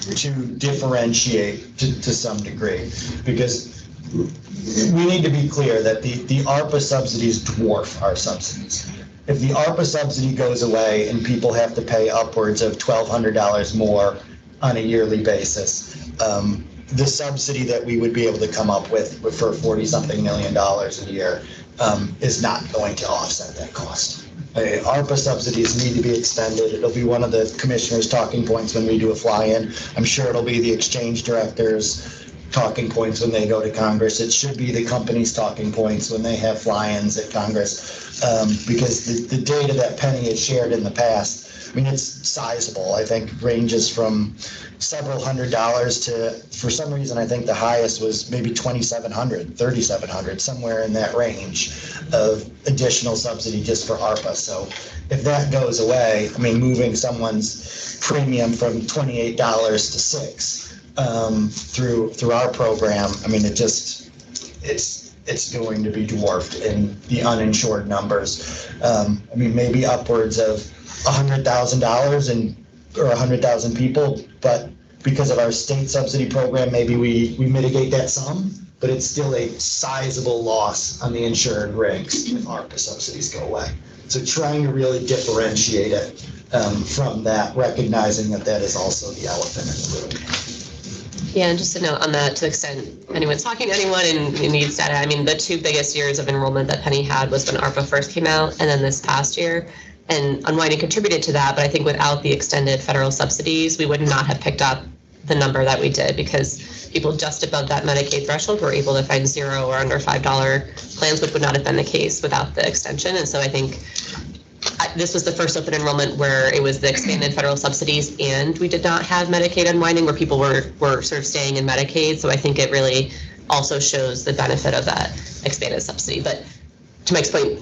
to differentiate to some degree, because we need to be clear that the ARPA subsidies dwarf our subsidies. If the ARPA subsidy goes away and people have to pay upwards of $1,200 more on a yearly basis, the subsidy that we would be able to come up with for $40-something million a year is not going to offset that cost. ARPA subsidies need to be extended. It'll be one of the commissioner's talking points when we do a fly-in. I'm sure it'll be the exchange director's talking points when they go to Congress. It should be the company's talking points when they have fly-ins at Congress, because the data that Pennie has shared in the past, I mean, it's sizable. I think ranges from several $100s to, for some reason, I think the highest was maybe $2,700, $3,700, somewhere in that range of additional subsidy just for ARPA. So if that goes away, I mean, moving someone's premium from $28 to $6 through our program, I mean, it's it's going to be dwarfed in the uninsured numbers. I mean, maybe upwards of $100,000 or 100,000 people, but because of our state subsidy program, maybe we mitigate that some, but it's still a sizable loss on the insured rigs if ARPA subsidies go away. So trying to really differentiate it from that, recognizing that that is also the elephant in the room. Yeah, and just to note on that, to the extent anyone's talking to anyone and needs data, I mean, the two biggest years of enrollment that Pennie had was when ARPA first came out and then this past year. And unwinding contributed to that, but I think without the extended federal subsidies, we would not have picked up the number that we did because people just above that Medicaid threshold were able to find $0 or under $5 plans, which would not have been the case without the extension. And so I think this was the first open enrollment where it was the expanded federal subsidies and we did not have Medicaid unwinding where people were sort of staying in Medicaid. So I think it really also shows the benefit of that expanded subsidy. But to Mike's point,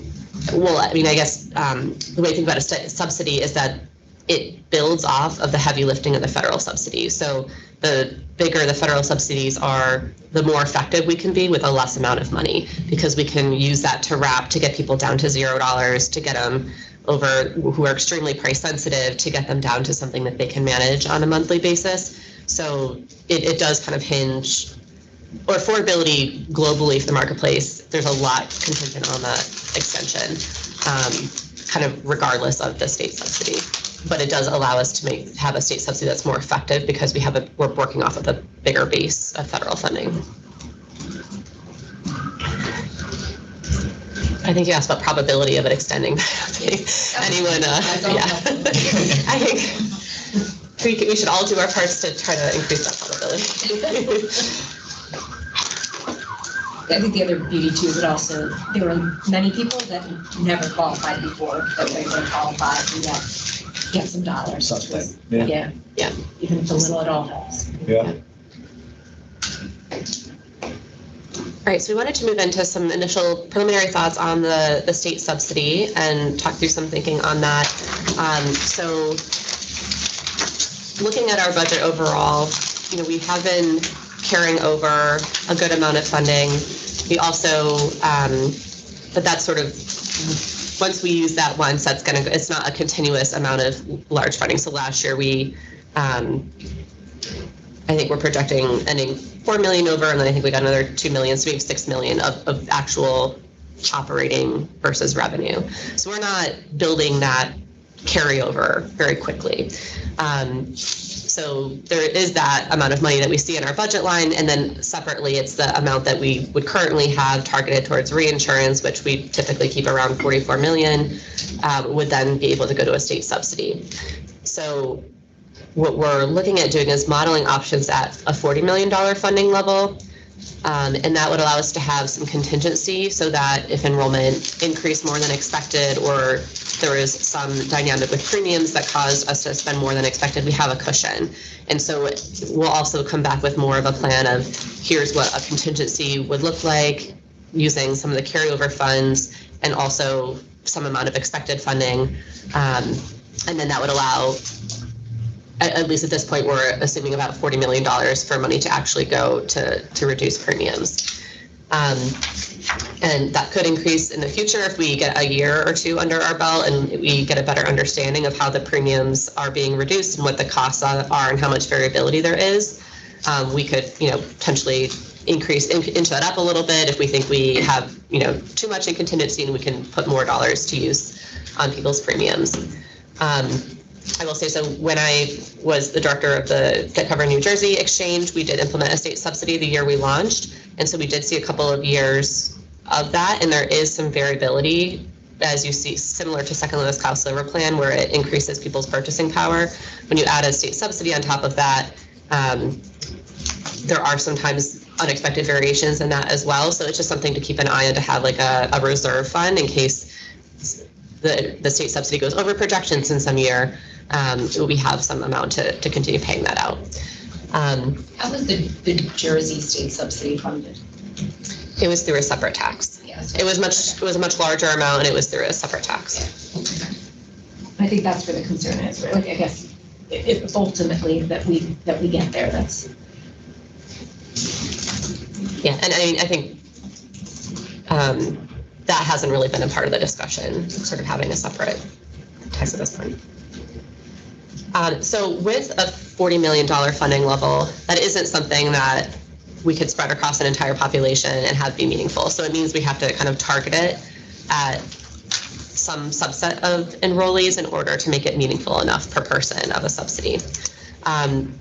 well, I mean, I guess the way to think about a subsidy is that it builds off of the heavy lifting of the federal subsidies. So the bigger the federal subsidies are, the more effective we can be with a less amount of money because we can use that to wrap to get people down to $0, to get them over who are extremely price sensitive, to get them down to something that they can manage on a monthly basis. So it does kind of hinge, or affordability globally for the marketplace, there's a lot contingent on that extension, kind of regardless of the state subsidy. But it does allow us to have a state subsidy that's more effective because we're working off of a bigger base of federal funding. I think you asked about probability of it extending. Anyone, yeah. I think we should all do our parts to try to increase that probability. I think the other beauty too is that also there were many people that never qualified before that they were qualified and get some dollars. Something. Yeah. Even if a little at all helps. Yeah. All right, so we wanted to move into some initial preliminary thoughts on the state subsidy and talk through some thinking on that. So looking at our budget overall, we have been carrying over a good amount of funding. We also, but that's sort of, once we use that once, it's not a continuous amount of large funding. So last year I think we're projecting ending 4 million over, and then I think we got another 2 million, so we have 6 million of actual operating versus revenue. So we're not building that carryover very quickly. So there is that amount of money that we see in our budget line, and then separately, it's the amount that we would currently have targeted towards reinsurance, which we typically keep around 44 million, would then be able to go to a state subsidy. So what we're looking at doing is modeling options at a $40 million funding level, and that would allow us to have some contingency so that if enrollment increased more than expected or there is some dynamic with premiums that caused us to spend more than expected, we have a cushion. And so we'll also come back with more of a plan of here's what a contingency would look like using some of the carryover funds and also some amount of expected funding. And then that would allow, at least at this point, we're assuming about $40 million for money to actually go to reduce premiums. And that could increase in the future if we get a year or two under our belt and we get a better understanding of how the premiums are being reduced and what the costs are and how much variability there is. We could, potentially inch that up a little bit if we think we have, too much in contingency and we can put more dollars to use on people's premiums. I will say, so when I was the director of the Get Cover New Jersey exchange, we did implement a state subsidy the year we launched. And so we did see a couple of years of that. And there is some variability, as you see, similar to second lowest cost silver plan, where it increases people's purchasing power. When you add a state subsidy on top of that, there are sometimes unexpected variations in that as well. So it's just something to keep an eye on, to have like a reserve fund in case the state subsidy goes over projections in some year. We have some amount to continue paying that out. How was the Jersey state subsidy funded? It was through a separate tax. Yes. It was a much larger amount, and it was through a separate tax. I think that's where the concern is, right? Like, I guess if ultimately that we get there, that's. Yeah, and I mean, I think that hasn't really been a part of the discussion, sort of having a separate tax at this point. So with a $40 million funding level, that isn't something that we could spread across an entire population and have be meaningful. So it means we have to kind of target it at some subset of enrollees in order to make it meaningful enough per person of a subsidy.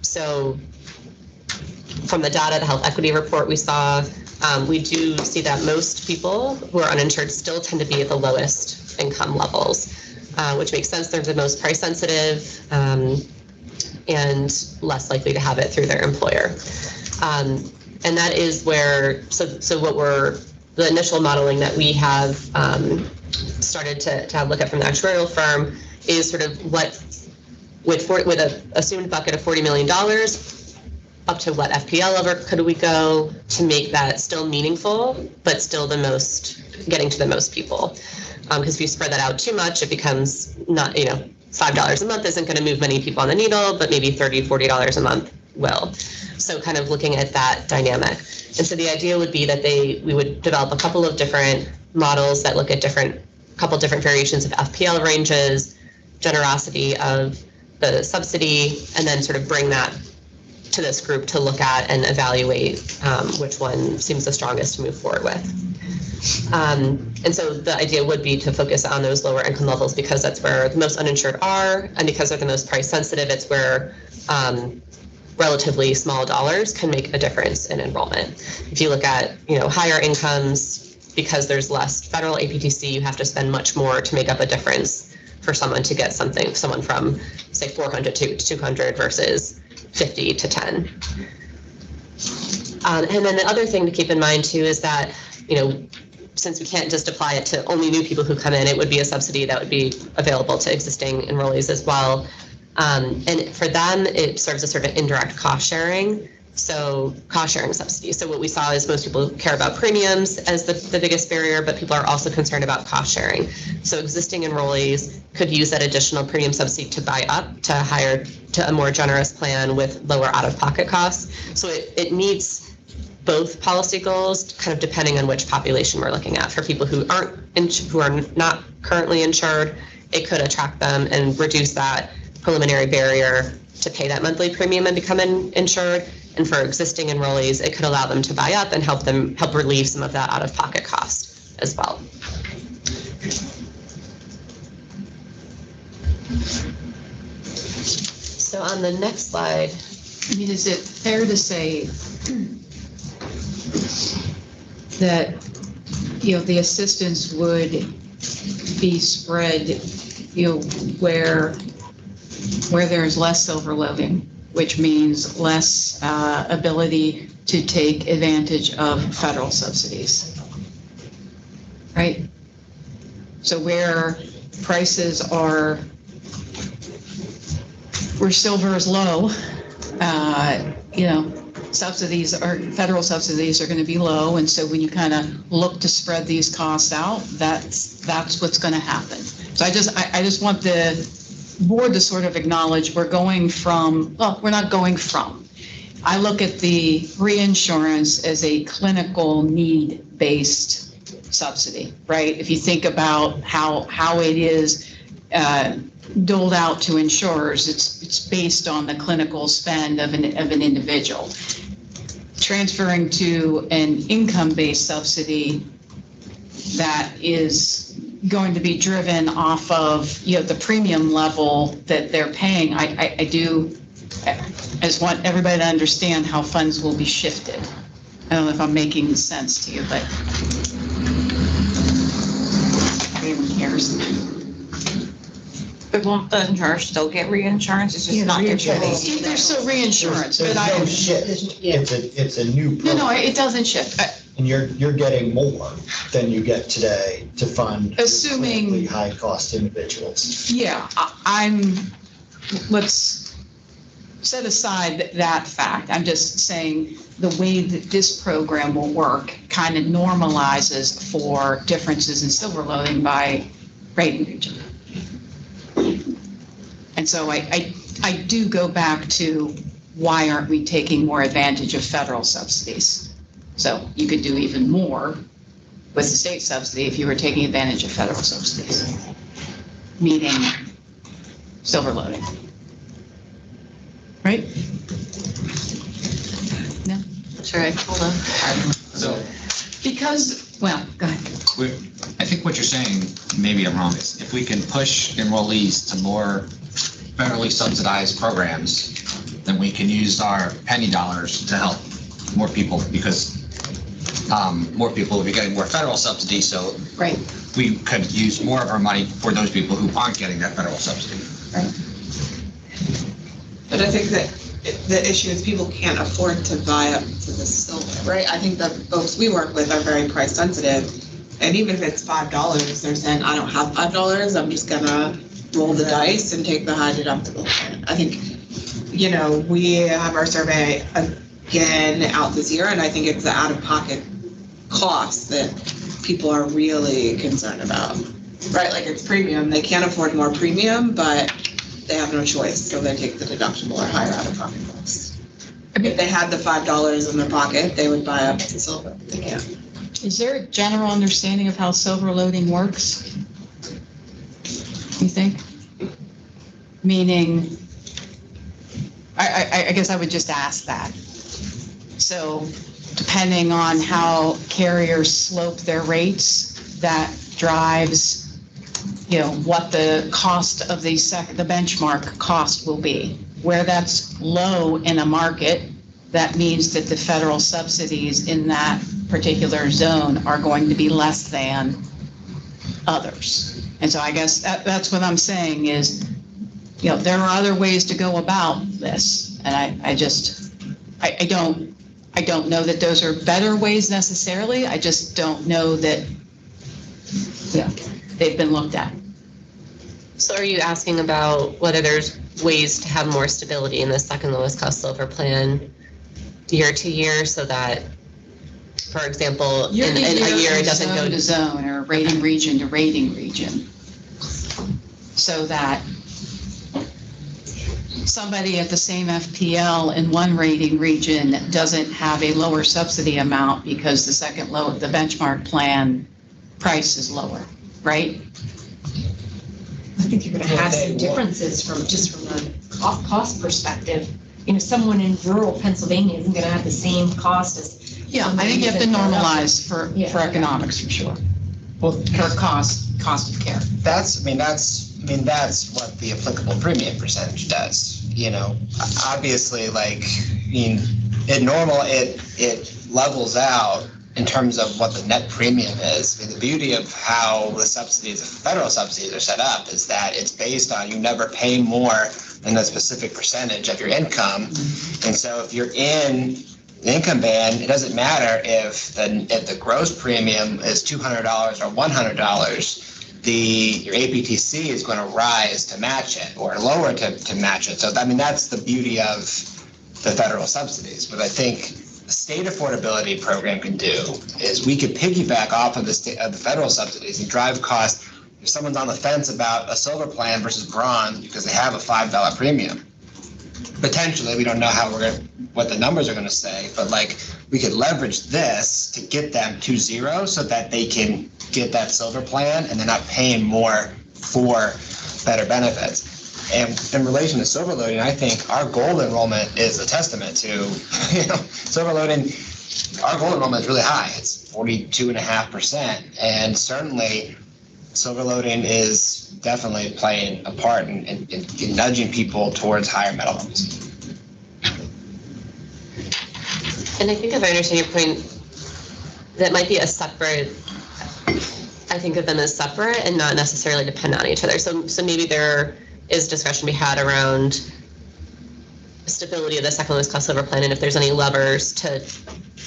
So from the data, the health equity report we saw, we do see that most people who are uninsured still tend to be at the lowest income levels, which makes sense. They're the most price sensitive and less likely to have it through their employer. And that is where, so what the initial modeling that we have started to look at from the actuarial firm is sort of what, with an assumed bucket of $40 million, up to what FPL level could we go to make that still meaningful, but still getting to the most people. Because if you spread that out too much, it becomes not, $5 a month isn't going to move many people on the needle, but maybe $30, $40 a month will. So kind of looking at that dynamic. And so the idea would be that we would develop a couple of different models that look at couple different variations of FPL ranges, generosity of the subsidy, and then sort of bring that to this group to look at and evaluate which one seems the strongest to move forward with. And so the idea would be to focus on those lower income levels because that's where the most uninsured are, and because they're the most price sensitive, it's where relatively small dollars can make a difference in enrollment. If you look at higher incomes, because there's less federal APTC, you have to spend much more to make up a difference for someone to get someone from say 400 to 200 versus 50 to 10. And then the other thing to keep in mind too is that, since we can't just apply it to only new people who come in, it would be a subsidy that would be available to existing enrollees as well. And for them, it serves as sort of indirect cost sharing. So cost sharing subsidy. So what we saw is most people care about premiums as the biggest barrier, but people are also concerned about cost sharing. So existing enrollees could use that additional premium subsidy to buy up to a more generous plan with lower out-of-pocket costs. So it meets both policy goals, kind of depending on which population we're looking at. For people who are not currently insured, it could attract them and reduce that preliminary barrier to pay that monthly premium and become insured. And for existing enrollees, it could allow them to buy up and help relieve some of that out-of-pocket cost as well. So on the next slide. Is it fair to say that, the assistance would be spread, where there's less overloading, which means less ability to take advantage of federal subsidies, right? So where prices where silver is low, federal subsidies are going to be low, and so when you kind of look to spread these costs out, that's what's going to happen. So I just want the board to sort of acknowledge we're not going from. I look at the reinsurance as a clinical need-based subsidy, right? If you think about how it is doled out to insurers, it's based on the clinical spend of an individual. Transferring to an income-based subsidy that is going to be driven off of the premium level that they're paying. I just want everybody to understand how funds will be shifted. I don't know if I'm making sense to you, but everyone cares. But won't the insurer still get reinsurance? It's just not insurance. There's still reinsurance, There's no shift. It's a new program. No, it doesn't shift. And you're getting more than you get today to fund Assuming high cost individuals. Yeah, let's set aside that fact. I'm just saying the way that this program will work kind of normalizes for differences in silver loading by rating region. And so I do go back to why aren't we taking more advantage of federal subsidies? So you could do even more with the state subsidy if you were taking advantage of federal subsidies, meaning silver loading. Right? No? Sure, hold on. So Because, well, go ahead. I think what you're saying, maybe I'm wrong, is if we can push enrollees to more federally subsidized programs, then we can use our penny dollars to help more people because more people will be getting more federal subsidy, so Right. we could use more of our money for those people who aren't getting that federal subsidy. But I think that the issue is people can't afford to buy up to the silver, right? I think the folks we work with are very price sensitive. And even if it's $5, they're saying, I don't have $5, I'm just gonna roll the dice and take the high deductible plan. I think, you know, we have our survey again out this year, and I think it's the out-of-pocket costs that people are really concerned about, right? Like it's premium, they can't afford more premium, but they have no choice, so they take the deductible or higher out-of-pocket costs. If they had the $5 in their pocket, they would buy up to silver. They can't. Is there a general understanding of how silver loading works? You think? Meaning, I guess I would just ask that. So depending on how carriers slope their rates, that drives, you know, what the cost of the benchmark cost will be. Where that's low in a market, that means that the federal subsidies in that particular zone are going to be less than others. And so I guess that's what I'm saying is, you know, there are other ways to go about this. And I don't know that those are better ways necessarily. I just don't know that, yeah, they've been looked at. So are you asking about whether there's ways to have more stability in the second lowest cost silver plan year to year so that, for example, in a year it doesn't go to zone or rating region to rating region? So that somebody at the same FPL in one rating region doesn't have a lower subsidy amount because the benchmark plan price is lower, right? I think you're gonna have some differences from a cost perspective. You know, someone in rural Pennsylvania isn't gonna have the same cost as. Yeah, I think you have to normalize for economics for sure. Well, For cost of care. that's what the applicable premium percentage does. You know, obviously, like, I mean, it levels out in terms of what the net premium is. I mean, the beauty of how the subsidies, the federal subsidies are set up is that it's based on you never pay more than a specific percentage of your income. And so if you're in the income band, it doesn't matter if the gross premium is $200 or $100. Your APTC is going to rise to match it or lower to match it. So, I mean, that's the beauty of the federal subsidies. But I think the state affordability program can do is we could piggyback off of the federal subsidies and drive costs. If someone's on the fence about a silver plan versus bronze because they have a $5 premium, potentially, we don't know what the numbers are going to say, but like we could leverage this to get them to zero so that they can get that silver plan and they're not paying more for better benefits. And in relation to silver loading, I think our gold enrollment is a testament to, you know, silver loading. Our gold enrollment is really high. It's 42.5%. And certainly silver loading is definitely playing a part in nudging people towards higher metal homes. And I think if I understand your point, that might be a separate, I think of them as separate and not necessarily depend on each other. So maybe there is discussion to be had around stability of the second lowest cost silver plan and if there's any levers to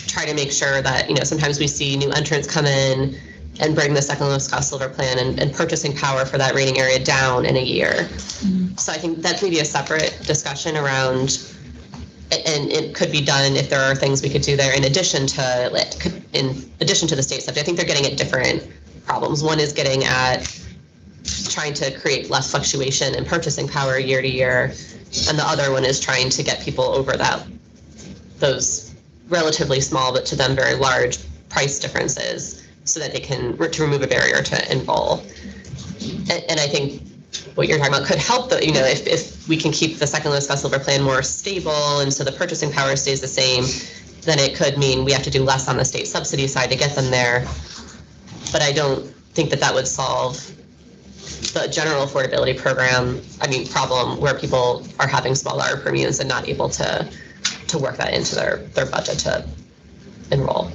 try to make sure that, you know, sometimes we see new entrants come in and bring the second lowest cost silver plan and purchasing power for that rating area down in a year. Mm-hmm. So I think that's maybe a separate discussion around, and it could be done if there are things we could do there in addition to the state subsidy. I think they're getting at different problems. One is getting at trying to create less fluctuation in purchasing power year to year, and the other one is trying to get people over those relatively small but to them very large price differences so that they can to remove a barrier to enroll. And I think what you're talking about could help, if we can keep the second lowest cost silver plan more stable, and so the purchasing power stays the same, then it could mean we have to do less on the state subsidy side to get them there. But I don't think that would solve the general affordability problem where people are having smaller premiums and not able to work that into their budget to enroll.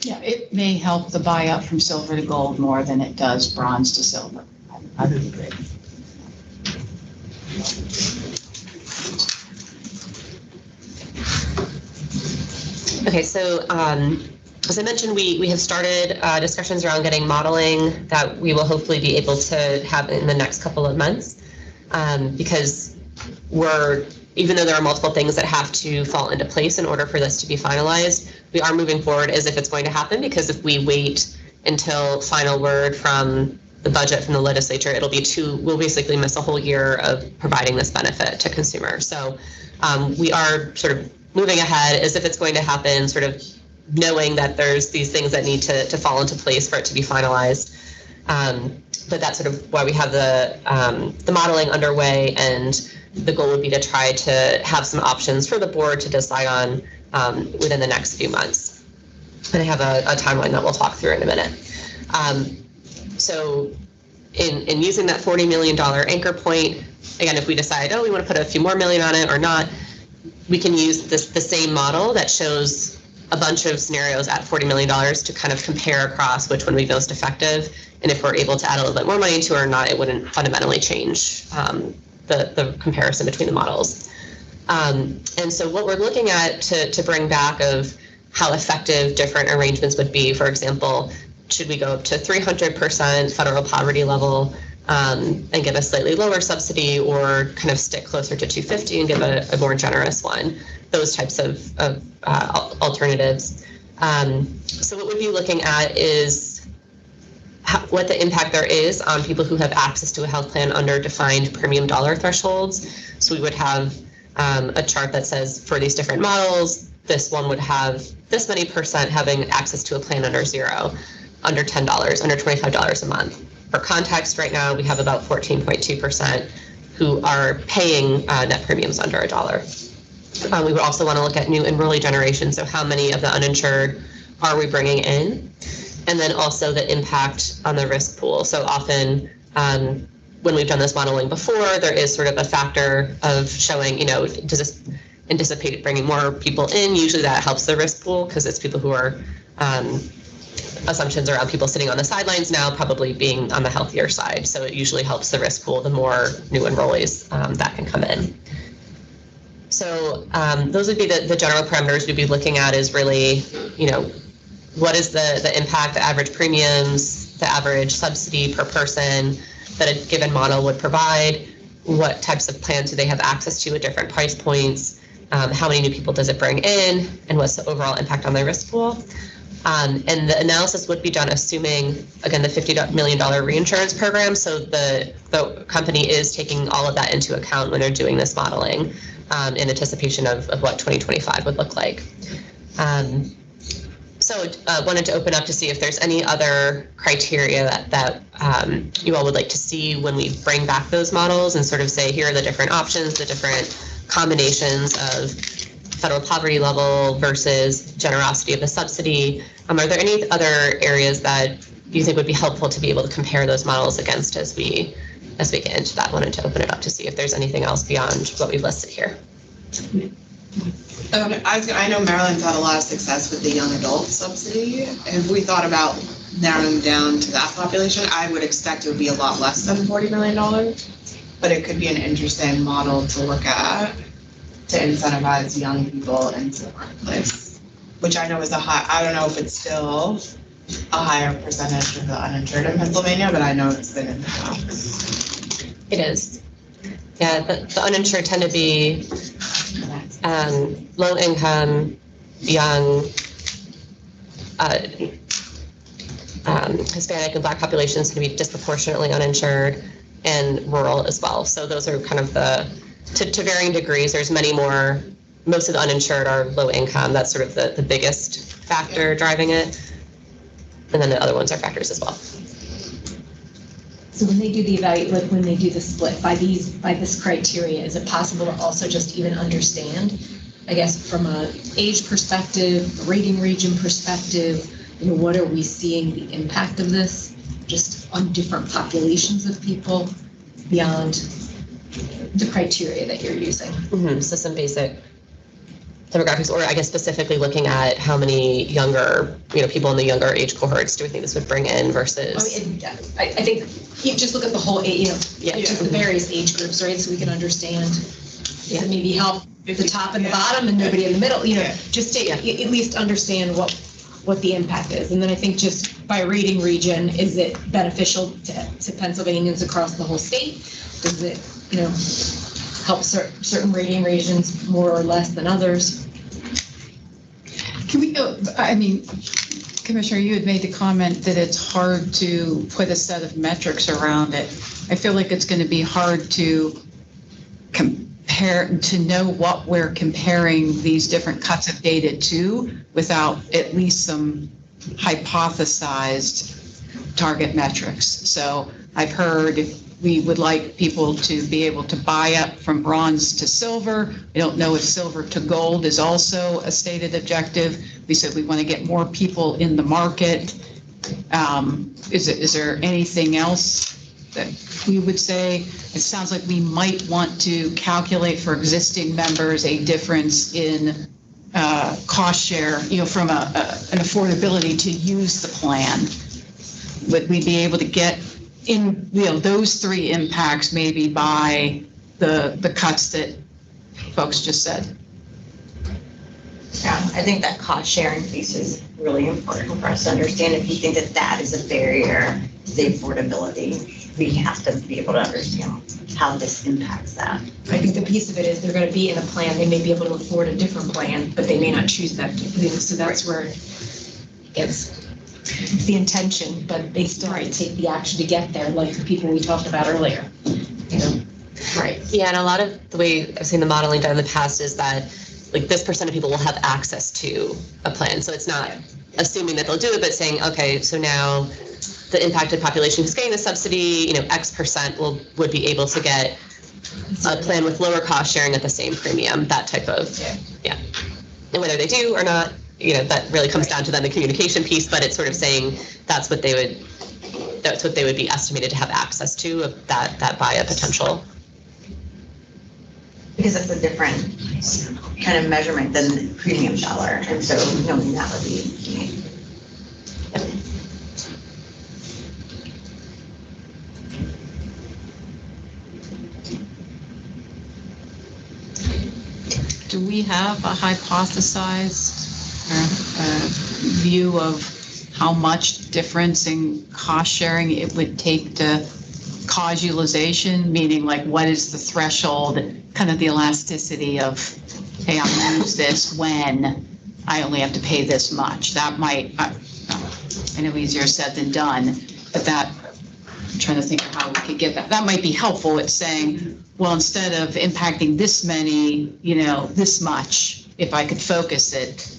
Yeah, it may help the buy up from silver to gold more than it does bronze to silver. I would agree. Okay, so as I mentioned, we have started discussions around getting modeling that we will hopefully be able to have in the next couple of months, because even though there are multiple things that have to fall into place in order for this to be finalized, we are moving forward as if it's going to happen, because if we wait until final word from the budget from the legislature, we'll basically miss a whole year of providing this benefit to consumers. So we are sort of moving ahead as if it's going to happen, sort of knowing that there's these things that need to fall into place for it to be finalized. But that's sort of why we have the modeling underway, and the goal would be to try to have some options for the board to decide on within the next few months. And I have a timeline that we'll talk through in a minute. So in using that $40 million anchor point, again, if we decide, we want to put a few more million on it or not, we can use the same model that shows a bunch of scenarios at $40 million to kind of compare across which one would be most effective. And if we're able to add a little bit more money to it or not, it wouldn't fundamentally change the comparison between the models. And so what we're looking at to bring back of how effective different arrangements would be, for example, should we go up to 300% federal poverty level and give a slightly lower subsidy, or kind of stick closer to 250 and give a more generous one? Those types of alternatives. So what we'd be looking at is what the impact there is on people who have access to a health plan under defined premium dollar thresholds. So we would have a chart that says for these different models, this one would have this many percent having access to a plan under zero, under $10, under $25 a month. For context, right now we have about 14.2% who are paying net premiums under $1. We would also want to look at new enrollee generation, so how many of the uninsured are we bringing in? And then also the impact on the risk pool. So often when we've done this modeling before, there is sort of a factor of showing, does this anticipate bringing more people in? Usually that helps the risk pool, because it's people who are assumptions around people sitting on the sidelines now probably being on the healthier side. So it usually helps the risk pool, the more new enrollees that can come in. So those would be the general parameters we'd be looking at, is really, what is the impact, the average premiums, the average subsidy per person that a given model would provide, what types of plans do they have access to at different price points, how many new people does it bring in, and what's the overall impact on their risk pool. And the analysis would be done assuming, again, the $50 million reinsurance program. So the company is taking all of that into account when they're doing this modeling in anticipation of what 2025 would look like. So wanted to open up to see if there's any other criteria that you all would like to see when we bring back those models, and sort of say, here are the different options, the different combinations of federal poverty level versus generosity of the subsidy. Are there any other areas that you think would be helpful to be able to compare those models against as we get into that? Wanted to open it up to see if there's anything else beyond what we've listed here. I know Maryland's had a lot of success with the young adult subsidy. If we thought about narrowing down to that population, I would expect it would be a lot less than $40 million, but it could be an interesting model to look at to incentivize young people into the workplace, which I know is I don't know if it's still a higher percentage of the uninsured in Pennsylvania, but I know it's been in the past. It is. Yeah, the uninsured tend to be low income, young, Hispanic and Black populations can be disproportionately uninsured, and rural as well. So those are kind of to varying degrees. There's many more. Most of the uninsured are low income. That's sort of the biggest factor driving it. And then the other ones are factors as well. So when they do the like when they do the split by this criteria, is it possible to also just even understand, I guess, from a age perspective, rating region perspective, what are we seeing the impact of this just on different populations of people beyond the criteria that you're using? So some basic demographics, or I guess specifically looking at how many younger, people in the younger age cohorts do we think this would bring in versus? I think you just look at the whole, just the various age groups, right? So we can understand, to maybe help the top and the bottom and nobody in the middle, just to at least understand what the impact is. And then I think just by rating region, is it beneficial to Pennsylvanians across the whole state? Does it, help certain rating regions more or less than others? Can we go, Commissioner, you had made the comment that it's hard to put a set of metrics around it. I feel like it's going to be hard to compare, to know what we're comparing these different cuts of data to without at least some hypothesized target metrics. So I've heard we would like people to be able to buy up from bronze to silver. I don't know if silver to gold is also a stated objective. We said we want to get more people in the market. Is there anything else that we would say? It sounds like we might want to calculate for existing members a difference in cost share, from an affordability to use the plan. Would we be able to get in, those three impacts maybe by the cuts that folks just said? Yeah, I think that cost sharing piece is really important for us to understand. If you think that that is a barrier to the affordability, we have to be able to understand how this impacts that. I think the piece of it is they're going to be in a plan. They may be able to afford a different plan, but they may not choose that. So that's where it's the intention, but they still have to take the action to get there, like the people we talked about earlier. Right. Yeah, and a lot of the way I've seen the modeling done in the past is that this percent of people will have access to a plan. So it's not assuming that they'll do it, but saying, okay, so now the impacted population who's getting the subsidy, X percent would be able to get a plan with lower cost sharing at the same premium, that type of, And whether they do or not, that really comes down to then the communication piece, but it's sort of saying that's what they would be estimated to have access to, of that buy-up potential. Because it's a different kind of measurement than the premium dollar, and so knowing that would be key. Do we have a hypothesized view of how much difference in cost sharing it would take to cause utilization, meaning what is the threshold, kind of the elasticity of, hey, I'm going to use this when I only have to pay this much. That might, I know easier said than done, but I'm trying to think of how we could get that. That might be helpful. It's saying, well, instead of impacting this many, this much, if I could focus it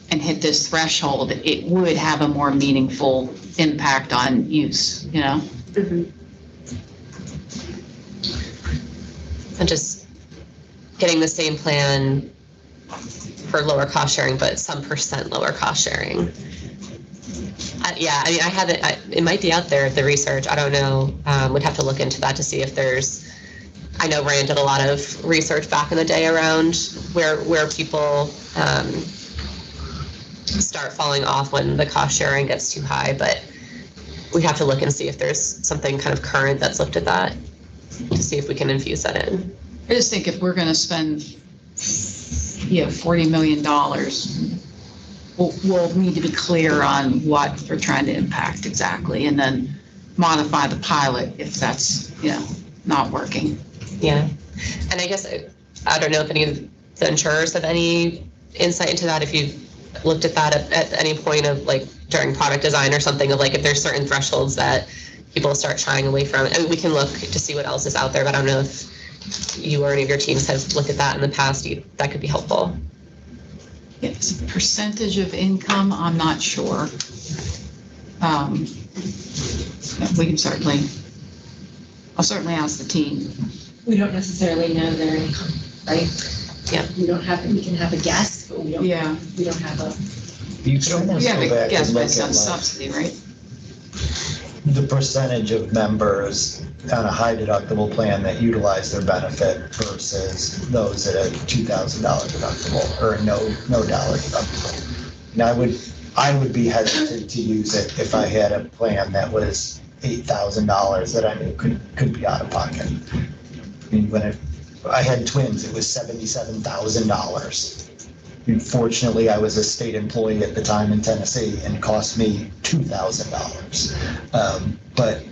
and hit this threshold, it would have a more meaningful impact on use, And just getting the same plan for lower cost sharing, but some percent lower cost sharing. I haven't, it might be out there, the research, I don't know. Would have to look into that to see if there's, I know Rand did a lot of research back in the day around where people start falling off when the cost sharing gets too high, but we have to look and see if there's something kind of current that's looked at that to see if we can infuse that in. I just think if we're going to spend, $40 million, we'll need to be clear on what we're trying to impact exactly, and then modify the pilot if that's, not working. Yeah. And I guess, I don't know if any of the insurers have any insight into that, if you've looked at that at any point of during product design or something of if there's certain thresholds that people start shying away from. I mean, we can look to see what else is out there, but I don't know if you or any of your teams have looked at that in the past. That could be helpful. It's a percentage of income, I'm not sure. we can I'll certainly ask the team. We don't necessarily know their income, right? Yeah. We can have a guess, but we don't have a. You can almost You have go a back guess and look based at on like subsidy, right? the percentage of members on a high deductible plan that utilize their benefit versus those at a $2,000 deductible or a no dollar deductible. And I would be hesitant to use it if I had a plan that was $8,000 that I knew could be out of pocket. I mean, when I had twins, it was $77,000. Fortunately, I was a state employee at the time in Tennessee and it cost me $2,000. But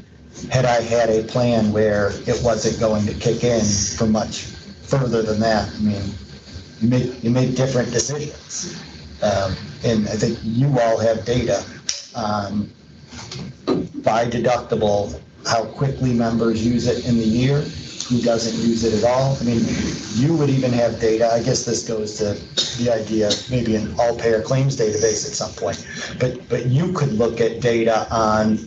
had I had a plan where it wasn't going to kick in for much further than that, I mean, you make different decisions. And I think you all have data by deductible, how quickly members use it in the year, who doesn't use it at all. I mean, you would even have data, I guess this goes to the idea of maybe an all-payer claims database at some point, but you could look at data on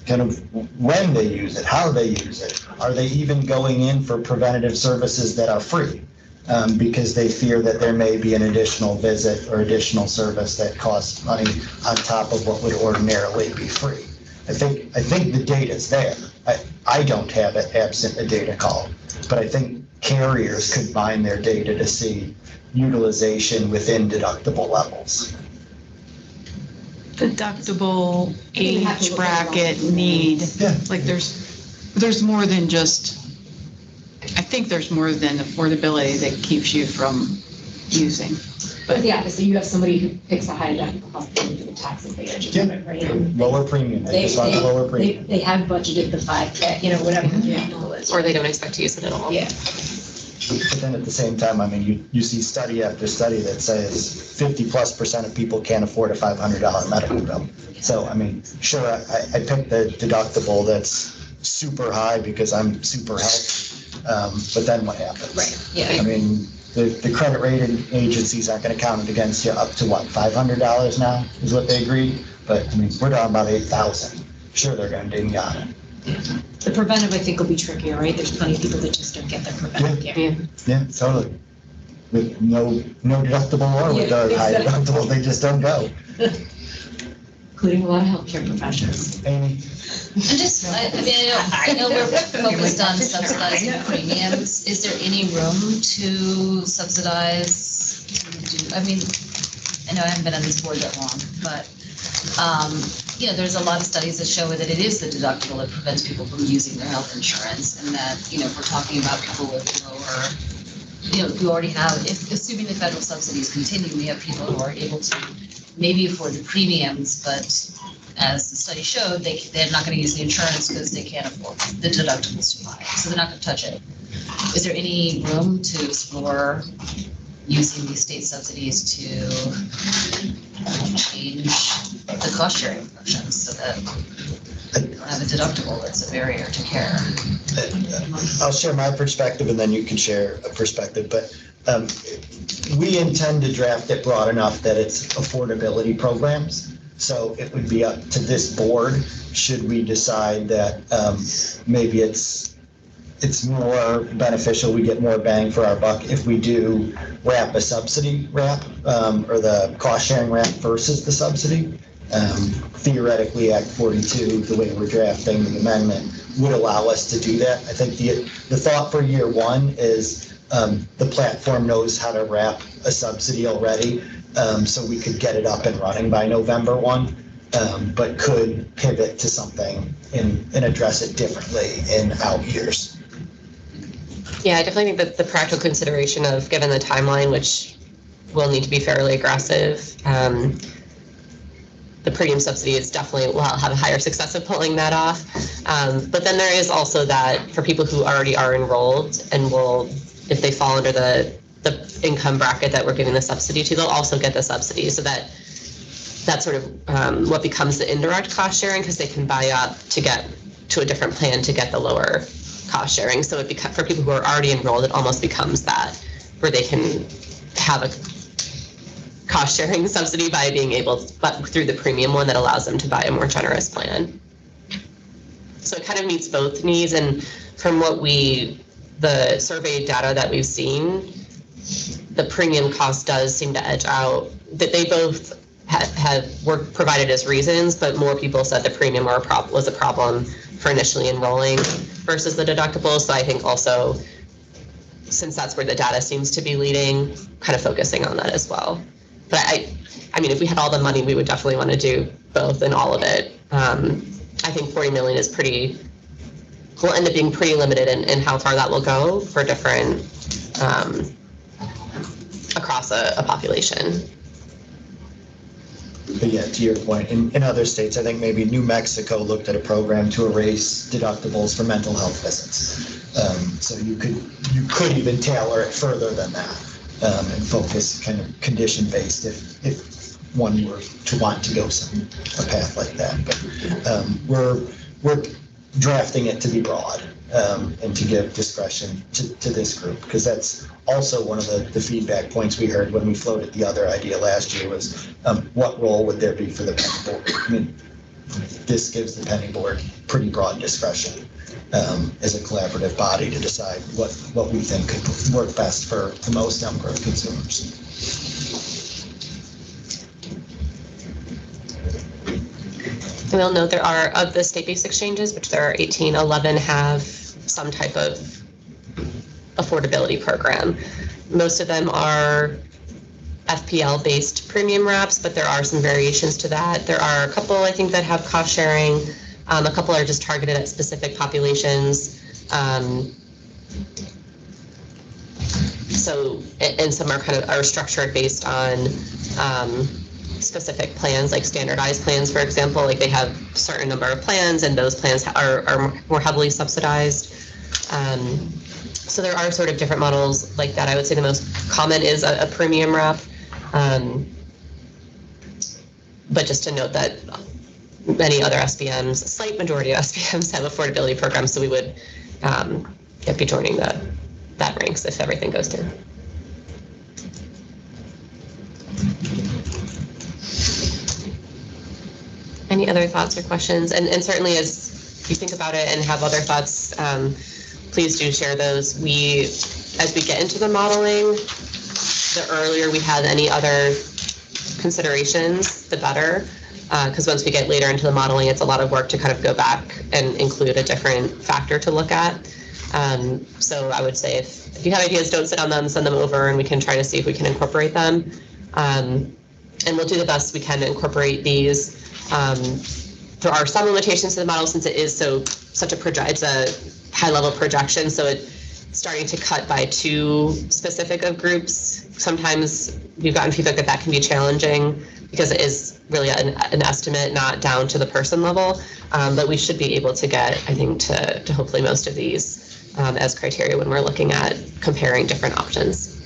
kind of when they use it, how they use it. Are they even going in for preventative services that are free? Because they fear that there may be an additional visit or additional service that costs money on top of what would ordinarily be free. I think the data's there. I don't have it absent a data call, but I think carriers could mine their data to see utilization within deductible levels. Deductible, age bracket, need. Yeah. Like there's more than just, I think there's more than affordability that keeps you from using. But yeah, so you have somebody who picks a high deductible hospital to the tax advantage of it, right? And Lower premium, they just want a lower premium. They have budgeted the 5K, whatever the deductible is. Or they don't expect to use it at all. Yeah. But then at the same time, I mean, you see study after study that says 50+% of people can't afford a $500 medical bill. So, I mean, sure, I picked the deductible that's super high because I'm super healthy, but then what happens? Right, yeah. I mean, the credit rating agencies aren't going to count it against you up to what, $500 now is what they agreed? But I mean, we're talking about $8,000. Sure, they're going to ding you on it. The preventive, I think, will be trickier, right? There's plenty of people that just don't get their preventive care. Yeah, totally. With no deductible or with the high deductible, they just don't go. Including a lot of healthcare professionals. Amy? And just, I know we're focused on subsidizing premiums. Is there any room to subsidize, I mean, I know I haven't been on this board that long, but, there's a lot of studies that show that it is the deductible that prevents people from using their health insurance, and that, if we're talking about people with lower, we already have, assuming the federal subsidies continue, we have people who are able to maybe afford the premiums, but as the study showed, they're not going to use the insurance because they can't afford the deductibles too high, so they're not going to touch it. Is there any room to explore using these state subsidies to change the cost sharing functions so that we don't have a deductible that's a barrier to care? I'll share my perspective and then you can share a perspective, but we intend to draft it broad enough that it's affordability programs. So it would be up to this board, should we decide that maybe it's more beneficial, we get more bang for our buck if we do wrap a subsidy wrap or the cost sharing wrap versus the subsidy. Theoretically, Act 42, the way we're drafting the amendment, would allow us to do that. I think the thought for year one is the platform knows how to wrap a subsidy already, so we could get it up and running by November 1, but could pivot to something and address it differently in out years. Yeah, I definitely think that the practical consideration of, given the timeline, which will need to be fairly aggressive, the premium subsidy is definitely will have a higher success of pulling that off. But then there is also that for people who already are enrolled and will, if they fall under the income bracket that we're giving the subsidy to, they'll also get the subsidy. So that's sort of what becomes the indirect cost sharing, because they can buy up to get to a different plan to get the lower cost sharing. So for people who are already enrolled, it almost becomes that where they can have a cost sharing subsidy by being able, but through the premium one that allows them to buy a more generous plan. So it kind of meets both needs, and from the survey data that we've seen, the premium cost does seem to edge out, that they both were provided as reasons, but more people said the premium was a problem for initially enrolling versus the deductible. So I think also, since that's where the data seems to be leading, kind of focusing on that as well. But I mean, if we had all the money, we would definitely want to do both and all of it. I think 40 million will end up being pretty limited in how far that will go for different, across a population. But yeah, to your point, in other states, I think maybe New Mexico looked at a program to erase deductibles for mental health visits. So you could even tailor it further than that, and focus kind of condition-based if one were to want to go a path like that. But we're drafting it to be broad, and to give discretion to this group, because that's also one of the feedback points we heard when we floated the other idea last year was, what role would there be for the Pennie board? I mean, this gives the Pennie board pretty broad discretion, as a collaborative body to decide what we think could work best for the most number of consumers. We'll note there are, of the state-based exchanges, which there are 18, 11 have some type of affordability program. Most of them are FPL-based premium wraps, but there are some variations to that. There are a couple, I think, that have cost sharing. A couple are just targeted at specific populations. So, and some are structured based on specific plans, like standardized plans, for example. Like they have a certain number of plans, and those plans are more heavily subsidized. So there are sort of different models like that. I would say the most common is a premium wrap. But just to note that many other SBMs, a slight majority of SBMs have affordability programs, so we would be joining that ranks if everything goes through. Any other thoughts or questions? And certainly as you think about it and have other thoughts, please do share those. As we get into the modeling, the earlier we have any other considerations, the better. Because once we get later into the modeling, it's a lot of work to kind of go back and include a different factor to look at. So I would say if you have ideas, don't sit on them, send them over, and we can try to see if we can incorporate them. And we'll do the best we can to incorporate these. There are some limitations to the model since it is it's a high-level projection, so it's starting to cut by too specific of groups. Sometimes we've gotten feedback that can be challenging because it is really an estimate, not down to the person level. But we should be able to get, I think, to hopefully most of these as criteria when we're looking at comparing different options.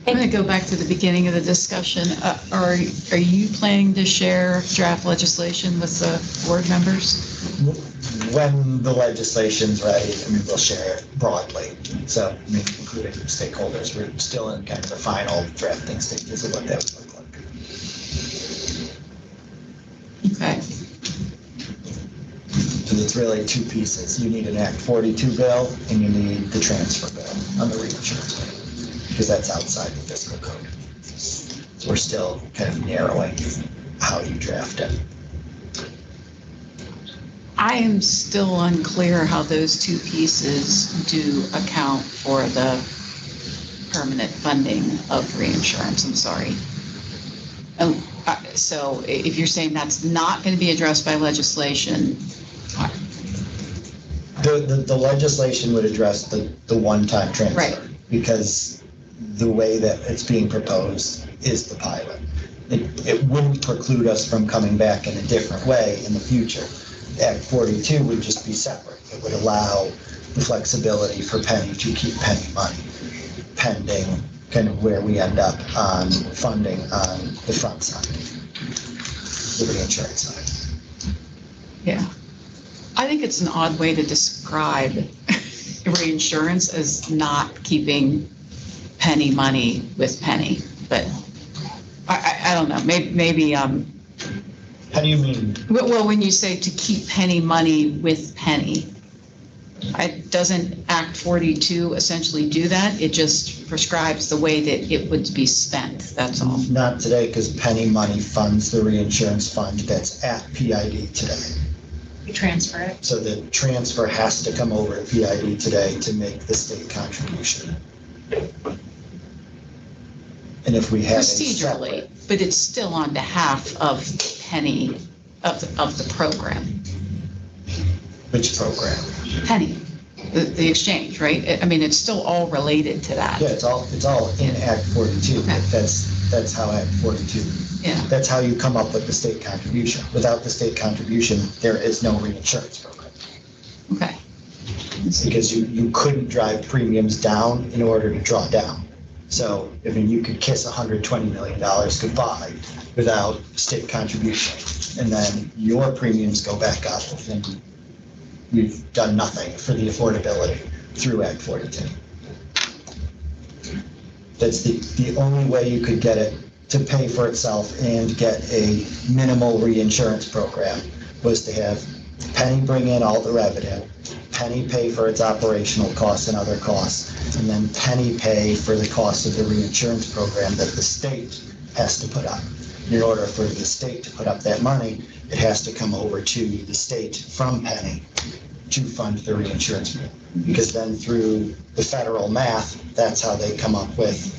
I'm going to go back to the beginning of the discussion. Are you planning to share draft legislation with the board members? When the legislation's ready, we'll share it broadly. So, including stakeholders, we're still in kind of the final drafting stages of what that would look like. Okay. So it's really two pieces. You need an Act 42 bill, and you need the transfer bill on the reinsurance bill, because that's outside the fiscal code. So we're still kind of narrowing how you draft it. I am still unclear how those two pieces do account for the permanent funding of reinsurance. I'm sorry. So if you're saying that's not going to be addressed by legislation. The legislation would address the one-time transfer. Right. Because the way that it's being proposed is the pilot. It wouldn't preclude us from coming back in a different way in the future. Act 42 would just be separate. It would allow the flexibility for Pennie to keep Pennie money, pending kind of where we end up on funding on the front side, the reinsurance side. Yeah. I think it's an odd way to describe reinsurance as not keeping Pennie money with Pennie, but I don't know, maybe, How do you mean? well, when you say to keep Pennie money with Pennie, doesn't Act 42 essentially do that? It just prescribes the way that it would be spent, that's all. Not today, because Pennie money funds the reinsurance fund that's at PID today. You transfer it. So the transfer has to come over to PID today to make the state contribution. And if we have Procedurally, but it's still on behalf of Pennie, of the program. Which program? Pennie, the exchange, right? I mean, it's still all related to that. Yeah, it's all in Act 42. Okay. That's how Act 42. Yeah. That's how you come up with the state contribution. Without the state contribution, there is no reinsurance program. Okay. Because you couldn't drive premiums down in order to draw down. So, I mean, you could kiss $120 million goodbye without state contribution. And then your premiums go back up and we've done nothing for the affordability through Act 42. That's the only way you could get it to pay for itself and get a minimal reinsurance program was to have Pennie bring in all the revenue, Pennie pay for its operational costs and other costs, and then Pennie pay for the cost of the reinsurance program that the state has to put up. In order for the state to put up that money, it has to come over to the state from Pennie to fund the reinsurance. Because then through the federal math, that's how they come up with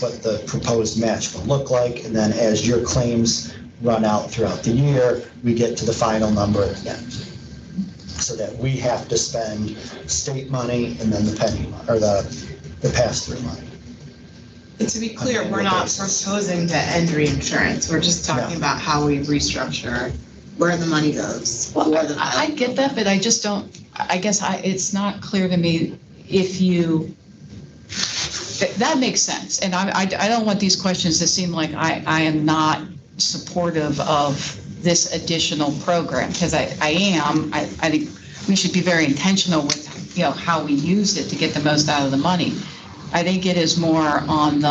what the proposed match will look like. And then as your claims run out throughout the year, we get to the final number at the end. So that we have to spend state money and then the Pennie, or the pass-through money. And to be clear, we're not proposing to end reinsurance. We're just talking about how we restructure, where the money goes. Well, I get that, but I just don't, I guess it's not clear to me if you, that makes sense. And I don't want these questions to seem like I am not supportive of this additional program, because I am. I think we should be very intentional with, how we use it to get the most out of the money. I think it is more on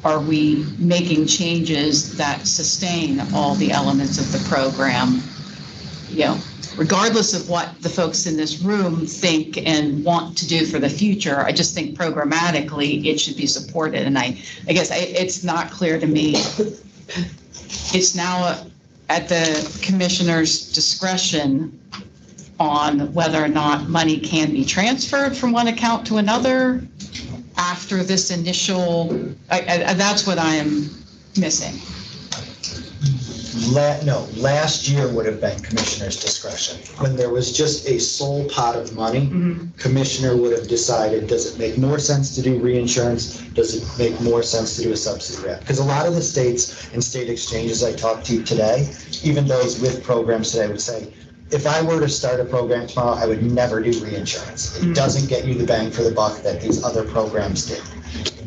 are we making changes that sustain all the elements of the program, regardless of what the folks in this room think and want to do for the future. I just think programmatically it should be supported. And I guess it's not clear to me. It's now at the commissioner's discretion on whether or not money can be transferred from one account to another after this initial, that's what I am missing. Last year would have been commissioner's discretion. When there was just a sole pot of money, commissioner would have decided, does it make more sense to do reinsurance? Does it make more sense to do a subsidy wrap? Because a lot of the states and state exchanges I talked to today, even those with programs today, would say, if I were to start a program tomorrow, I would never do reinsurance. It doesn't get you the bang for the buck that these other programs did.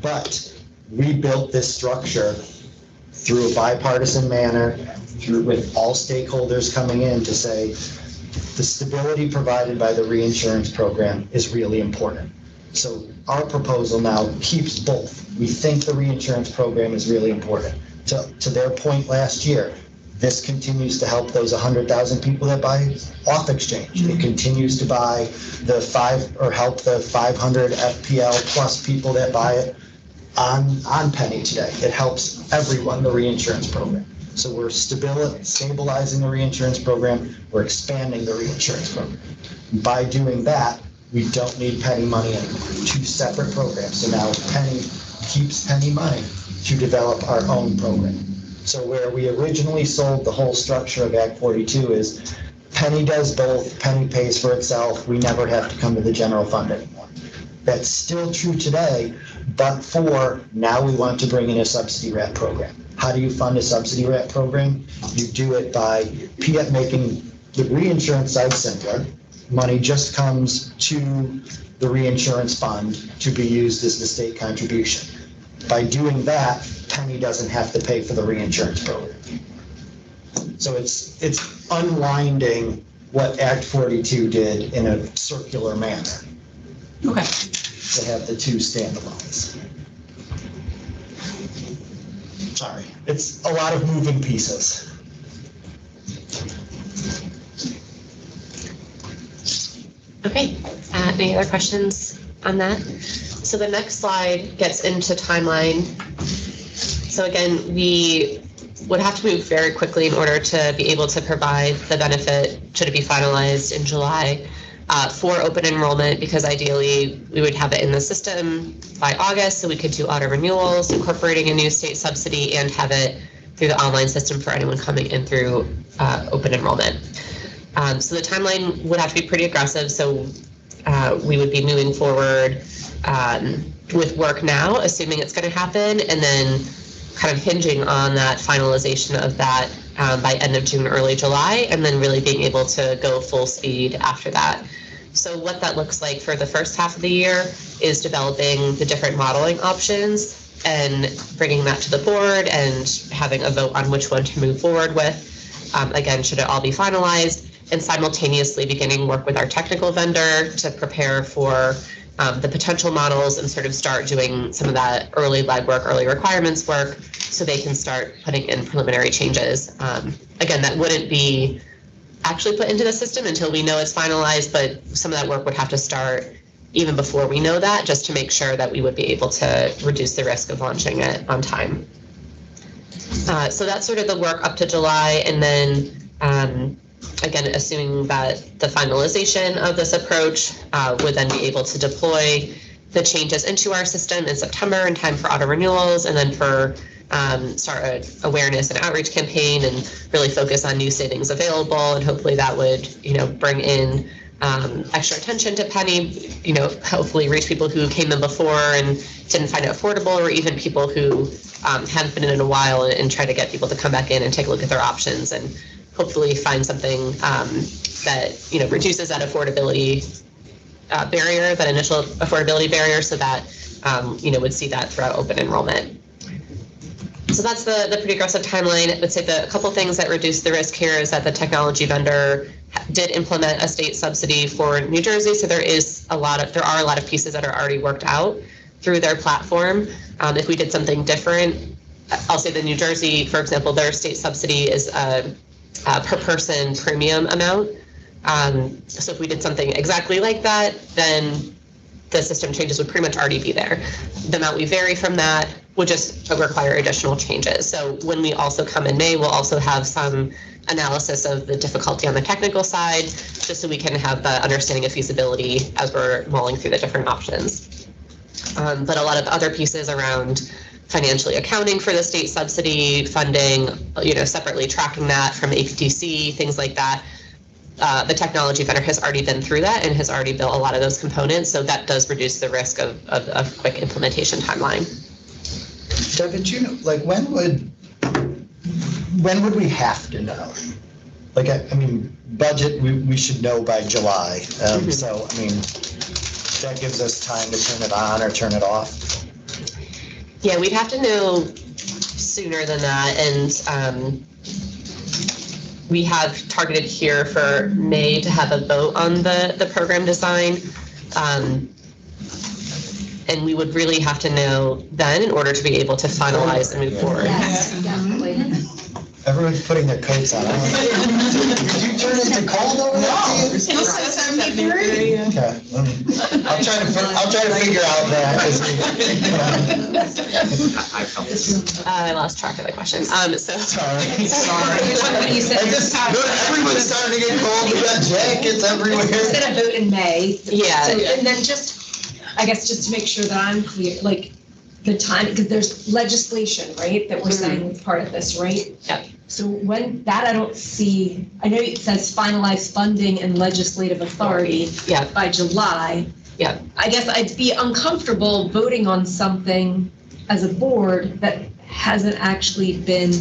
But we built this structure through a bipartisan manner, with all stakeholders coming in to say the stability provided by the reinsurance program is really important. So our proposal now keeps both. We think the reinsurance program is really important. To their point last year, this continues to help those 100,000 people that buy off exchange. It continues to buy help the 500 FPL plus people that buy it on Pennie today. It helps everyone, the reinsurance program. So we're stabilizing the reinsurance program. We're expanding the reinsurance program. By doing that, we don't need Pennie money anymore. Two separate programs. So now Pennie keeps Pennie money to develop our own program. So where we originally sold the whole structure of Act 42 is Pennie does both, Pennie pays for itself, we never have to come to the general fund anymore. That's still true today, but now we want to bring in a subsidy wrap program. How do you fund a subsidy wrap program? You do it by making the reinsurance side simpler. Money just comes to the reinsurance fund to be used as the state contribution. By doing that, Pennie doesn't have to pay for the reinsurance program. So it's unwinding what Act 42 did in a circular manner. Okay. They have the two standalones. Sorry, it's a lot of moving pieces. Okay, any other questions on that? So the next slide gets into timeline. So again, we would have to move very quickly in order to be able to provide the benefit, should it be finalized in July, for open enrollment, because ideally we would have it in the system by August, so we could do auto renewals, incorporating a new state subsidy, and have it through the online system for anyone coming in through open enrollment. So the timeline would have to be pretty aggressive, so we would be moving forward with work now, assuming it's going to happen, and then kind of hinging on that finalization of that by end of June, early July, and then really being able to go full speed after that. So what that looks like for the first half of the year is developing the different modeling options and bringing that to the board and having a vote on which one to move forward with. Again, should it all be finalized, and simultaneously beginning work with our technical vendor to prepare for the potential models and sort of start doing some of that early legwork, early requirements work, so they can start putting in preliminary changes. Again, that wouldn't be actually put into the system until we know it's finalized, but some of that work would have to start even before we know that, just to make sure that we would be able to reduce the risk of launching it on time. So that's sort of the work up to July, and then again, assuming that the finalization of this approach would then be able to deploy the changes into our system in September in time for auto renewals, and then for start an awareness and outreach campaign and really focus on new savings available. And hopefully that would, bring in extra attention to Pennie, hopefully reach people who came in before and didn't find it affordable, or even people who haven't been in a while, and try to get people to come back in and take a look at their options and hopefully find something that, reduces that affordability barrier, that initial affordability barrier, so that, would see that throughout open enrollment. So that's the pretty aggressive timeline. I would say the couple things that reduce the risk here is that the technology vendor did implement a state subsidy for New Jersey. So there are a lot of pieces that are already worked out through their platform. If we did something different, I'll say the New Jersey, for example, their state subsidy is a per person premium amount. So if we did something exactly like that, then the system changes would pretty much already be there. The amount we vary from that would just require additional changes. So when we also come in May, we'll also have some analysis of the difficulty on the technical side, just so we can have the understanding of feasibility as we're mulling through the different options. But a lot of other pieces around financially accounting for the state subsidy, funding, separately tracking that from APTC, things like that. The technology vendor has already been through that and has already built a lot of those components, so that does reduce the risk of a quick implementation timeline. Devin, when would we have to know? Budget, we should know by July. So, that gives us time to turn it on or turn it off. Yeah, we'd have to know sooner than that, and we have targeted here for May to have a vote on the program design. And we would really have to know then in order to be able to finalize and move forward. Yes, definitely. Everyone's putting their coats on. Did you turn into cold over there? Okay. I'll try to figure out that. I lost track of the question. Sorry. Everyone's starting to get cold. We got jackets everywhere. Instead of vote in May. Yeah. So, and then I guess just to make sure that I'm clear, the time, because there's legislation, right, that we're saying is part of this, right? Yep. So when that I don't see, I know it says finalize funding and legislative authority by July. Yeah. I guess I'd be uncomfortable voting on something as a board that hasn't actually been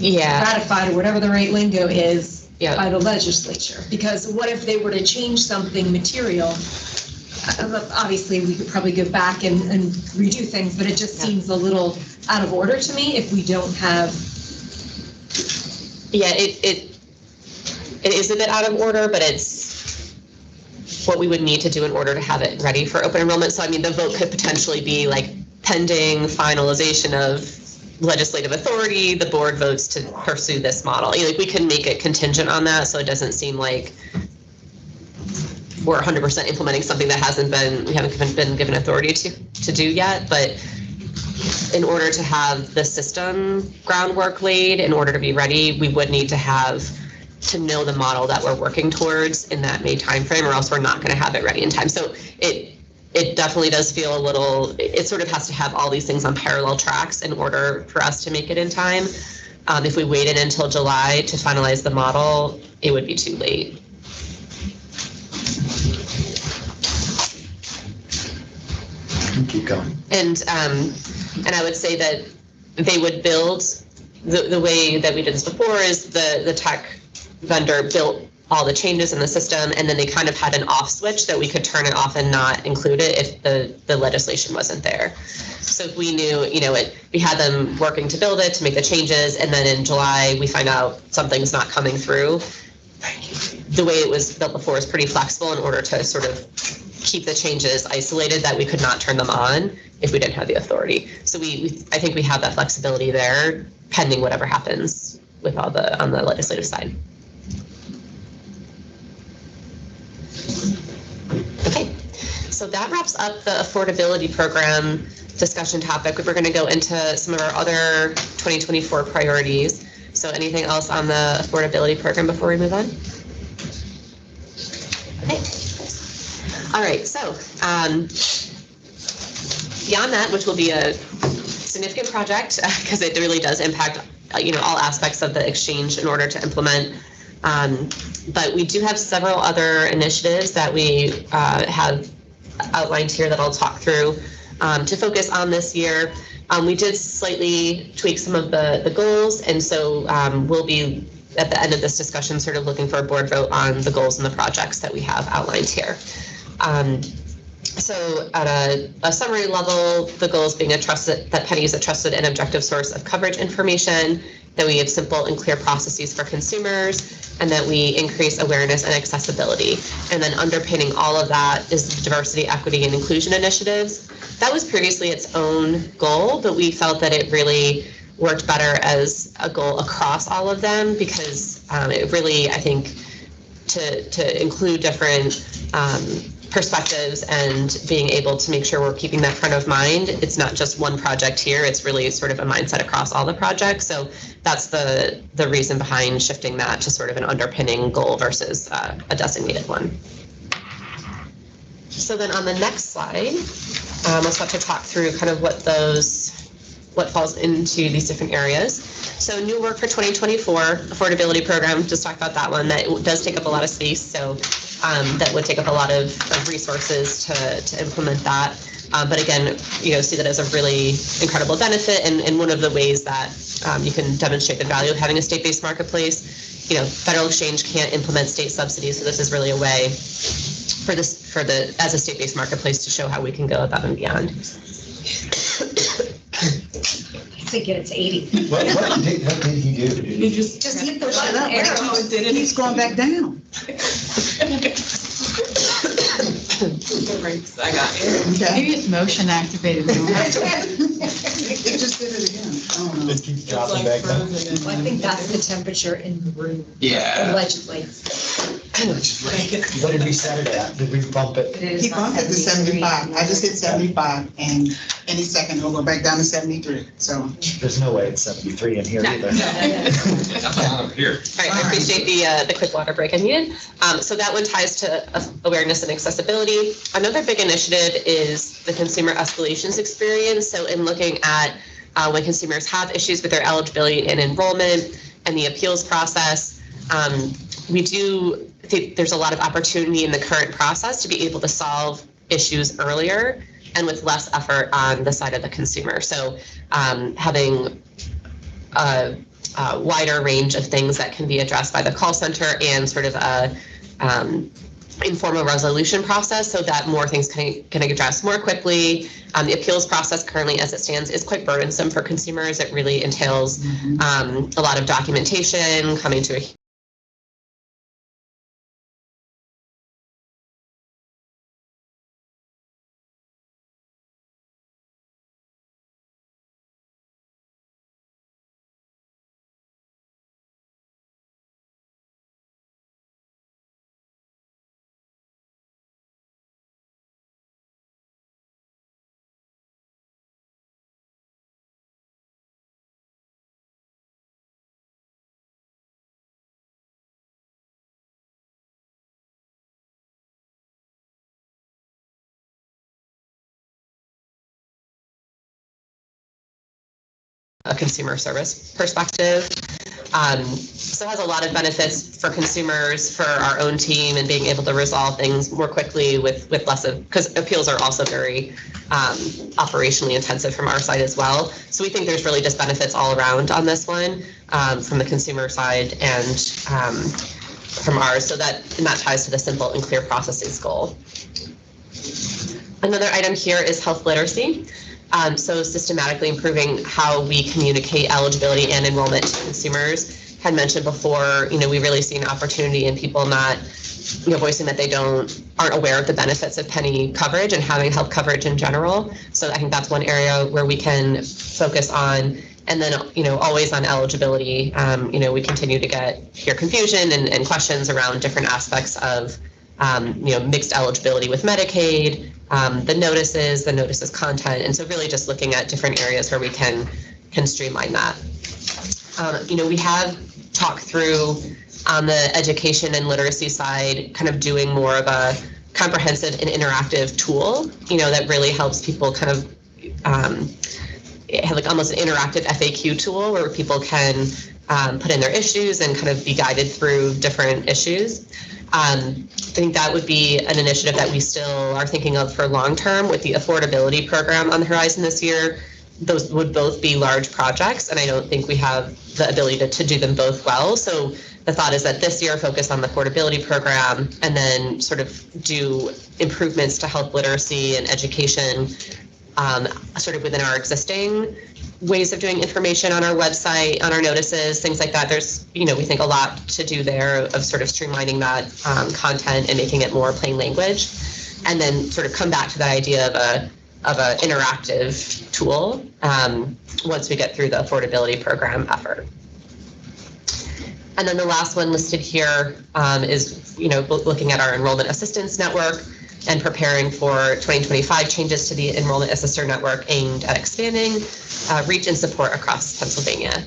ratified, or whatever the right lingo is, by the legislature. Because what if they were to change something material? Obviously, we could probably go back and redo things, but it just seems a little out of order to me if we don't have. Yeah, it is a bit out of order, but it's what we would need to do in order to have it ready for open enrollment. So I mean, the vote could potentially be like pending finalization of legislative authority, the board votes to pursue this model. You know, like we can make it contingent on that, so it doesn't seem like we're 100% implementing something that we haven't been given authority to do yet. But in order to have the system groundwork laid, in order to be ready, we would need to know the model that we're working towards in that May timeframe, or else we're not going to have it ready in time. So it definitely does feel a little, it sort of has to have all these things on parallel tracks in order for us to make it in time. If we waited until July to finalize the model, it would be too late. Keep going. And I would say that they would build, the way that we did this before is the tech vendor built all the changes in the system, and then they kind of had an off switch that we could turn it off and not include it if the legislation wasn't there. So if we knew, we had them working to build it, to make the changes, and then in July we find out something's not coming through. The way it was built before is pretty flexible in order to sort of keep the changes isolated, that we could not turn them on if we didn't have the authority. So I think we have that flexibility there, pending whatever happens with on the legislative side. Okay, so that wraps up the affordability program discussion topic. We're going to go into some of our other 2024 priorities. So anything else on the affordability program before we move on? Okay. All right, so beyond that, which will be a significant project because it really does impact all aspects of the exchange in order to implement. But we do have several other initiatives that we have outlined here that I'll talk through to focus on this year. We did slightly tweak some of the goals, and so we'll be at the end of this discussion sort of looking for a board vote on the goals and the projects that we have outlined here. So at a summary level, the goals being that Pennie is a trusted and objective source of coverage information, that we have simple and clear processes for consumers, and that we increase awareness and accessibility. And then underpinning all of that is diversity, equity, and inclusion initiatives. That was previously its own goal, but we felt that it really worked better as a goal across all of them, because it really, I think, to include different perspectives and being able to make sure we're keeping that front of mind. It's not just one project here, it's really sort of a mindset across all the projects. So that's the reason behind shifting that to sort of an underpinning goal versus a designated one. So then on the next slide, I'll start to talk through kind of what falls into these different areas. So new work for 2024, affordability program, just talked about that one. That does take up a lot of space, so that would take up a lot of resources to implement that. But again, see that as a really incredible benefit, and one of the ways that you can demonstrate the value of having a state-based marketplace. Federal exchange can't implement state subsidies, so this is really a way as a state-based marketplace to show how we can go above and beyond. I think it's 80. What did he do? He just he pushed it up. It keeps going back down. I got it. Maybe it's motion activated. It just did it again. I don't know. It keeps dropping back down. Well, I think that's the temperature in the room. Yeah. Allegedly. What did we set it at? Did we bump it? He bumped it to 75. I just hit 75, and any second he'll go back down to 73. So There's no way it's 73 in here either. Here. All right, I appreciate the quick water break I needed. So that one ties to awareness and accessibility. Another big initiative is the consumer escalations experience. So in looking at when consumers have issues with their eligibility and enrollment and the appeals process, we do think there's a lot of opportunity in the current process to be able to solve issues earlier and with less effort on the side of the consumer. So having a wider range of things that can be addressed by the call center and sort of a informal resolution process, so that more things can get addressed more quickly. The appeals process currently as it stands is quite burdensome for consumers. It really entails a lot of documentation, coming to a a consumer service perspective. So it has a lot of benefits for consumers, for our own team, and being able to resolve things more quickly with less of, because appeals are also very operationally intensive from our side as well. So we think there's really just benefits all around on this one, from the consumer side and from ours. So that ties to the simple and clear processes goal. Another item here is health literacy. So systematically improving how we communicate eligibility and enrollment to consumers. Had mentioned before, we really see an opportunity in people not, voicing that they aren't aware of the benefits of Pennie coverage and having health coverage in general. So I think that's one area where we can focus on. And then, always on eligibility, we continue to hear confusion and questions around different aspects of, mixed eligibility with Medicaid, the notices content. And so really just looking at different areas where we can streamline that. We have talked through on the education and literacy side, kind of doing more of a comprehensive and interactive tool, that really helps people kind of have like almost an interactive FAQ tool where people can put in their issues and kind of be guided through different issues. I think that would be an initiative that we still are thinking of for long term with the affordability program on the horizon this year. Those would both be large projects, and I don't think we have the ability to do them both well. So the thought is that this year focus on the affordability program and then sort of do improvements to health literacy and education sort of within our existing ways of doing information on our website, on our notices, things like that. There's, we think a lot to do there of sort of streamlining that content and making it more plain language, and then sort of come back to that idea of a interactive tool once we get through the affordability program effort. And then the last one listed here is, looking at our enrollment assistance network and preparing for 2025 changes to the enrollment assistant network aimed at expanding reach and support across Pennsylvania.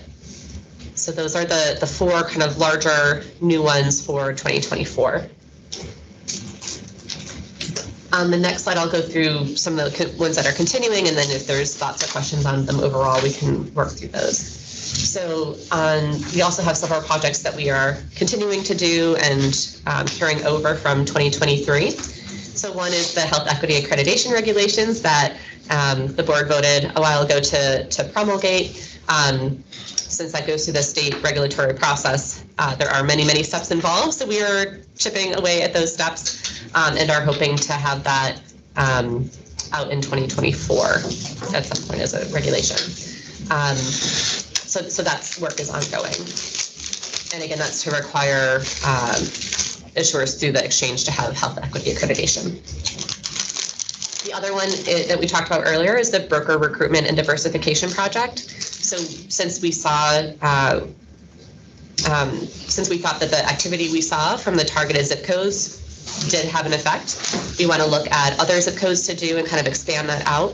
So those are the four kind of larger new ones for 2024. On the next slide, I'll go through some of the ones that are continuing, and then if there's thoughts or questions on them overall, we can work through those. So we also have several projects that we are continuing to do and carrying over from 2023. So one is the health equity accreditation regulations that the board voted a while ago to promulgate. Since that goes through the state regulatory process, there are many, many steps involved. So we are chipping away at those steps and are hoping to have that out in 2024 at some point as a regulation. So that work is ongoing. And again, that's to require issuers through the exchange to have health equity accreditation. The other one that we talked about earlier is the broker recruitment and diversification project. So since we saw, since we thought that the activity we saw from the targeted zip codes did have an effect, we want to look at other zip codes to do and kind of expand that out,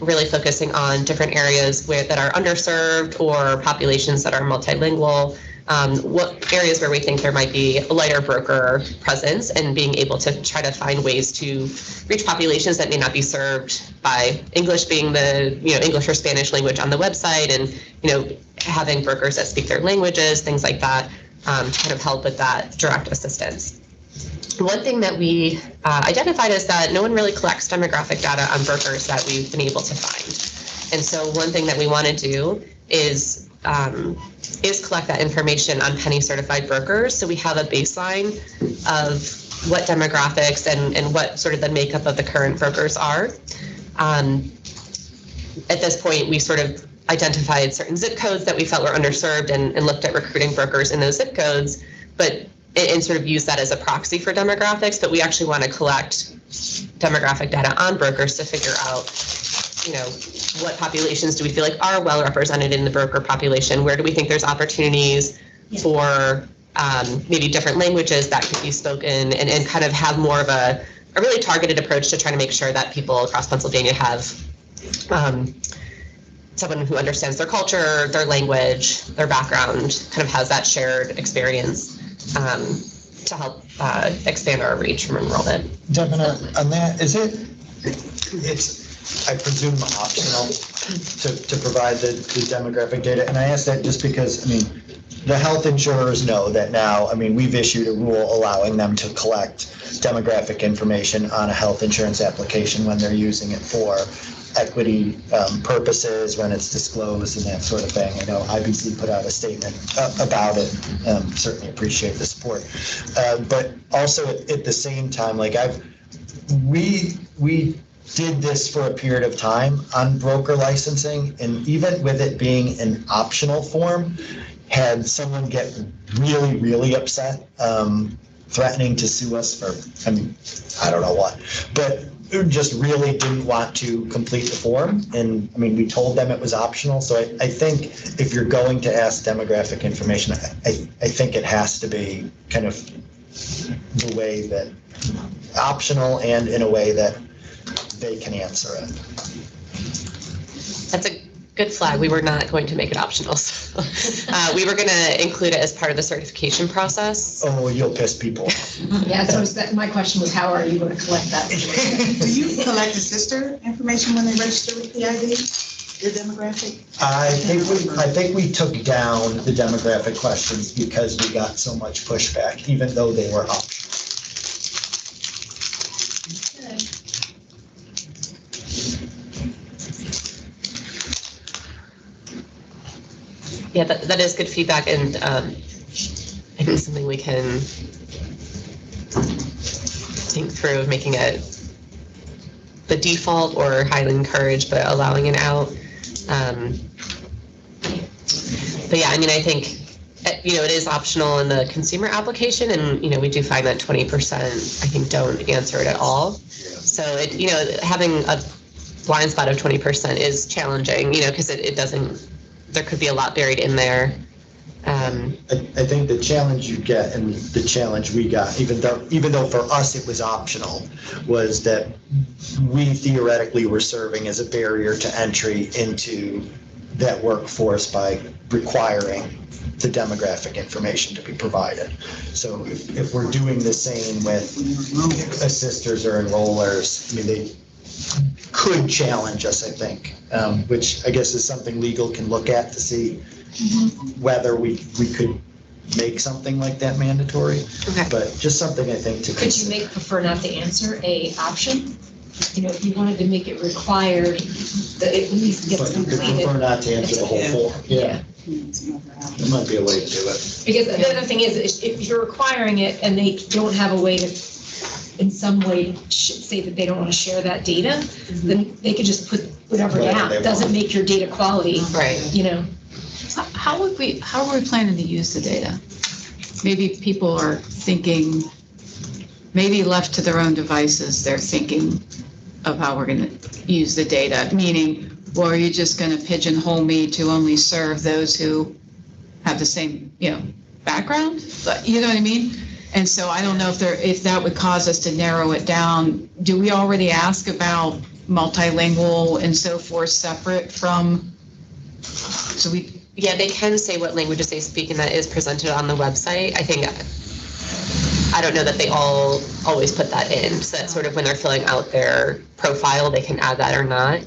really focusing on different areas that are underserved or populations that are multilingual. What areas where we think there might be a lighter broker presence, and being able to try to find ways to reach populations that may not be served by English being the, English or Spanish language on the website, and, having brokers that speak their languages, things like that, to kind of help with that direct assistance. One thing that we identified is that no one really collects demographic data on brokers that we've been able to find. And so one thing that we want to do is collect that information on Pennie certified brokers. So we have a baseline of what demographics and what sort of the makeup of the current brokers are. At this point, we sort of identified certain zip codes that we felt were underserved and looked at recruiting brokers in those zip codes, and sort of use that as a proxy for demographics. But we actually want to collect demographic data on brokers to figure out, what populations do we feel like are well represented in the broker population? Where do we think there's opportunities for maybe different languages that could be spoken, and kind of have more of a really targeted approach to trying to make sure that people across Pennsylvania have someone who understands their culture, their language, their background, kind of has that shared experience to help expand our reach from enrollment. Devin, on that, I presume, optional to provide the demographic data. And I ask that just because, I mean, the health insurers know that now. I mean, we've issued a rule allowing them to collect demographic information on a health insurance application when they're using it for equity purposes, when it's disclosed and that sort of thing. I know IBC put out a statement about it. Certainly appreciate the support. But also at the same time, like we did this for a period of time on broker licensing, and even with it being an optional form, had someone get really, really upset, threatening to sue us for, I mean, I don't know what, but just really didn't want to complete the form. And I mean, we told them it was optional. So I think if you're going to ask demographic information, I think it has to be kind of the way that optional and in a way that they can answer it. That's a good flag. We were not going to make it optional. So, we were going to include it as part of the certification process. Oh, you'll piss people off. Yeah, so my question was, how are you going to collect that? Do you collect the sister information when they register with PID, your demographic? I think we took down the demographic questions because we got so much pushback, even though they were optional. Yeah, that is good feedback, and I think something we can think through, making it the default or highly encouraged, but allowing it out. But yeah, I mean, I think, it is optional in the consumer application, and, we do find that 20%, I think, don't answer it at all. So, having a blind spot of 20% is challenging, because it doesn't, there could be a lot buried in there. I think the challenge you get and the challenge we got, even though for us it was optional, was that we theoretically were serving as a barrier to entry into that workforce by requiring the demographic information to be provided. So if we're doing the same with assisters or enrollers, I mean, they could challenge us, I think, which I guess is something legal can look at to see whether we could make something like that mandatory. Okay. But just something I think to Could you consider. make prefer not to answer a option? If you wanted to make it required, that it at least gets But you could completed. prefer not to answer the whole form. Yeah. There might be a way to do it. Because the other thing is, if you're requiring it and they don't have a way to, in some way, say that they don't want to share that data, then they could just put whatever Whatever down. they It doesn't want. make your data quality, Right. How are we planning to use the data? Maybe people are thinking, maybe left to their own devices, they're thinking of how we're going to use the data, meaning, well, are you just going to pigeonhole me to only serve those who have the same, background? But you know what I mean? And so I don't know if that would cause us to narrow it down. Do we already ask about multilingual and so forth separate from, so we, Yeah, they can say what languages they speak, and that is presented on the website. I don't know that they all always put that in, so that's sort of when they're filling out their profile, they can add that or not.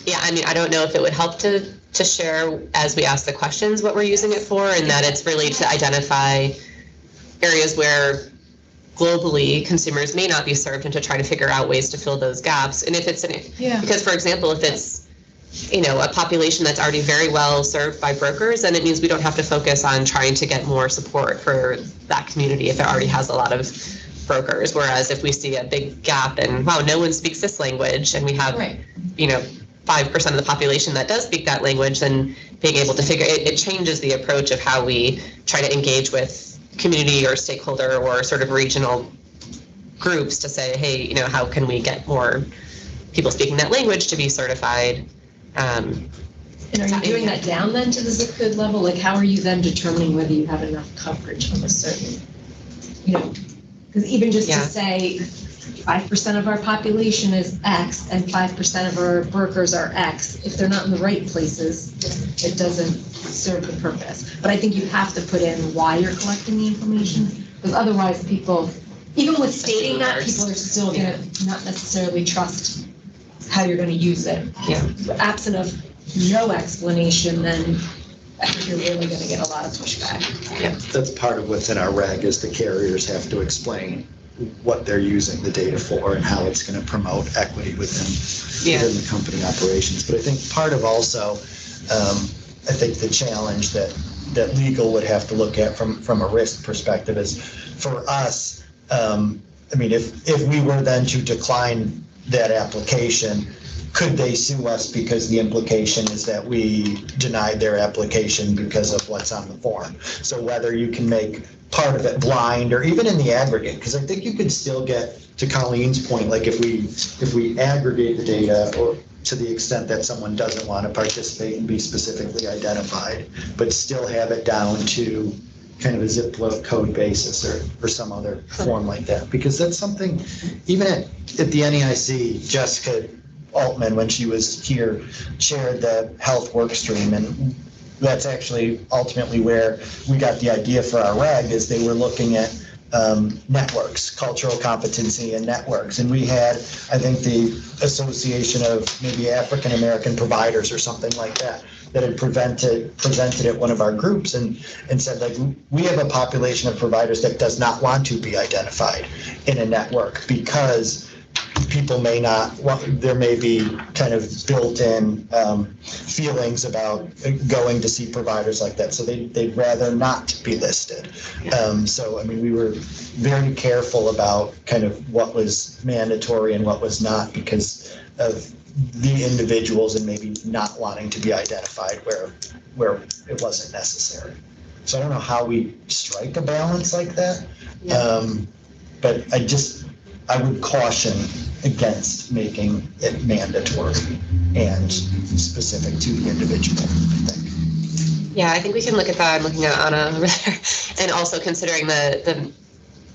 Yeah, I mean, I don't know if it would help to share as we ask the questions what we're using it for, and that it's really to identify areas where globally consumers may not be served and to try to figure out ways to fill those gaps. And if it's because, for example, if it's a population that's already very well served by brokers, then it means we don't have to focus on trying to get more support for that community if it already has a lot of brokers. Whereas if we see a big gap and, wow, no one speaks this language, and we have, 5% of the population that does speak that language, then being able to figure it changes the approach of how we try to engage with community or stakeholder or sort of regional groups to say, hey, how can we get more people speaking that language to be certified? And are you doing that down then to the zip code level? Like, how are you then determining whether you have enough coverage from a certain, because even just to say 5% of our population is X and 5% of our brokers are X, if they're not in the right places, it doesn't serve the purpose. But I think you have to put in why you're collecting the information, because otherwise people, even with stating that, people are still going to not necessarily trust how you're gonna use it. Yeah. Absent of no explanation, then I think you're really gonna get a lot of pushback. That's part of what's in our reg is the carriers have to explain what they're using the data for and how it's going to promote equity within the company operations. But I think part of also, I think the challenge that legal would have to look at from a risk perspective is for us, I mean, if we were then to decline that application, could they sue us because the implication is that we denied their application because of what's on the form? So whether you can make part of it blind or even in the aggregate, because I think you could still get to Colleen's point, like if we aggregate the data or to the extent that someone doesn't want to participate and be specifically identified, but still have it down to kind of a zip code basis or some other form like that. Because that's something, even at the NEIC, Jessica Altman, when she was here, chaired the health work stream, and that's actually ultimately where we got the idea for our reg, is they were looking at networks, cultural competency and networks. And we had, I think, the Association of maybe African American Providers or something like that had presented at one of our groups and said, like, we have a population of providers that does not want to be identified in a network because people may not, there may be kind of built-in feelings about going to see providers like that. So they'd rather not be listed. So, I mean, we were very careful about kind of what was mandatory and what was not because of the individuals and maybe not wanting to be identified where it wasn't necessary. So I don't know how we strike a balance like that. But I would caution against making it mandatory and specific to the individual, I think. Yeah, I think we can look at that. I'm looking at Anna over there. And also considering the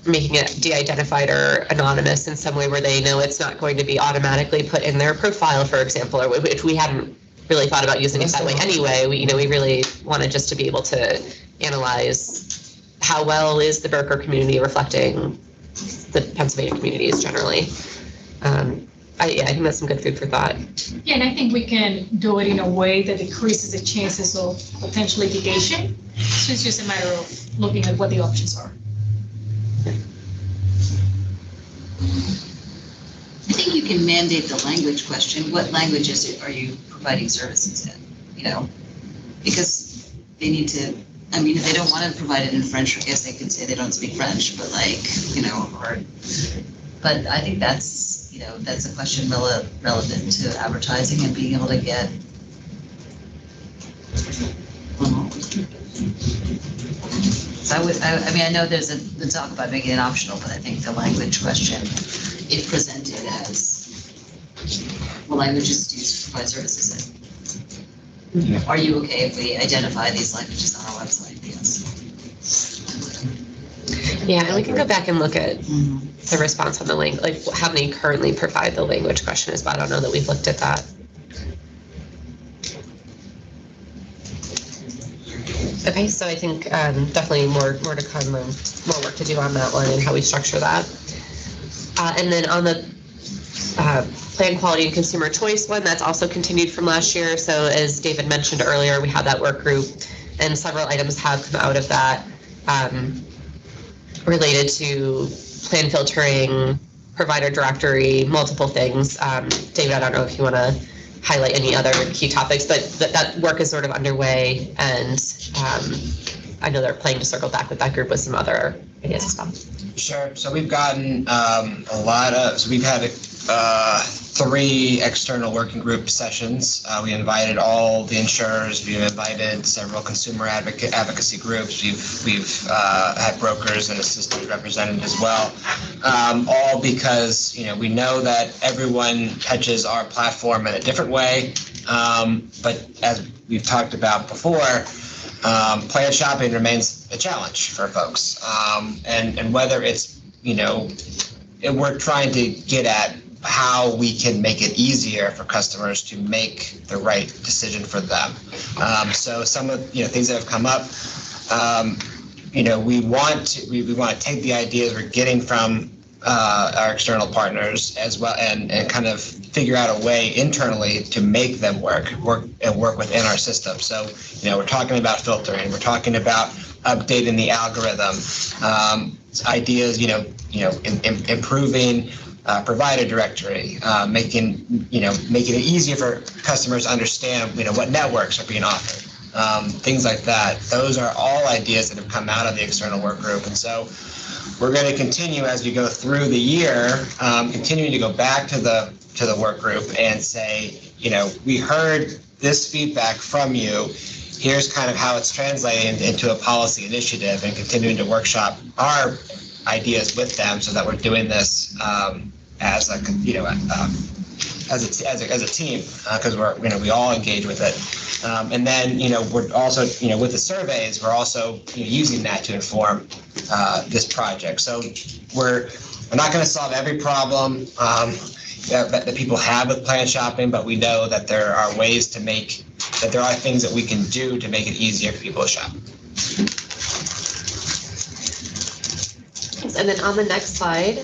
making it de-identified or anonymous in some way where they know it's not going to be automatically put in their profile, for example, or if we hadn't really thought about using it that way anyway. We really wanted just to be able to analyze how well is the broker community reflecting the Pennsylvania communities generally. I think that's some good food for thought. Yeah, and I think we can do it in a way that decreases the chances of potential litigation. So it's just a matter of looking at what the options are. I think you can mandate the language question. What languages are you providing services in? You know, because they need to, I mean, if they don't want to provide it in French, I guess they could say they don't speak French, but but I think that's a question relevant to advertising and being able to get. So I know there's the talk about making it optional, but I think the language question, if presented as, what languages do you provide services in? Mm-hmm. Are you okay if we identify these languages on our website? Yes. Yeah, and we can go back and look at the response on the like how many currently provide the language question as well. I don't know that we've looked at that. Okay, so I think definitely more to come, more work to do on that one and how we structure that. And then on the plan quality and consumer choice one, that's also continued from last year. So as David mentioned earlier, we had that work group and several items have come out of that related to plan filtering, provider directory, multiple things. David, I don't know if you want to highlight any other key topics, but that work is sort of underway, and I know they're planning to circle back with that group with some other ideas as well. Sure. So we've gotten we've had 3 external working group sessions. We invited all the insurers. We've invited several consumer advocacy groups. We've had brokers and assistants represented as well. All because we know that everyone touches our platform in a different way. But as we've talked about before, plan shopping remains a challenge for folks. And whether it's we're trying to get at how we can make it easier for customers to make the right decision for them. So some of things that have come up, we want to take the ideas we're getting from our external partners as well and kind of figure out a way internally to make them work within our system. So, we're talking about filtering, we're talking about updating the algorithm, ideas, improving provider directory, making it easier for customers to understand, what networks are being offered, things like that. Those are all ideas that have come out of the external work group. And so we're going to continue as we go through the year, continuing to go back to the work group and say, we heard this feedback from you. Here's kind of how it's translating into a policy initiative, and continuing to workshop our ideas with them so that we're doing this as a team, because we all engage with it. And then, we're also, with the surveys, we're also using that to inform this project. So we're not going to solve every problem that people have with plan shopping, but we know that there are ways to there are things that we can do to make it easier for people to shop. And then on the next slide,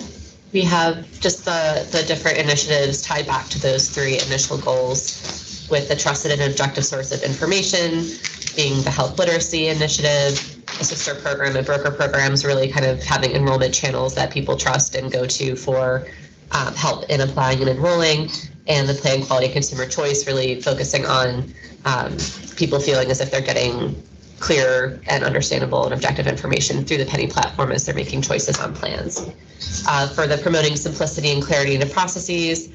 we have just the different initiatives tied back to those 3 initial goals, with the trusted and objective source of information being the health literacy initiative, a sister program and broker programs, really kind of having enrollment channels that people trust and go to for help in applying and enrolling, and the plan quality consumer choice, really focusing on people feeling as if they're getting clear and understandable and objective information through the Pennie platform as they're making choices on plans. For the promoting simplicity and clarity into processes,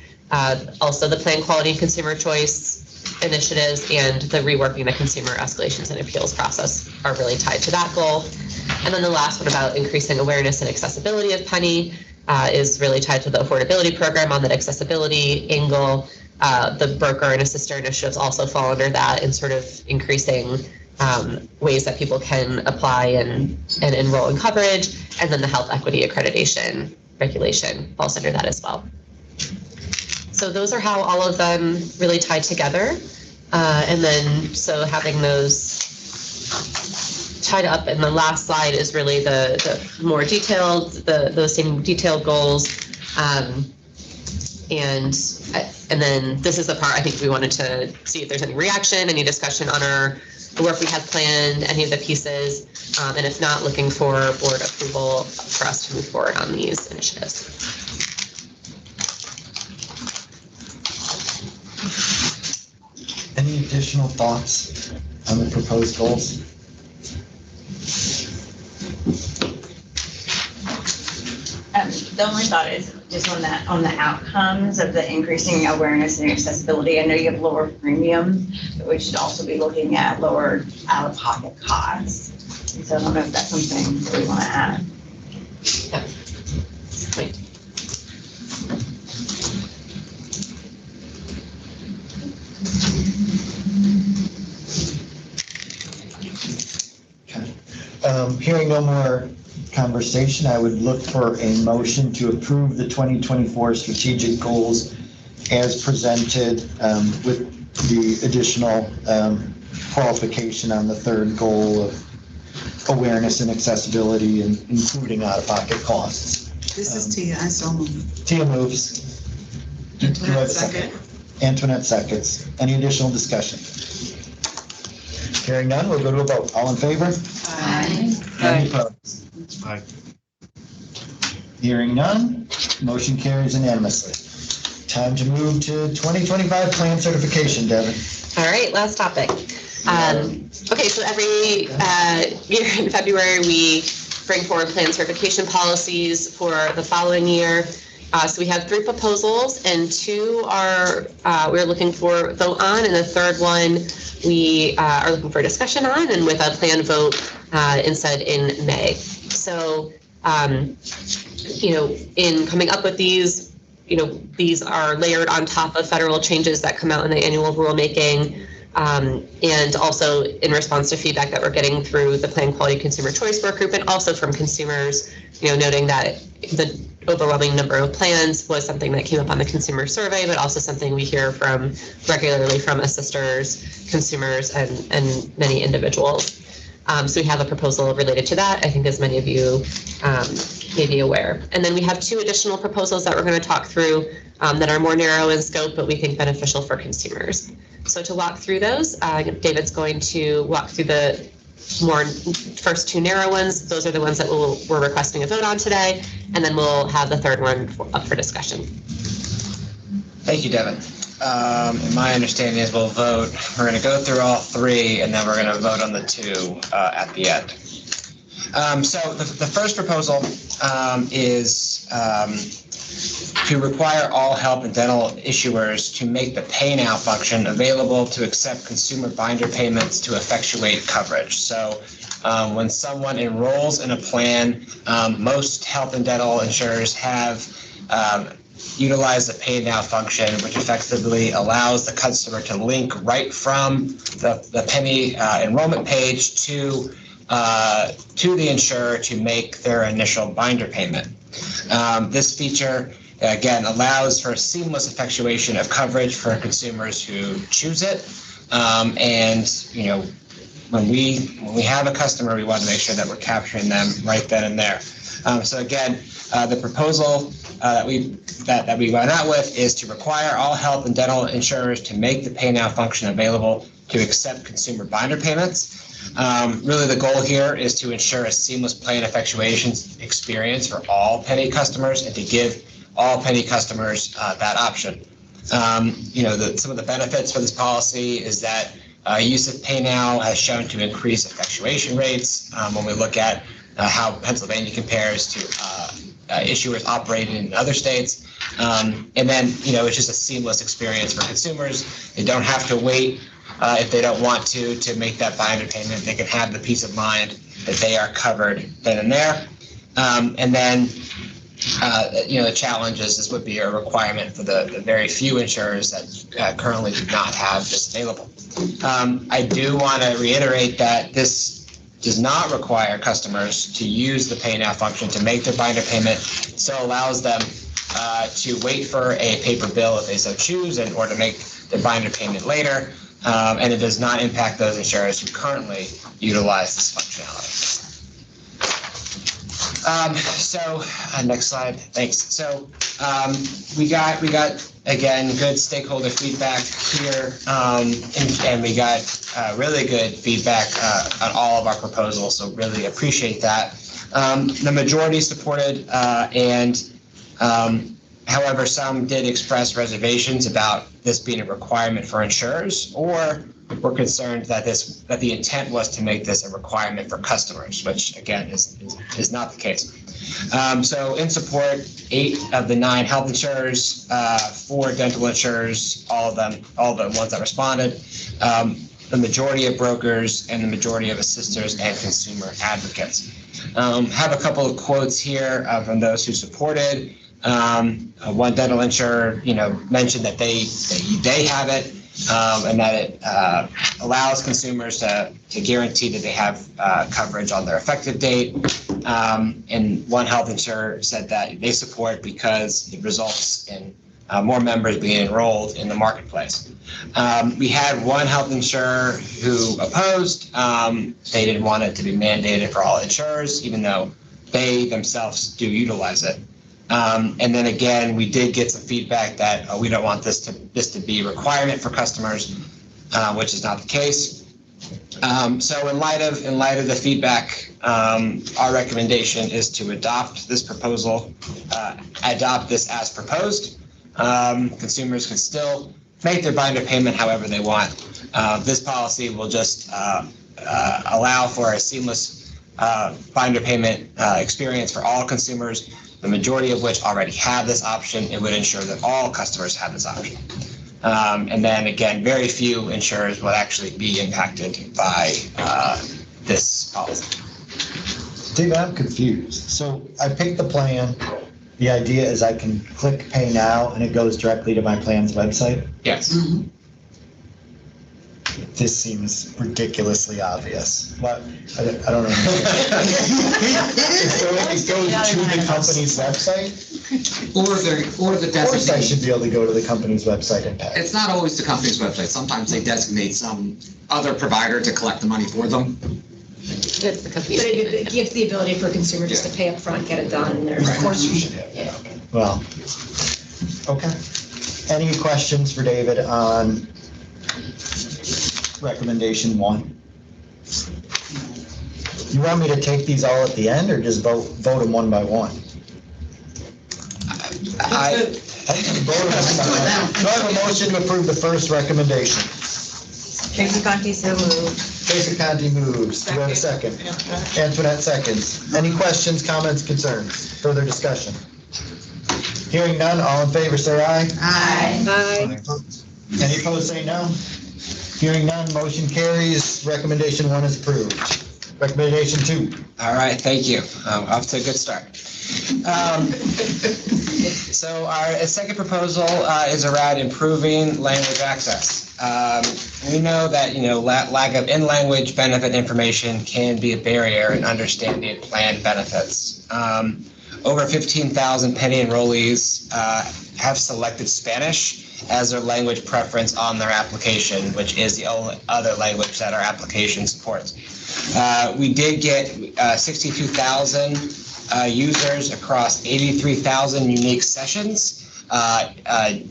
also the plan quality and consumer choice initiatives and the reworking the consumer escalations and appeals process are really tied to that goal. And then the last one about increasing awareness and accessibility of Pennie is really tied to the affordability program on that accessibility angle. The broker and assister initiatives also fall under that, in sort of increasing ways that people can apply and enroll in coverage. And then the health equity accreditation regulation falls under that as well. So those are how all of them really tie together. And then, so having those tied up, and the last slide is really the more detailed, those same detailed goals. And then this is the part I think we wanted to see if there's any reaction, any discussion on the work we had planned, any of the pieces, and if not, looking for board approval for us to move forward on these initiatives. Any additional thoughts on the proposed goals? The only thought is just on the outcomes of the increasing awareness and accessibility. I know you have lower premium, but we should also be looking at lower out-of-pocket costs. And so I don't know if that's something that we want to add. Yeah. Right. Hearing no more conversation, I would look for a motion to approve the 2024 strategic goals as presented, with the additional qualification on the third goal of awareness and accessibility, and including out-of-pocket costs. This is Tia, I so move. Tia moves. Do I have a second? Antoinette seconds. Any additional discussion? Hearing none, we'll go to a vote. All in favor? Aye. Any opposed? Aye. Hearing none, motion carries unanimously. Time to move to 2025 plan certification, Devin. All right, last topic. Okay, so every year in February, we bring forward plan certification policies for the following year. So we have 3 proposals, and 2 are we're looking for vote on, and the third one we are looking for discussion on, and with a plan vote instead in May. So, in coming up with these, these are layered on top of federal changes that come out in the annual rulemaking, and also in response to feedback that we're getting through the Plan Quality Consumer Choice Work Group, and also from consumers, noting that the overwhelming number of plans was something that came up on the consumer survey, but also something we hear from regularly from assisters, consumers, and many individuals. So we have a proposal related to that. I think as many of you may be aware. And then we have 2 additional proposals that we're going to talk through that are more narrow in scope, but we think beneficial for consumers. So to walk through those, David's going to walk through the first 2 narrow ones. Those are the ones that we're requesting a vote on today, and then we'll have the third one up for discussion. Thank you, Devin. And my understanding is we'll vote, we're going to go through all 3, and then we're going to vote on the 2 at the end. So the first proposal is to require all health and dental issuers to make the pay now function available to accept consumer binder payments to effectuate coverage. So when someone enrolls in a plan, most health and dental insurers have utilized the pay now function, which effectively allows the customer to link right from the Pennie enrollment page to the insurer to make their initial binder payment. This feature, again, allows for a seamless effectuation of coverage for consumers who choose it. And, you know, when we have a customer, we want to make sure that we're capturing them right then and there. So again, the proposal that we went out with is to require all health and dental insurers to make the pay now function available to accept consumer binder payments. Really, the goal here is to ensure a seamless plan effectuation experience for all Pennie customers and to give all Pennie customers that option. You know, some of the benefits for this policy is that use of Pay Now has shown to increase effectuation rates when we look at how Pennsylvania compares to issuers operating in other states. And then, you know, it's just a seamless experience for consumers. They don't have to wait if they don't want to make that binder payment. They can have the peace of mind that they are covered then and there. And then, you know, the challenge is this would be a requirement for the very few insurers that currently do not have this available. I do want to reiterate that this does not require customers to use the Pay Now function to make their binder payment. So allows them to wait for a paper bill if they so choose or to make their binder payment later. And it does not impact those insurers who currently utilize this functionality. Next slide, thanks. So we got again, good stakeholder feedback here, and we got really good feedback on all of our proposals, so really appreciate that. The majority supported, however, some did express reservations about this being a requirement for insurers, or were concerned that the intent was to make this a requirement for customers, which again is not the case. So in support, 8 of the 9 health insurers, 4 dental insurers, all the ones that responded, the majority of brokers, and the majority of assisters and consumer advocates. Have a couple of quotes here from those who supported. One dental insurer, you know, mentioned that they have it, and that it allows consumers to guarantee that they have coverage on their effective date. And one health insurer said that they support because it results in more members being enrolled in the marketplace. We had one health insurer who opposed. They didn't want it to be mandated for all insurers, even though they themselves do utilize it. And then again, we did get some feedback that we don't want this to be a requirement for customers, which is not the case. So in light of the feedback, our recommendation is to adopt this proposal, adopt this as proposed. Consumers can still make their binder payment however they want. This policy will just allow for a seamless binder payment experience for all consumers, the majority of which already have this option. It would ensure that all customers have this option. And then again, very few insurers will actually be impacted by this policy. David, I'm confused. So I picked the plan. The idea is I can click Pay Now and it goes directly to my plan's website? Yes. Mm-hmm. This seems ridiculously obvious. What? I don't understand. So it goes to the company's website? Or the Of course I designate. should be able to go to the company's website and pay. It's not always the company's website. Sometimes they designate some other provider to collect the money for them. That's the But it gives the ability for consumers just to pay up front, get it done, and there's, of course, you should. Yeah. Well, okay. Any questions for David on recommendation 1? You want me to take these all at the end or just vote them one by one? I, Vote them one by one. Do I have a motion to approve the first recommendation? Tracy Conti, so moved. Tracy Conti moves. Do we have a second? Antoinette seconds. Any questions, comments, concerns? Further discussion? Hearing none, all in favor say aye. Aye. Aye. Any opposed say no. Hearing none, motion carries. Recommendation 1 is approved. Recommendation 2. all right, thank you. Off to a good start. So our second proposal is around improving language access. We know that, lack of in-language benefit information can be a barrier in understanding plan benefits. Over 15,000 Pennie enrollees have selected Spanish as their language preference on their application, which is the only other language that our application supports. We did get 62,000 users across 83,000 unique sessions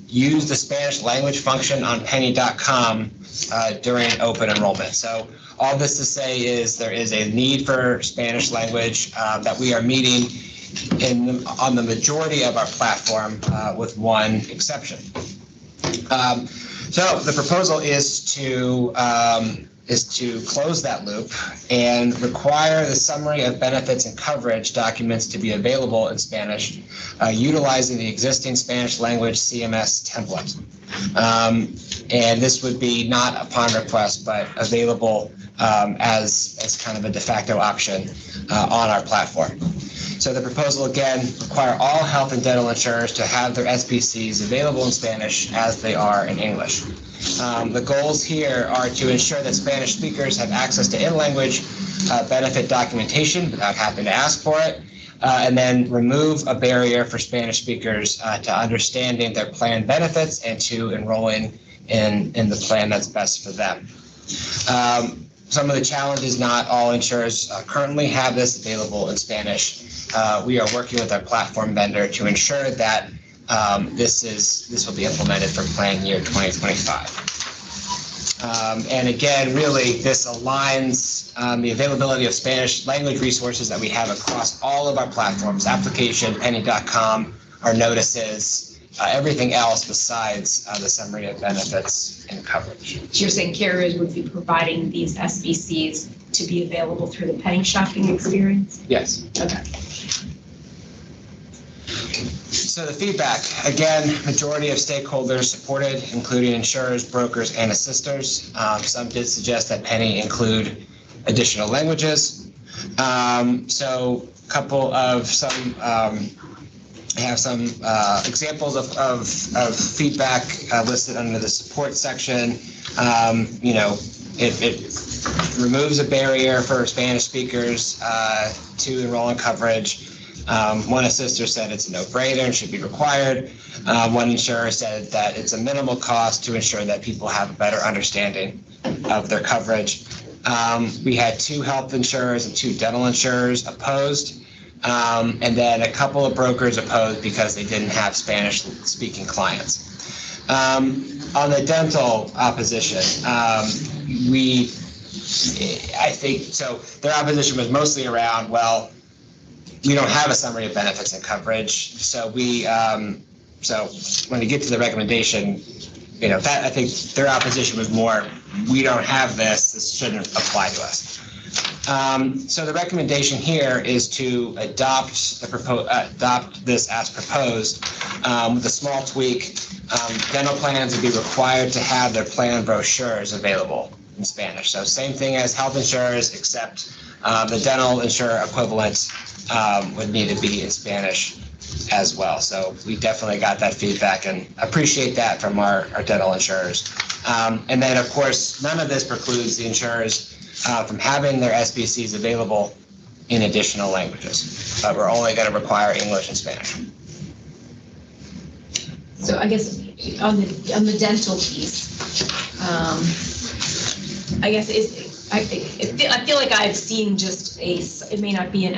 use the Spanish language function on Pennie.com during open enrollment. So all this to say is there is a need for Spanish language that we are meeting on the majority of our platform with one exception. So the proposal is to close that loop and require the summary of benefits and coverage documents to be available in Spanish, utilizing the existing Spanish language CMS template. And this would be not upon request, but available as kind of a de facto option on our platform. So the proposal, again, require all health and dental insurers to have their SPCs available in Spanish as they are in English. The goals here are to ensure that Spanish speakers have access to in-language benefit documentation without having to ask for it, and then remove a barrier for Spanish speakers to understanding their plan benefits and to enrolling in the plan that's best for them. Some of the challenges, not all insurers currently have this available in Spanish. We are working with our platform vendor to ensure that this will be implemented for plan year 2025. And again, really, this aligns the availability of Spanish language resources that we have across all of our platforms, application, Pennie.com, our notices, everything else besides the summary of benefits and coverage. So you're saying carriers would be providing these SBCs to be available through the Pennie shopping experience? Yes. Okay. So the feedback, again, majority of stakeholders supported, including insurers, brokers, and assisters. Some did suggest that Pennie include additional languages. So a couple of I have some examples of feedback listed under the support section. It removes a barrier for Spanish speakers to enroll in coverage. One assister said it's a no-brainer and should be required. One insurer said that it's a minimal cost to ensure that people have a better understanding of their coverage. We had 2 health insurers and 2 dental insurers opposed. And then a couple of brokers opposed because they didn't have Spanish-speaking clients. On the dental opposition, I think, so their opposition was mostly around, well, we don't have a summary of benefits and coverage. So so when we get to the recommendation, that I think their opposition was more, we don't have this shouldn't apply to us. So the recommendation here is to adopt this as proposed with a small tweak. Dental plans would be required to have their plan brochures available in Spanish. So same thing as health insurers, except the dental insurer equivalent would need to be in Spanish as well. So we definitely got that feedback and appreciate that from our dental insurers. And then, of course, none of this precludes the insurers from having their SBCs available in additional languages, but we're only going to require English and Spanish. So I guess on the dental piece, I guess I feel like I've seen just it may not be an